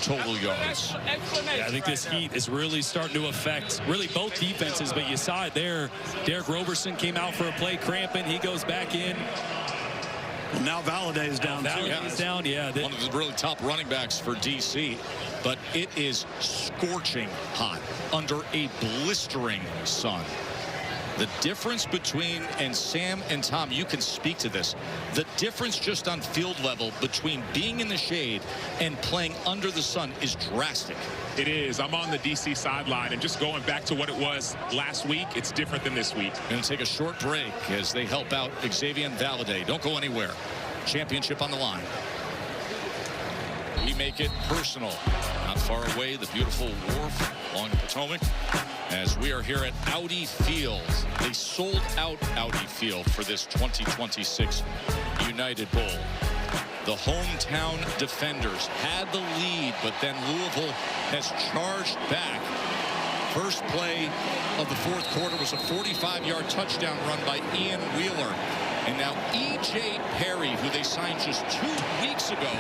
[SPEAKER 4] total yards.
[SPEAKER 5] Yeah, I think this heat is really starting to affect really both defenses, but you saw it there. Derek Roberson came out for a play cramping. He goes back in.
[SPEAKER 12] Well, now Valladay is down,
[SPEAKER 5] Valladay is down, yeah.
[SPEAKER 4] One of the really top running backs for DC. But it is scorching hot under a blistering sun. The difference between, and Sam and Tom, you can speak to this, the difference just on field level between being in the shade and playing under the sun is drastic.
[SPEAKER 10] It is. I'm on the DC sideline, and just going back to what it was last week, it's different than this week.
[SPEAKER 4] Going to take a short break as they help out Xavier Valladay. Don't go anywhere. Championship on the line. We make it personal. Not far away, the beautiful wharf along the Potomac, as we are here at Audi Field. They sold out Audi Field for this 2026 United Bowl. The hometown defenders had the lead, but then Louisville has charged back. First play of the fourth quarter was a 45-yard touchdown run by Ian Wheeler. And now E.J. Perry, who they signed just 2 weeks ago,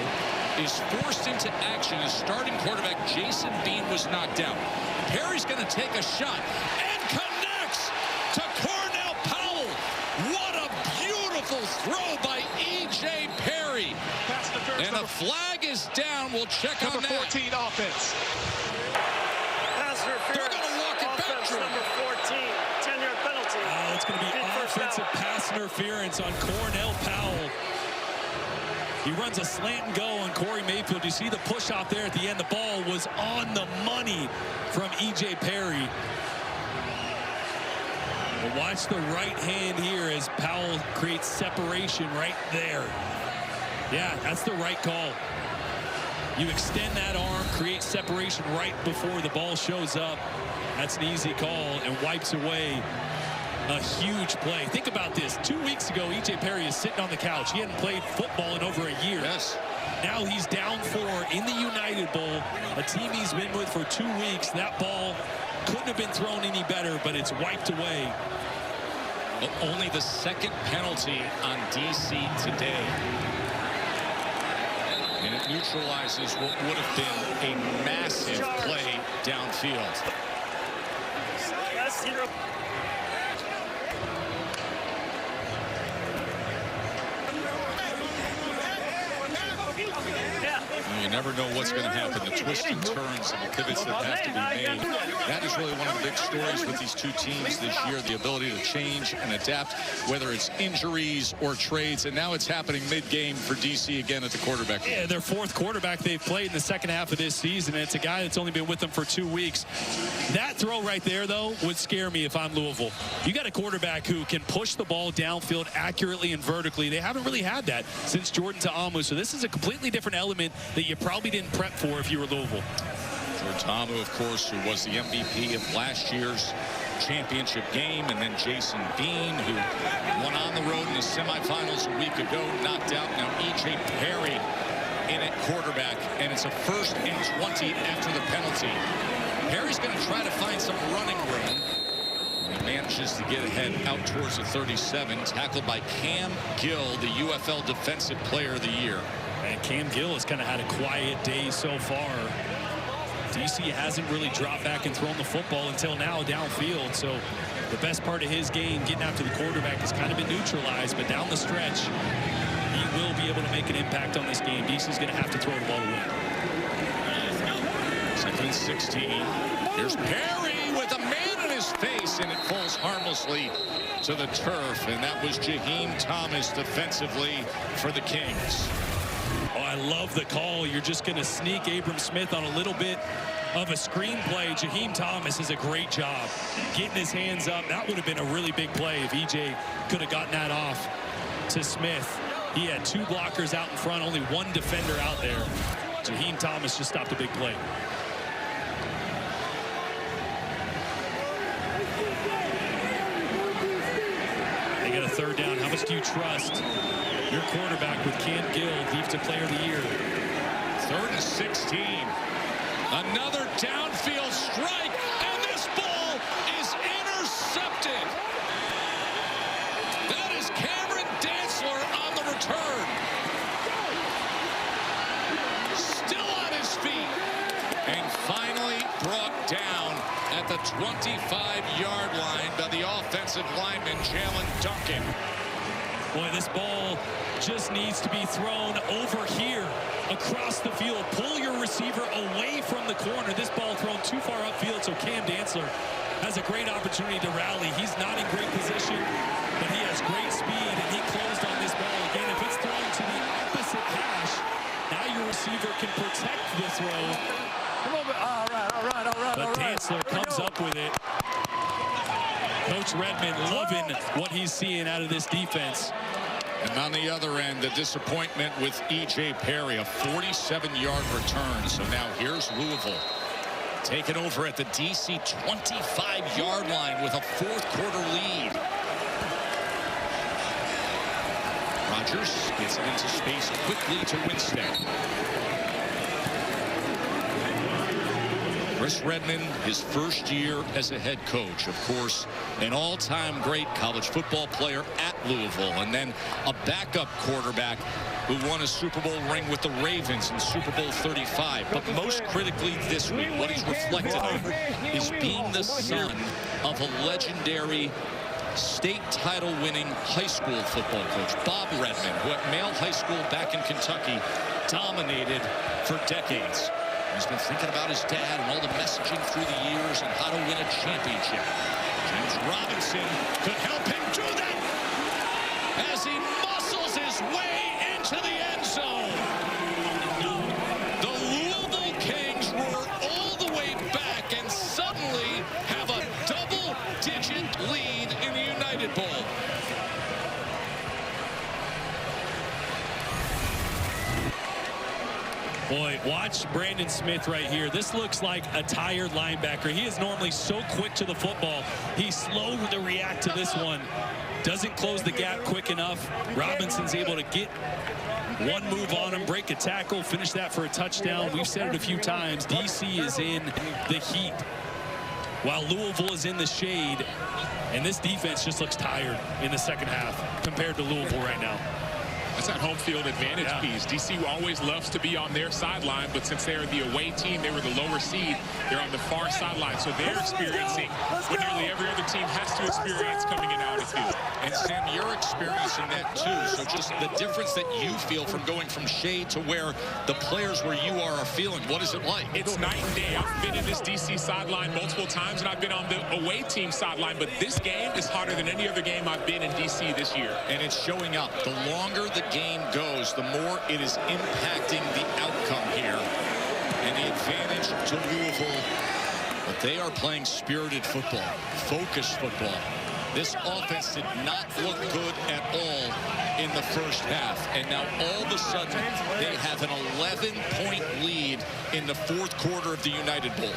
[SPEAKER 4] is forced into action as starting quarterback Jason Bean was knocked out. Perry's going to take a shot and connects to Cornell Powell. What a beautiful throw by E.J. Perry. And the flag is down. We'll check on that.
[SPEAKER 9] Number 14 offense.
[SPEAKER 19] Pass interference.
[SPEAKER 4] They're going to walk it back.
[SPEAKER 19] Number 14, 10-yard penalty.
[SPEAKER 5] Oh, it's going to be offensive pass interference on Cornell Powell. He runs a slant and go on Corey Mayfield. You see the push out there at the end. The ball was on the money from E.J. Perry. But watch the right hand here as Powell creates separation right there. Yeah, that's the right call. You extend that arm, create separation right before the ball shows up. That's an easy call and wipes away a huge play. Think about this. 2 weeks ago, E.J. Perry is sitting on the couch. He hadn't played football in over a year.
[SPEAKER 4] Yes.
[SPEAKER 5] Now he's down 4 in the United Bowl, a team he's been with for 2 weeks. That ball couldn't have been thrown any better, but it's wiped away.
[SPEAKER 4] But only the second penalty on D.C. today. And it neutralizes what would have been a massive play downfield. You never know what's going to happen. The twists and turns and the pivots that have to be made. That is really one of the big stories with these two teams this year, the ability to change and adapt, whether it's injuries or trades. And now it's happening mid-game for D.C. again at the quarterback.
[SPEAKER 5] Yeah, their fourth quarterback they've played in the second half of this season, and it's a guy that's only been with them for 2 weeks. That throw right there, though, would scare me if I'm Louisville. You got a quarterback who can push the ball downfield accurately and vertically. They haven't really had that since Jordan Ta'amu, so this is a completely different element that you probably didn't prep for if you were Louisville.
[SPEAKER 4] Jordan Ta'amu, of course, who was the MVP of last year's championship game, and then Jason Bean, who won on the road in the semifinals a week ago, knocked out. Now E.J. Perry in at quarterback, and it's a 1st and 20 after the penalty. Perry's going to try to find some running room. He manages to get ahead out towards the 37, tackled by Cam Gill, the UFL Defensive Player of the Year.
[SPEAKER 5] And Cam Gill has kind of had a quiet day so far. DC hasn't really dropped back and thrown the football until now downfield. So the best part of his game, getting after the quarterback, has kind of been neutralized. But down the stretch, he will be able to make an impact on this game. DC's going to have to throw the ball to win.
[SPEAKER 4] 2nd and 16. Here's Perry with a man in his face, and it falls harmlessly to the turf. And that was Jaheim Thomas defensively for the Kings.
[SPEAKER 5] Oh, I love the call. You're just going to sneak Abram Smith on a little bit of a screenplay. Jaheim Thomas does a great job getting his hands up. That would have been a really big play if EJ could have gotten that off to Smith. He had 2 blockers out in front, only 1 defender out there. Jaheim Thomas just stopped a big play. They get a 3rd down. How much do you trust your quarterback with Cam Gill, Defensive Player of the Year?
[SPEAKER 4] 3rd and 16. Another downfield strike, and this ball is intercepted. That is Cameron Dantzler on the return. Still on his feet. And finally brought down at the 25-yard line by the offensive lineman, Jalen Duncan.
[SPEAKER 5] Boy, this ball just needs to be thrown over here across the field. Pull your receiver away from the corner. This ball thrown too far upfield, so Cam Dantzler has a great opportunity to rally. He's not in great position, but he has great speed, and he closed on this ball. Again, if it's thrown to the opposite hash, now your receiver can protect the throw.
[SPEAKER 18] Come on, all right.
[SPEAKER 5] But Dantzler comes up with it. Coach Redmond loving what he's seeing out of this defense.
[SPEAKER 4] And on the other end, the disappointment with E.J. Perry, a 47-yard return. So now here's Louisville taking over at the D.C. 25-yard line with a 4th quarter lead. Rodgers gets it into space quickly to Winstead. Chris Redman, his first year as a head coach. Of course, an all-time great college football player at Louisville, and then a backup quarterback who won a Super Bowl ring with the Ravens in Super Bowl 35. But most critically this week, what he's reflected on is being the son of a legendary state title winning high school football coach, Bob Redman, who at Male High School back in Kentucky dominated for decades. He's been thinking about his dad and all the messaging through the years and how to win a championship. James Robinson could help him do that as he muscles his way into the end zone. The Louisville Kings roar all the way back and suddenly have a double-digit lead in the United Bowl.
[SPEAKER 5] Boy, watch Brandon Smith right here. This looks like a tired linebacker. He is normally so quick to the football. He's slow to react to this one. Doesn't close the gap quick enough. Robinson's able to get one move on him, break a tackle, finish that for a touchdown. We've said it a few times. DC is in the heat while Louisville is in the shade. And this defense just looks tired in the second half compared to Louisville right now.
[SPEAKER 10] That's that home field advantage piece. DC always loves to be on their sideline, but since they're the away team, they were the lower seed. They're on the far sideline, so they're experiencing what nearly every other team has to experience coming in altitude.
[SPEAKER 4] And Sam, you're experiencing that too. So just the difference that you feel from going from shade to where the players where you are feeling. What is it like?
[SPEAKER 10] It's night and day. I've been in this DC sideline multiple times, and I've been on the away team sideline, but this game is hotter than any other game I've been in DC this year.
[SPEAKER 4] And it's showing up. The longer the game goes, the more it is impacting the outcome here. And the advantage to Louisville, but they are playing spirited football, focused football. This offense did not look good at all in the first half. And now all of a sudden, they have an 11-point lead in the fourth quarter of the United Bowl.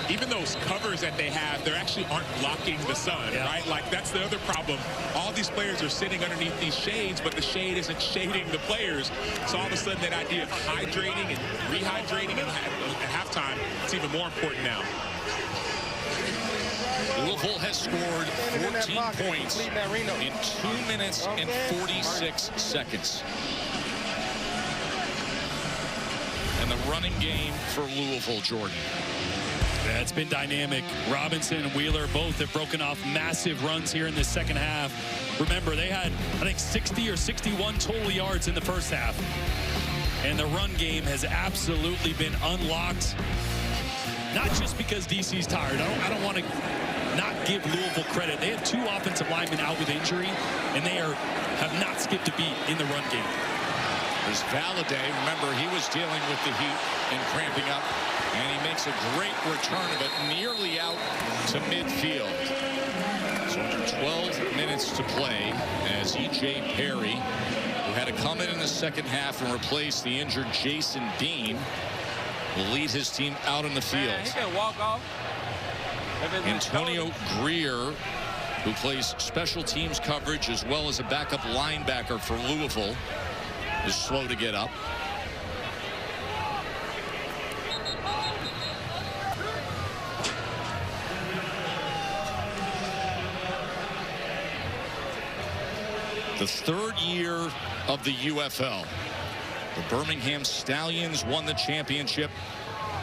[SPEAKER 10] Even those covers that they have, they actually aren't blocking the sun, right? Like, that's the other problem. All these players are sitting underneath these shades, but the shade isn't shading the players. So all of a sudden, that idea of hydrating and rehydrating at halftime, it's even more important now.
[SPEAKER 4] Louisville has scored 14 points in 2 minutes and 46 seconds. And the running game for Louisville, Jordan.
[SPEAKER 5] Yeah, it's been dynamic. Robinson and Wheeler both have broken off massive runs here in this second half. Remember, they had, I think, 60 or 61 total yards in the first half. And the run game has absolutely been unlocked. Not just because DC's tired. I don't want to not give Louisville credit. They have 2 offensive linemen out with injury, and they have not skipped a beat in the run game.
[SPEAKER 4] There's Valladay. Remember, he was dealing with the heat and cramping up. And he makes a great return of it, nearly out to midfield. So under 12 minutes to play as E.J. Perry, who had to come in the second half and replace the injured Jason Bean, will lead his team out in the field.
[SPEAKER 9] Man, he can walk off.
[SPEAKER 4] Antonio Greer, who plays special teams coverage as well as a backup linebacker for Louisville, is slow to get up. The third year of the UFL. The Birmingham Stallions won the championship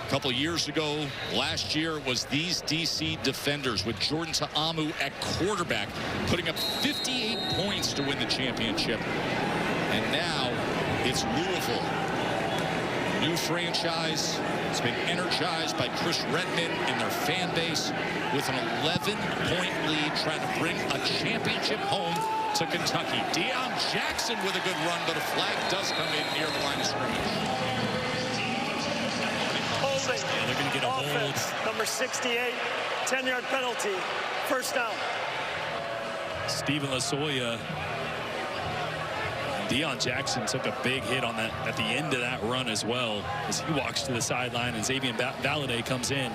[SPEAKER 4] a couple years ago. Last year it was these DC Defenders with Jordan Ta'amu at quarterback, putting up 58 points to win the championship. And now it's Louisville. New franchise. It's been energized by Chris Redman and their fan base with an 11-point lead, trying to bring a championship home to Kentucky. Deion Jackson with a good run, but a flag does come in near the line of scrimmage.
[SPEAKER 19] Holding.
[SPEAKER 5] Yeah, they're going to get a
[SPEAKER 19] offense,
[SPEAKER 5] hold.
[SPEAKER 19] Number 68, 10-yard penalty, first down.
[SPEAKER 5] Stephen Lasoya. Deion Jackson took a big hit on that at the end of that run as well, as he walks to the sideline and Xavier Valladay comes in.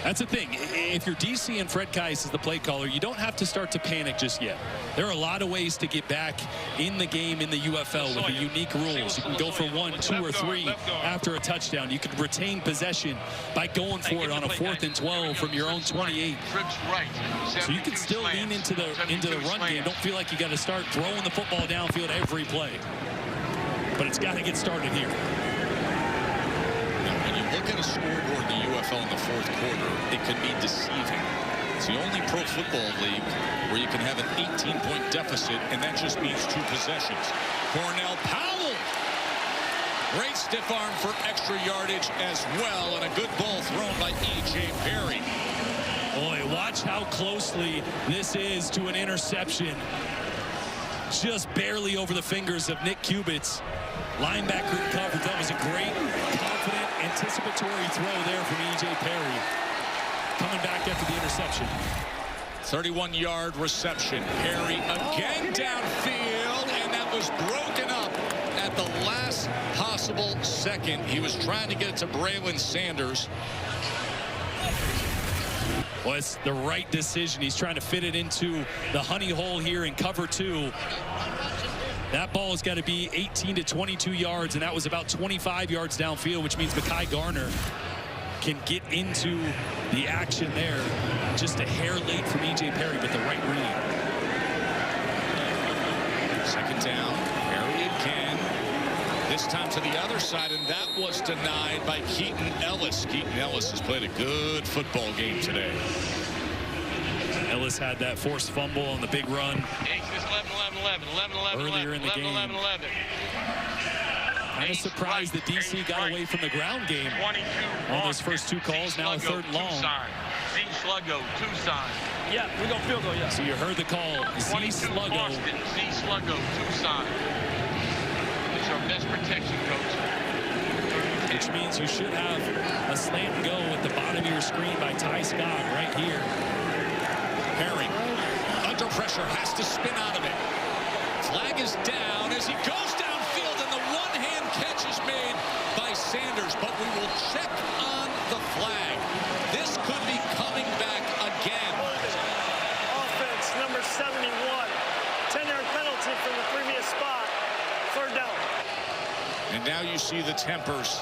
[SPEAKER 5] That's the thing. If you're DC and Fred Kais is the play caller, you don't have to start to panic just yet. There are a lot of ways to get back in the game in the UFL with the unique rules. You can go for 1, 2, or 3 after a touchdown. You can retain possession by going for it on a 4th and 12 from your own 28. So you can still lean into the run game. Don't feel like you got to start throwing the football downfield every play. But it's got to get started here.
[SPEAKER 4] When you look at a scoreboard in the UFL in the 4th quarter, it can be deceiving. It's the only pro football league where you can have an 18-point deficit, and that just means 2 possessions. Cornell Powell. Great stiff arm for extra yardage as well, and a good ball thrown by E.J. Perry.
[SPEAKER 5] Boy, watch how closely this is to an interception. Just barely over the fingers of Nick Kubitz. Linebacker covered. That was a great, confident, anticipatory throw there from E.J. Perry. Coming back after the interception.
[SPEAKER 4] 31-yard reception. Perry again downfield, and that was broken up at the last possible second. He was trying to get it to Braylon Sanders.
[SPEAKER 5] Well, it's the right decision. He's trying to fit it into the honey hole here in cover 2. That ball has got to be 18 to 22 yards, and that was about 25 yards downfield, which means Mekhi Garner can get into the action there. Just a hair late from E.J. Perry, but the right read.
[SPEAKER 4] 2nd down. Perry again. This time to the other side, and that was denied by Keaton Ellis. Keaton Ellis has played a good football game today.
[SPEAKER 5] Ellis had that forced fumble on the big run.
[SPEAKER 15] 11-11.
[SPEAKER 5] Earlier in the game.
[SPEAKER 15] 11-11.
[SPEAKER 5] Kind of surprised that DC got away from the ground game on those first 2 calls. Now a 3rd and long.
[SPEAKER 15] Z Sluggo, Tucson.
[SPEAKER 5] Yeah, we go field goal, yeah. So you heard the call. Z Sluggo.
[SPEAKER 15] Boston, Z Sluggo, Tucson. It's our best protection, coach.
[SPEAKER 5] Which means you should have a slant and go at the bottom of your screen by Ty Scott right here.
[SPEAKER 4] Perry, under pressure, has to spin out of it. Flag is down as he goes downfield, and the one-hand catch is made by Sanders, but we will check on the flag. This could be coming back again.
[SPEAKER 19] Offense, number 71. 10-yard penalty from the previous spot. 3rd down.
[SPEAKER 4] And now you see the tempers,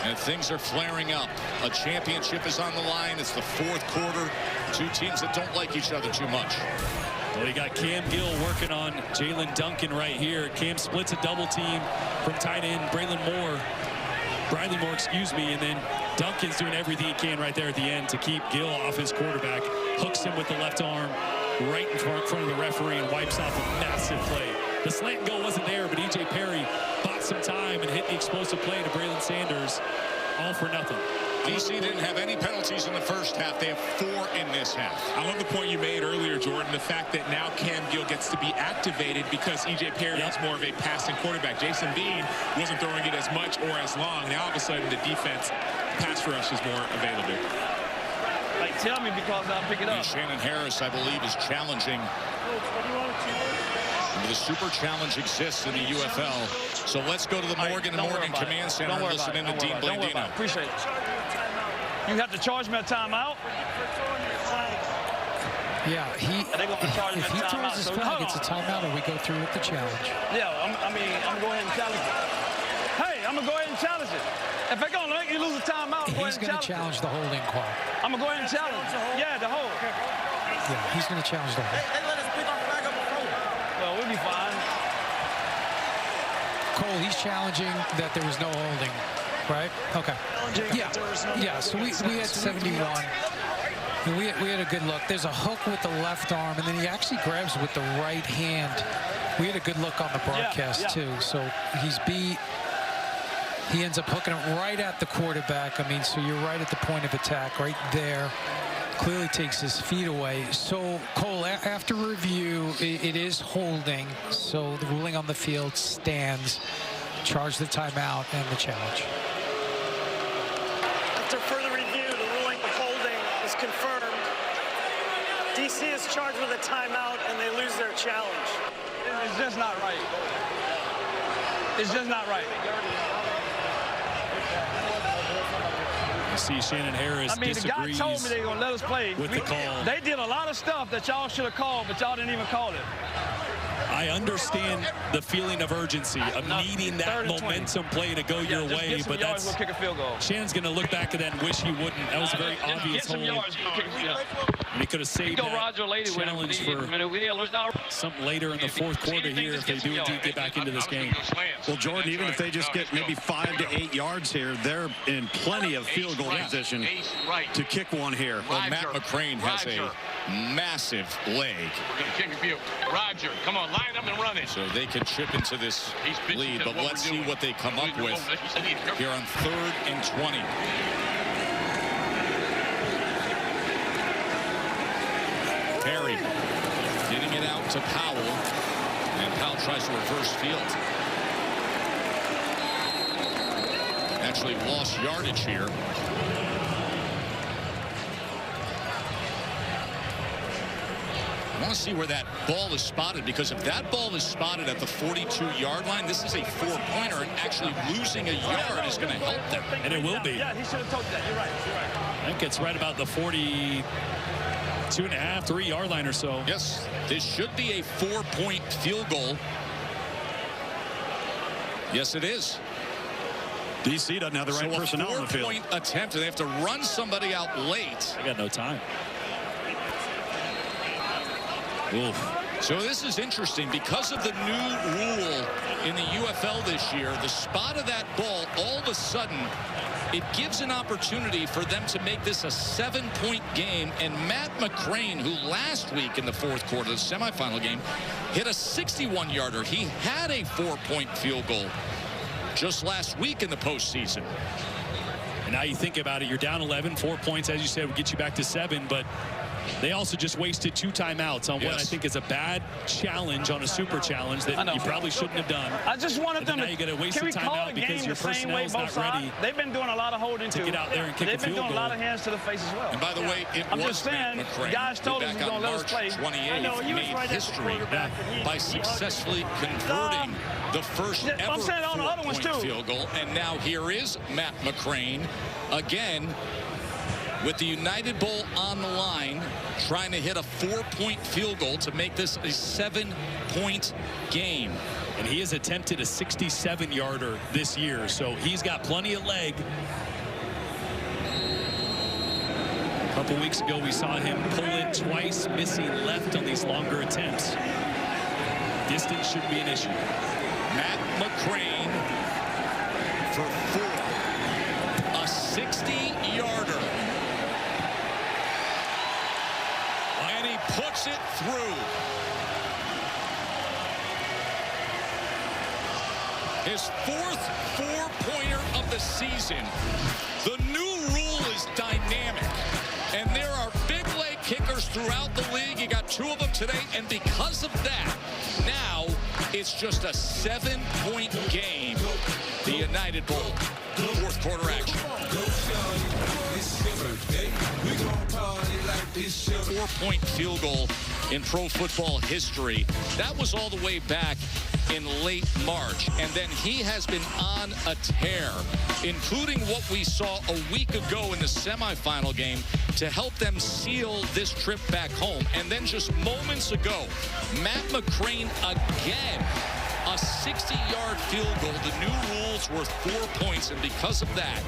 [SPEAKER 4] and things are flaring up. A championship is on the line. It's the 4th quarter. 2 teams that don't like each other too much.
[SPEAKER 5] Well, you got Cam Gill working on Jalen Duncan right here. Cam splits a double team from tight end Bradley Moore, excuse me, and then Duncan's doing everything he can right there at the end to keep Gill off his quarterback. Hooks him with the left arm right in front of the referee and wipes off a massive play. The slant and go wasn't there, but E.J. Perry bought some time and hit the explosive play to Braylon Sanders, all for nothing.
[SPEAKER 4] DC didn't have any penalties in the first half. They have 4 in this half.
[SPEAKER 10] I love the point you made earlier, Jordan, the fact that now Cam Gill gets to be activated because E.J. Perry is more of a passing quarterback. Jason Bean wasn't throwing it as much or as long. Now, all of a sudden, the defense pass rush is more available.
[SPEAKER 9] Like, tell me because I'll pick it up.
[SPEAKER 4] And Shannon Harris, I believe, is challenging. The Super Challenge exists in the UFL. So let's go to the Morgan & Morgan Command Center and listen in to Dean Blandino.
[SPEAKER 9] Appreciate it. You have to charge me a timeout.
[SPEAKER 16] Yeah, if he throws his flag, it's a timeout, or we go through with the challenge.
[SPEAKER 9] Yeah, I'm going ahead and challenge it. Hey, I'm going to go ahead and challenge it. If they're going to make you lose a timeout,
[SPEAKER 16] he's going to challenge the holding call.
[SPEAKER 9] I'm going to go ahead and challenge. Yeah, the hold.
[SPEAKER 16] Yeah, he's going to challenge the hold.
[SPEAKER 9] They let us pick our flag up before. Well, we'll be fine.
[SPEAKER 16] Cole, he's challenging that there was no holding, right? Okay. Yeah, so we had 71. And we had a good look. There's a hook with the left arm, and then he actually grabs with the right hand. We had a good look on the broadcast, too. So he's beat. He ends up hooking it right at the quarterback. I mean, so you're right at the point of attack, right there. Clearly takes his feet away. So, Cole, after review, it is holding. So the ruling on the field stands. Charge the timeout and the challenge.
[SPEAKER 19] After further review, the ruling of holding is confirmed. DC is charged with a timeout, and they lose their challenge.
[SPEAKER 9] It's just not right. It's just not right.
[SPEAKER 5] You see Shannon Harris
[SPEAKER 9] I mean, the guy told me they were going to let us play.
[SPEAKER 5] With the call.
[SPEAKER 9] They did a lot of stuff that y'all should have called, but y'all didn't even call it.
[SPEAKER 5] I understand the feeling of urgency, of needing that momentum play to go your way, but that's
[SPEAKER 9] we'll kick a field goal.
[SPEAKER 5] Shannon's going to look back at that and wish he wouldn't. That was a very obvious hold. And he could have saved that challenge for something later in the fourth quarter here if they do indeed get back into this game.
[SPEAKER 12] Well, Jordan, even if they just get maybe 5 to 8 yards here, they're in plenty of field goal position to kick one here.
[SPEAKER 4] Well, Matt McCrane has a massive leg.
[SPEAKER 15] We're going to kick a field. Roger, come on, line up and run it.
[SPEAKER 4] So they can chip into this lead, but let's see what they come up with here on 3rd and 20. Perry getting it out to Powell, and Powell tries to reverse field. Actually lost yardage here. I want to see where that ball is spotted, because if that ball is spotted at the 42-yard line, this is a 4-pointer, and actually losing a yard is going to help them.
[SPEAKER 5] And it will be.
[SPEAKER 9] Yeah, he should have told you that. You're right. You're right.
[SPEAKER 5] I think it's right about the 42.5, 3-yard line or so.
[SPEAKER 4] Yes, this should be a 4-point field goal. Yes, it is.
[SPEAKER 12] DC doesn't have the right personnel on the field.
[SPEAKER 4] So a 4-point attempt, and they have to run somebody out late.
[SPEAKER 5] They got no time. Oof.
[SPEAKER 4] So this is interesting because of the new rule in the UFL this year. The spot of that ball, all of a sudden, it gives an opportunity for them to make this a 7-point game. And Matt McCrane, who last week in the fourth quarter, the semifinal game, hit a 61-yarder. He had a 4-point field goal just last week in the postseason.
[SPEAKER 5] And now you think about it, you're down 11, 4 points, as you said, would get you back to 7, but they also just wasted 2 timeouts on what I think is a bad challenge on a super challenge that you probably shouldn't have done.
[SPEAKER 9] I just wanted them
[SPEAKER 5] to. Now you got to waste a timeout because your personnel is not ready.
[SPEAKER 9] They've been doing a lot of holding
[SPEAKER 5] to get out there and kick a field goal.
[SPEAKER 9] They've been doing a lot of hands to the face as well.
[SPEAKER 4] And by the way, it
[SPEAKER 9] I'm
[SPEAKER 4] was
[SPEAKER 9] just saying,
[SPEAKER 4] Matt McCrane,
[SPEAKER 9] guys told us
[SPEAKER 4] who
[SPEAKER 9] he's going to let us play.
[SPEAKER 4] March 28th made history by successfully converting the first ever 4-point field goal. And now here is Matt McCrane again, with the United Bowl on the line, trying to hit a 4-point field goal to make this a 7-point game.
[SPEAKER 5] And he has attempted a 67-yarder this year, so he's got plenty of leg. A couple weeks ago, we saw him pull it twice, missing left on these longer attempts. Distance shouldn't be an issue.
[SPEAKER 4] Matt McCrane for 4. A 60-yarder. And he puts it through. His 4th 4-pointer of the season. The new rule is dynamic. And there are big leg kickers throughout the league. You got 2 of them today. And because of that, now it's just a 7-point game. The United Bowl. 4th quarter action. 4-point field goal in pro football history. That was all the way back in late March. And then he has been on a tear, including what we saw a week ago in the semifinal game to help them seal this trip back home. And then just moments ago, Matt McCrane again, a 60-yard field goal. The new rules worth 4 points, and because of that,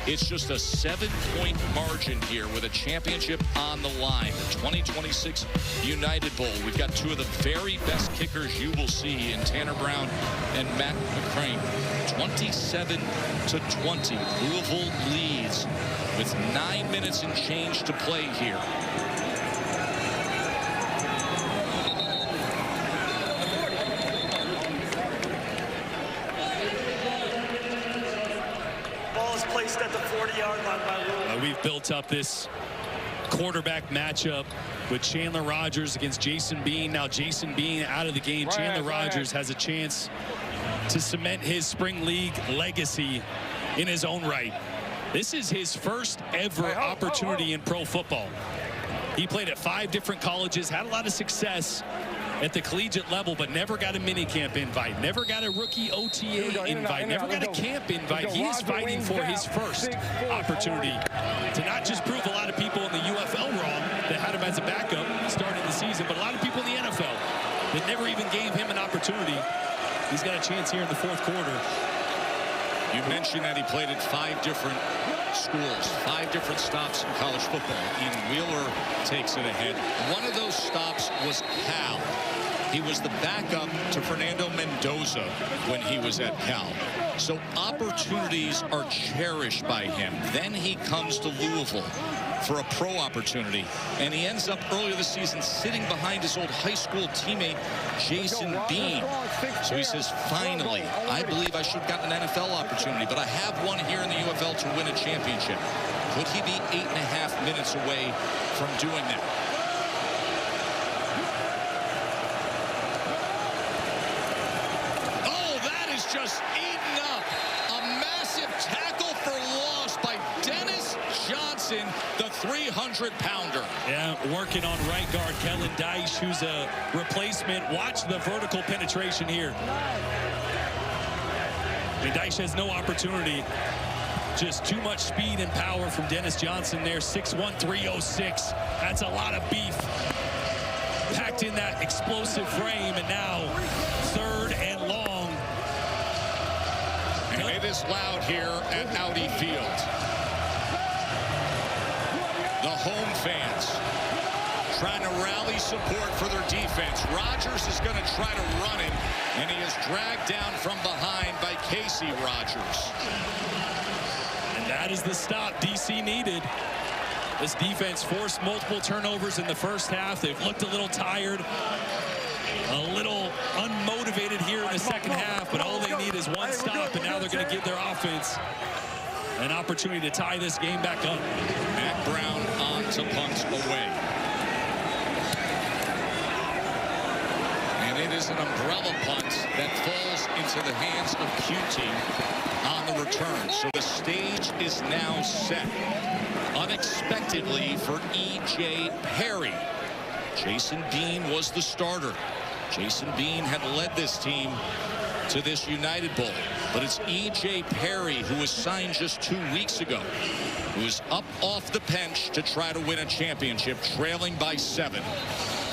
[SPEAKER 4] it's just a 7-point margin here with a championship on the line. The 2026 United Bowl. We've got 2 of the very best kickers you will see in Tanner Brown and Matt McCrane. 27-20. Louisville leads with 9 minutes and change to play here.
[SPEAKER 19] Placed at the 40-yard line by Louisville.
[SPEAKER 5] We've built up this quarterback matchup with Chandler Rogers against Jason Bean. Now Jason Bean out of the game. Chandler Rogers has a chance to cement his spring league legacy in his own right. This is his first ever opportunity in pro football. He played at 5 different colleges, had a lot of success, at the collegiate level, but never got a minicamp invite, never got a rookie OTA invite, never got a camp invite. He is fighting for his first opportunity to not just prove a lot of people in the UFL wrong that had him as a backup starting the season, but a lot of people in the NFL that never even gave him an opportunity. He's got a chance here in the fourth quarter.
[SPEAKER 4] You mentioned that he played at 5 different schools, 5 different stops in college football. Ian Wheeler takes it ahead. One of those stops was Cal. He was the backup to Fernando Mendoza when he was at Cal. So opportunities are cherished by him. Then he comes to Louisville for a pro opportunity, and he ends up earlier this season sitting behind his old high school teammate Jason Bean. So he says, finally, I believe I should have gotten an NFL opportunity, but I have one here in the UFL to win a championship. Could he be 8.5 minutes away from doing that? Oh, that is just eaten up. A massive tackle for loss by Dennis Johnson, the 300-pounder.
[SPEAKER 5] Yeah, working on right guard Kellen Dyche, who's a replacement. Watch the vertical penetration here. And Dyche has no opportunity. Just too much speed and power from Dennis Johnson there. 6'1", 306. That's a lot of beef packed in that explosive frame. And now third and long.
[SPEAKER 4] And it is loud here at Audi Field. The home fans trying to rally support for their defense. Rodgers is going to try to run him, and he is dragged down from behind by Casey Rodgers.
[SPEAKER 5] And that is the stop DC needed. This defense forced multiple turnovers in the first half. They've looked a little tired, a little unmotivated here in the second half, but all they need is one stop, and now they're going to give their offense an opportunity to tie this game back up.
[SPEAKER 4] Matt Brown on to punt away. And it is an umbrella punt that falls into the hands of QT on the return. So the stage is now set unexpectedly for E.J. Perry. Jason Bean was the starter. Jason Bean had led this team to this United Bowl. But it's E.J. Perry, who was signed just 2 weeks ago, who's up off the bench to try to win a championship, trailing by 7.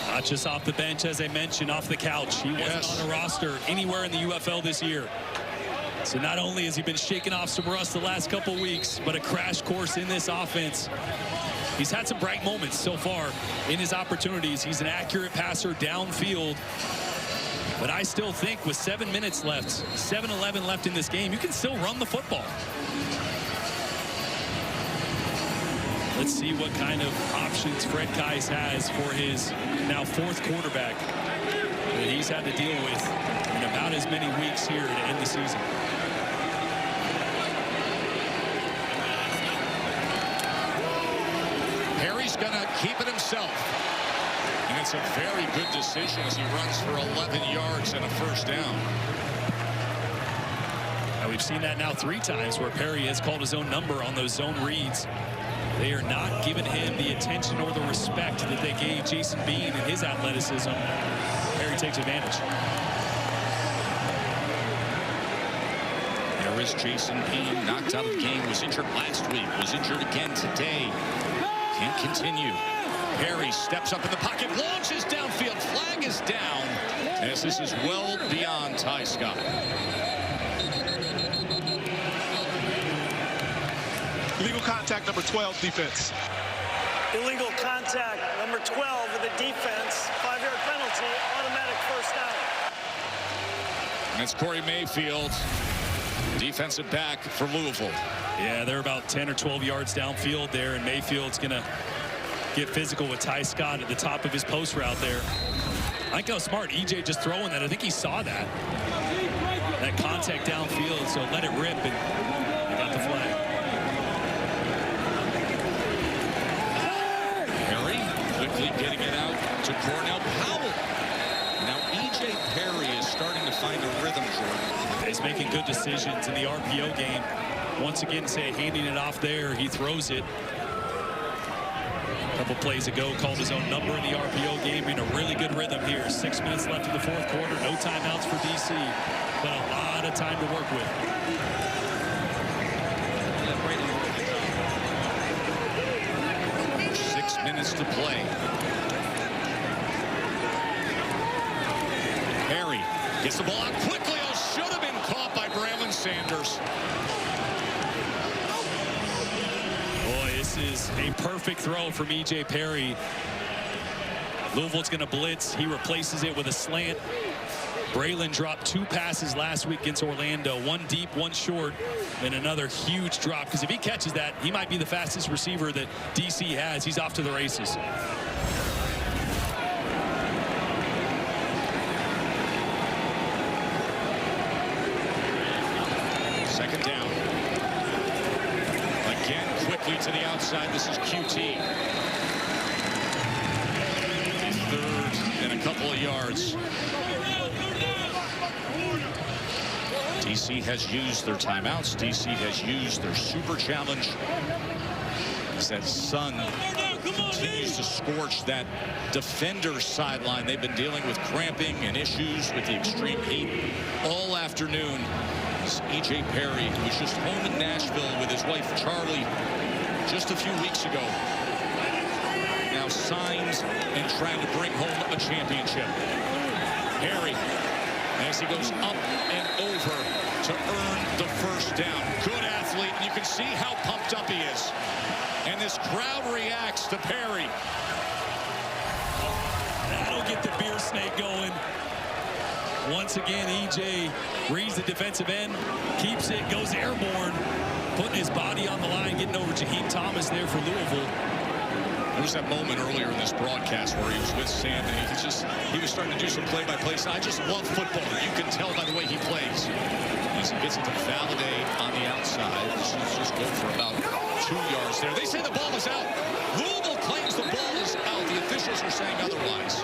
[SPEAKER 5] Not just off the bench, as I mentioned, off the couch. He wasn't on a roster anywhere in the UFL this year. So not only has he been shaking off some rust the last couple weeks, but a crash course in this offense. He's had some bright moments so far in his opportunities. He's an accurate passer downfield. But I still think with 7 minutes left, 7:11 left in this game, you can still run the football. Let's see what kind of options Fred Kais has for his now 4th quarterback that he's had to deal with in about as many weeks here to end the season.
[SPEAKER 4] Perry's going to keep it himself. And it's a very good decision as he runs for 11 yards and a first down.
[SPEAKER 5] Now we've seen that now 3 times where Perry has called his own number on those zone reads. They are not giving him the attention or the respect that they gave Jason Bean and his athleticism. Perry takes advantage.
[SPEAKER 4] There is Jason Bean, knocked out of the game, was injured last week, was injured again today. Can't continue. Perry steps up in the pocket, launches downfield. Flag is down as this is well beyond Ty Scott.
[SPEAKER 11] Illegal contact number 12, defense.
[SPEAKER 19] Illegal contact number 12 of the defense. 5-yard penalty, automatic first down.
[SPEAKER 4] And it's Corey Mayfield, defensive back for Louisville.
[SPEAKER 5] Yeah, they're about 10 or 12 yards downfield there, and Mayfield's going to get physical with Ty Scott at the top of his post route there. I think how smart EJ just throwing that. I think he saw that. That contact downfield, so let it rip, and they got the flag.
[SPEAKER 4] Perry quickly getting it out to Cornell Powell. Now EJ Perry is starting to find a rhythm, Jordan.
[SPEAKER 5] He's making good decisions in the RPO game. Once again, handing it off there, he throws it. A couple plays ago, called his own number in the RPO game. In a really good rhythm here. 6 minutes left in the fourth quarter. No timeouts for DC, but a lot of time to work with.
[SPEAKER 4] 6 minutes to play. Perry gets the ball out quickly. Oh, should have been caught by Braylon Sanders.
[SPEAKER 5] Boy, this is a perfect throw from E.J. Perry. Louisville's going to blitz. He replaces it with a slant. Braylon dropped 2 passes last week against Orlando. 1 deep, 1 short, and another huge drop. Because if he catches that, he might be the fastest receiver that DC has. He's off to the races.
[SPEAKER 4] Second down. Again, quickly to the outside. This is QT. Third and a couple of yards. DC has used their timeouts. DC has used their super challenge. As that sun continues to scorch that defender's sideline. They've been dealing with cramping and issues with the extreme heat all afternoon. E.J. Perry, who was just home in Nashville with his wife Charlie just a few weeks ago, now signs and trying to bring home a championship. Perry, as he goes up and over to earn the first down. Good athlete, and you can see how pumped up he is. And this crowd reacts to Perry.
[SPEAKER 5] That'll get the beer snake going. Once again, E.J. reads the defensive end, keeps it, goes airborne, putting his body on the line, getting over Jaheim Thomas there for Louisville.
[SPEAKER 4] There was that moment earlier in this broadcast where he was with Sam, and he was starting to do some play-by-play. So I just love football. You can tell by the way he plays. As he gets it to Valladay on the outside, just go for about 2 yards there. They say the ball is out. Louisville claims the ball is out. The officials are saying otherwise.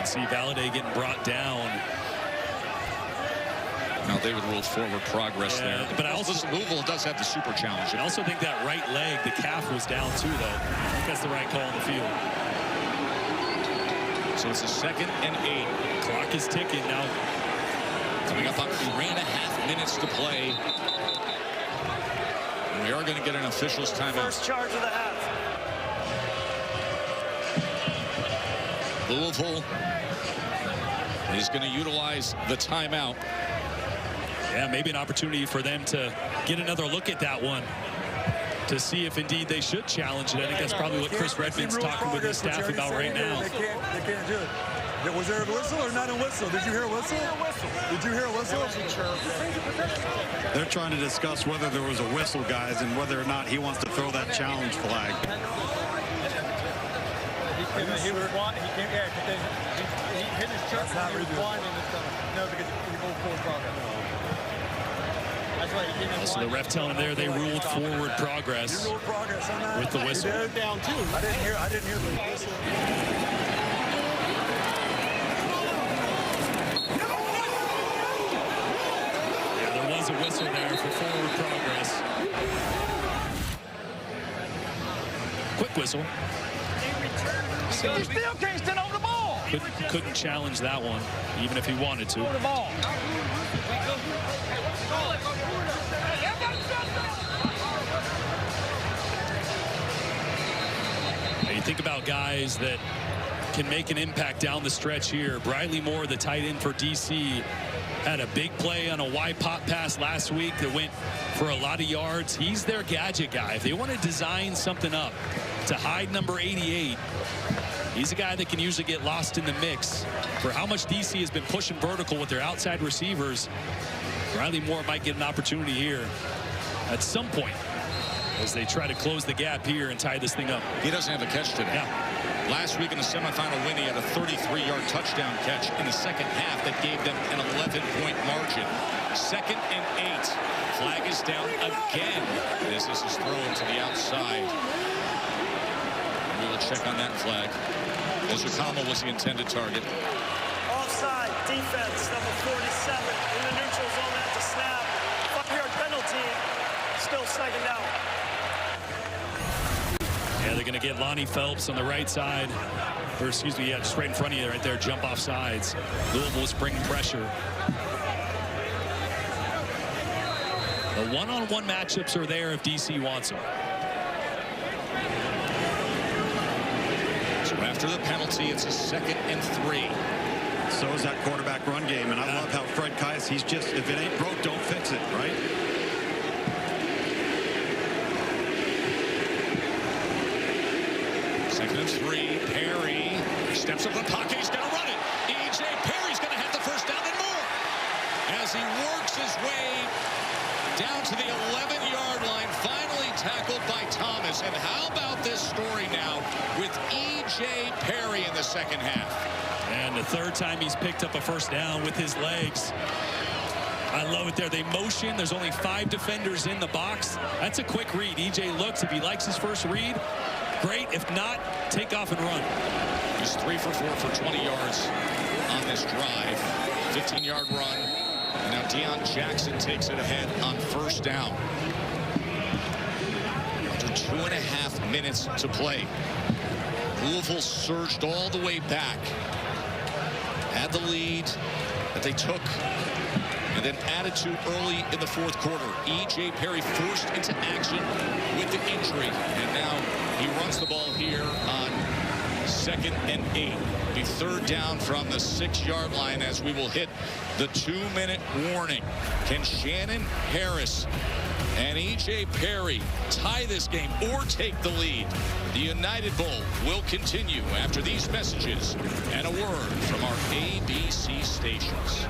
[SPEAKER 5] See Valladay getting brought down.
[SPEAKER 4] Now they would rule forward progress there.
[SPEAKER 5] But I also
[SPEAKER 4] Louisville does have the super challenge.
[SPEAKER 5] I also think that right leg, the calf was down too, though. I think that's the right call on the field.
[SPEAKER 4] So it's a 2nd and 8.
[SPEAKER 5] Clock is ticking now.
[SPEAKER 4] Coming up on 3.5 minutes to play. And we are going to get an official's timeout.
[SPEAKER 19] First charge of the half.
[SPEAKER 4] Louisville is going to utilize the timeout.
[SPEAKER 5] Yeah, maybe an opportunity for them to get another look at that one to see if indeed they should challenge it. I think that's probably what Chris Redmond's talking with his staff about right now.
[SPEAKER 18] They can't do it. Was there a whistle or not a whistle? Did you hear a whistle? Did you hear a whistle?
[SPEAKER 12] They're trying to discuss whether there was a whistle, guys, and whether or not he wants to throw that challenge flag.
[SPEAKER 9] He hit his chest and he was blind in his stomach. No, because he moved forward progress. That's why he didn't.
[SPEAKER 5] So the ref telling him there they ruled forward progress with the whistle.
[SPEAKER 9] He down too.
[SPEAKER 18] I didn't hear the whistle.
[SPEAKER 5] Yeah, there was a whistle there for forward progress. Quick whistle.
[SPEAKER 9] He still can't stand over the ball.
[SPEAKER 5] Couldn't challenge that one, even if he wanted to.
[SPEAKER 9] Over the ball.
[SPEAKER 5] Now you think about guys that can make an impact down the stretch here. Briley Moore, the tight end for DC, had a big play on a wide pop pass last week that went for a lot of yards. He's their gadget guy. If they want to design something up to hide number 88, he's a guy that can usually get lost in the mix. For how much DC has been pushing vertical with their outside receivers, Briley Moore might get an opportunity here at some point as they try to close the gap here and tie this thing up.
[SPEAKER 4] He doesn't have a catch today.
[SPEAKER 5] Yeah.
[SPEAKER 4] Last week in the semifinal win, he had a 33-yard touchdown catch in the second half that gave them an 11-point margin. 2nd and 8. Flag is down again. This is his throw to the outside. We will check on that flag. Ozukama was the intended target.
[SPEAKER 19] Offside defense, number 47 in the neutral zone at the snap. 5-yard penalty, still second down.
[SPEAKER 5] Yeah, they're going to get Lonnie Phelps on the right side. Or excuse me, yeah, just right in front of you right there, jump off sides. Louisville's bringing pressure. The one-on-one matchups are there if DC wants them.
[SPEAKER 4] So after the penalty, it's a 2nd and 3.
[SPEAKER 12] So is that quarterback run game, and I love how Fred Kais, he's just, if it ain't broke, don't fix it, right?
[SPEAKER 4] Second and 3, Perry steps up the pocket, he's going to run it. E.J. Perry's going to have the first down and more as he works his way down to the 11-yard line, finally tackled by Thomas. And how about this story now with E.J. Perry in the second half?
[SPEAKER 5] And the 3rd time he's picked up a first down with his legs. I love it there. They motion. There's only 5 defenders in the box. That's a quick read. E.J. looks. If he likes his first read, great. If not, take off and run.
[SPEAKER 4] He's 3 for 4 for 20 yards on this drive. 15-yard run. And now Deion Jackson takes it ahead on first down. Under 2.5 minutes to play. Louisville surged all the way back. Had the lead that they took. And then added to early in the 4th quarter. E.J. Perry forced into action with the injury. And now he runs the ball here on 2nd and 8. Be 3rd down from the 6-yard line as we will hit the 2-minute warning. Can Shannon Harris and E.J. Perry tie this game or take the lead? The United Bowl will continue after these messages and a word from our ABC stations.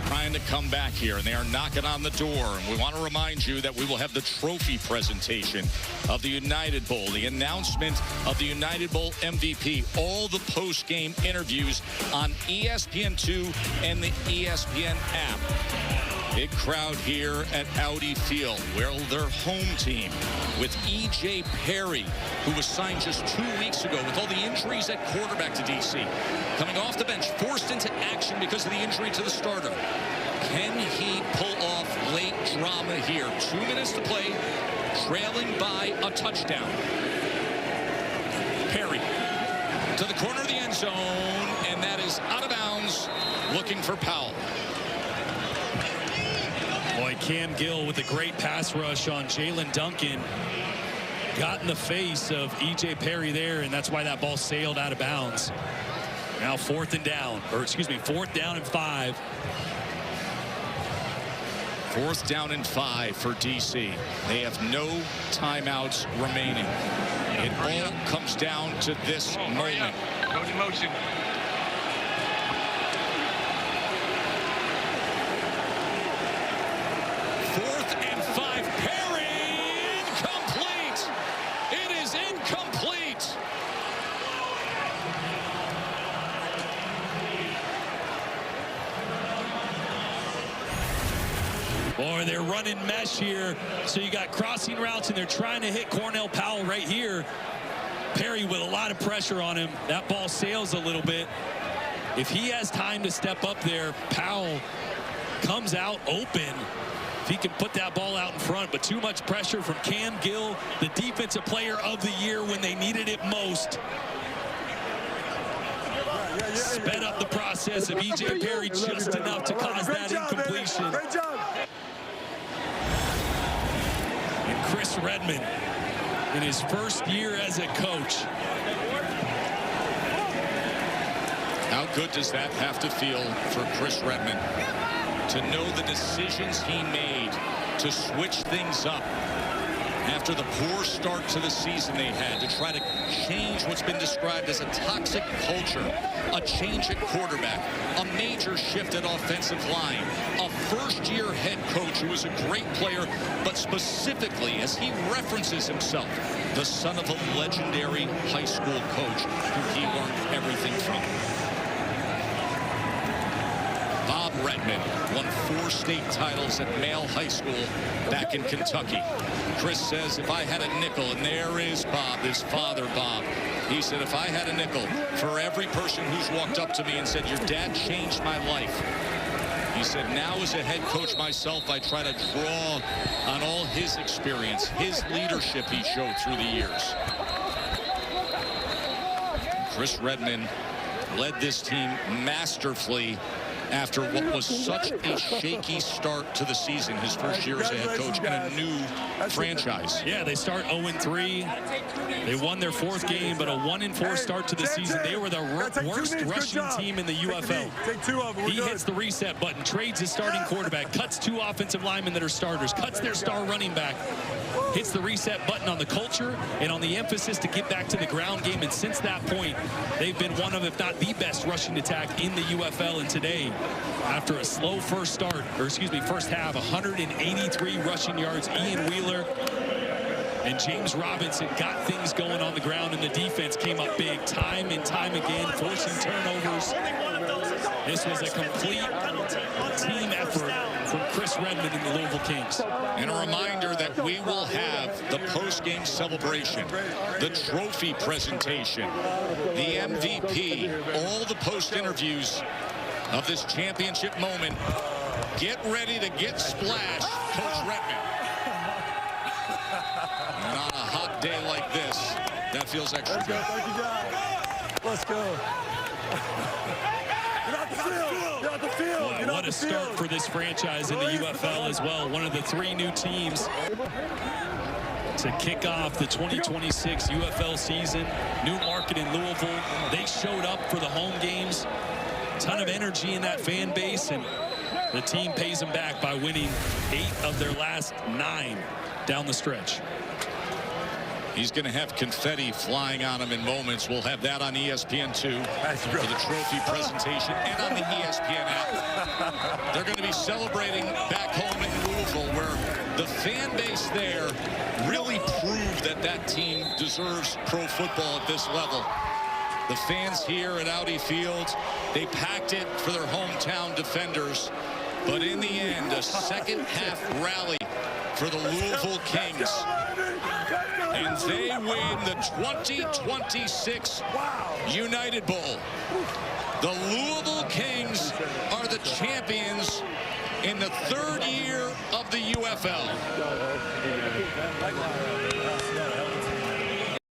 [SPEAKER 4] Trying to come back here, and they are knocking on the door. And we want to remind you that we will have the trophy presentation of the United Bowl, the announcement of the United Bowl MVP, all the post-game interviews on ESPN2 and the ESPN app. Big crowd here at Audi Field, where their home team with E.J. Perry, who was signed just 2 weeks ago with all the injuries at quarterback to DC. Coming off the bench, forced into action because of the injury to the starter. Can he pull off late drama here? 2 minutes to play, trailing by a touchdown. Perry to the corner of the end zone, and that is out of bounds, looking for Powell.
[SPEAKER 5] Boy, Cam Gill with a great pass rush on Jalen Duncan. Got in the face of E.J. Perry there, and that's why that ball sailed out of bounds. Now 4th down and 5.
[SPEAKER 4] 4th down and 5 for DC. They have no timeouts remaining. It all comes down to this moment.
[SPEAKER 15] Go to motion.
[SPEAKER 4] 4th and 5. Perry, incomplete. It is incomplete.
[SPEAKER 5] Boy, they're running mesh here. So you got crossing routes, and they're trying to hit Cornell Powell right here. Perry with a lot of pressure on him. That ball sails a little bit. If he has time to step up there, Powell comes out open. If he can put that ball out in front, but too much pressure from Cam Gill, the defensive player of the year when they needed it most. Sped up the process of E.J. Perry just enough to cause that incompletion.
[SPEAKER 18] Great job.
[SPEAKER 5] And Chris Redman in his first year as a coach.
[SPEAKER 4] How good does that have to feel for Chris Redman to know the decisions he made to switch things up after the poor start to the season they had, to try to change what's been described as a toxic culture, a change at quarterback, a major shift at offensive line, a first-year head coach who was a great player, but specifically, as he references himself, the son of a legendary high school coach who he learned everything from. Bob Redman won 4 state titles at Male High School back in Kentucky. Chris says, if I had a nickel, and there is Bob, his father, Bob, He said, if I had a nickel for every person who's walked up to me and said, your dad changed my life. He said, now as a head coach myself, I try to draw on all his experience, his leadership he showed through the years. Chris Redman led this team masterfully after what was such a shaky start to the season, his first year as a head coach in a new franchise.
[SPEAKER 5] Yeah, they start 0-3. They won their 4th game, but a 1-4 start to the season. They were the worst rushing team in the UFL. He hits the reset button, trades his starting quarterback, cuts 2 offensive linemen that are starters, cuts their star running back, hits the reset button on the culture and on the emphasis to get back to the ground game. And since that point, they've been one of, if not the best rushing attack in the UFL. And today, after a slow first half, 183 rushing yards. Ian Wheeler and James Robinson got things going on the ground, and the defense came up big time and time again, forcing turnovers. This was a complete team effort from Chris Redman and the Louisville Kings.
[SPEAKER 4] And a reminder that we will have the post-game celebration, the trophy presentation, the MVP, all the post-interviews of this championship moment. Get ready to get splashed, Coach Redman. And on a hot day like this, that feels extra good.
[SPEAKER 18] Thank you, guys. Let's go. Get out the field. Get out the field.
[SPEAKER 5] Well, what a start for this franchise in the UFL as well. One of the 3 new teams to kick off the 2026 UFL season. New market in Louisville. They showed up for the home games. Ton of energy in that fan base, and the team pays them back by winning 8 of their last 9 down the stretch.
[SPEAKER 4] He's going to have confetti flying on him in moments. We'll have that on ESPN2 for the trophy presentation and on the ESPN app. They're going to be celebrating back home in Louisville, where the fan base there really proved that that team deserves pro football at this level. The fans here at Audi Field, they packed it for their hometown defenders. But in the end, a second-half rally for the Louisville Kings. And they win the 2026 United Bowl. The Louisville Kings are the champions in the 3rd year of the UFL.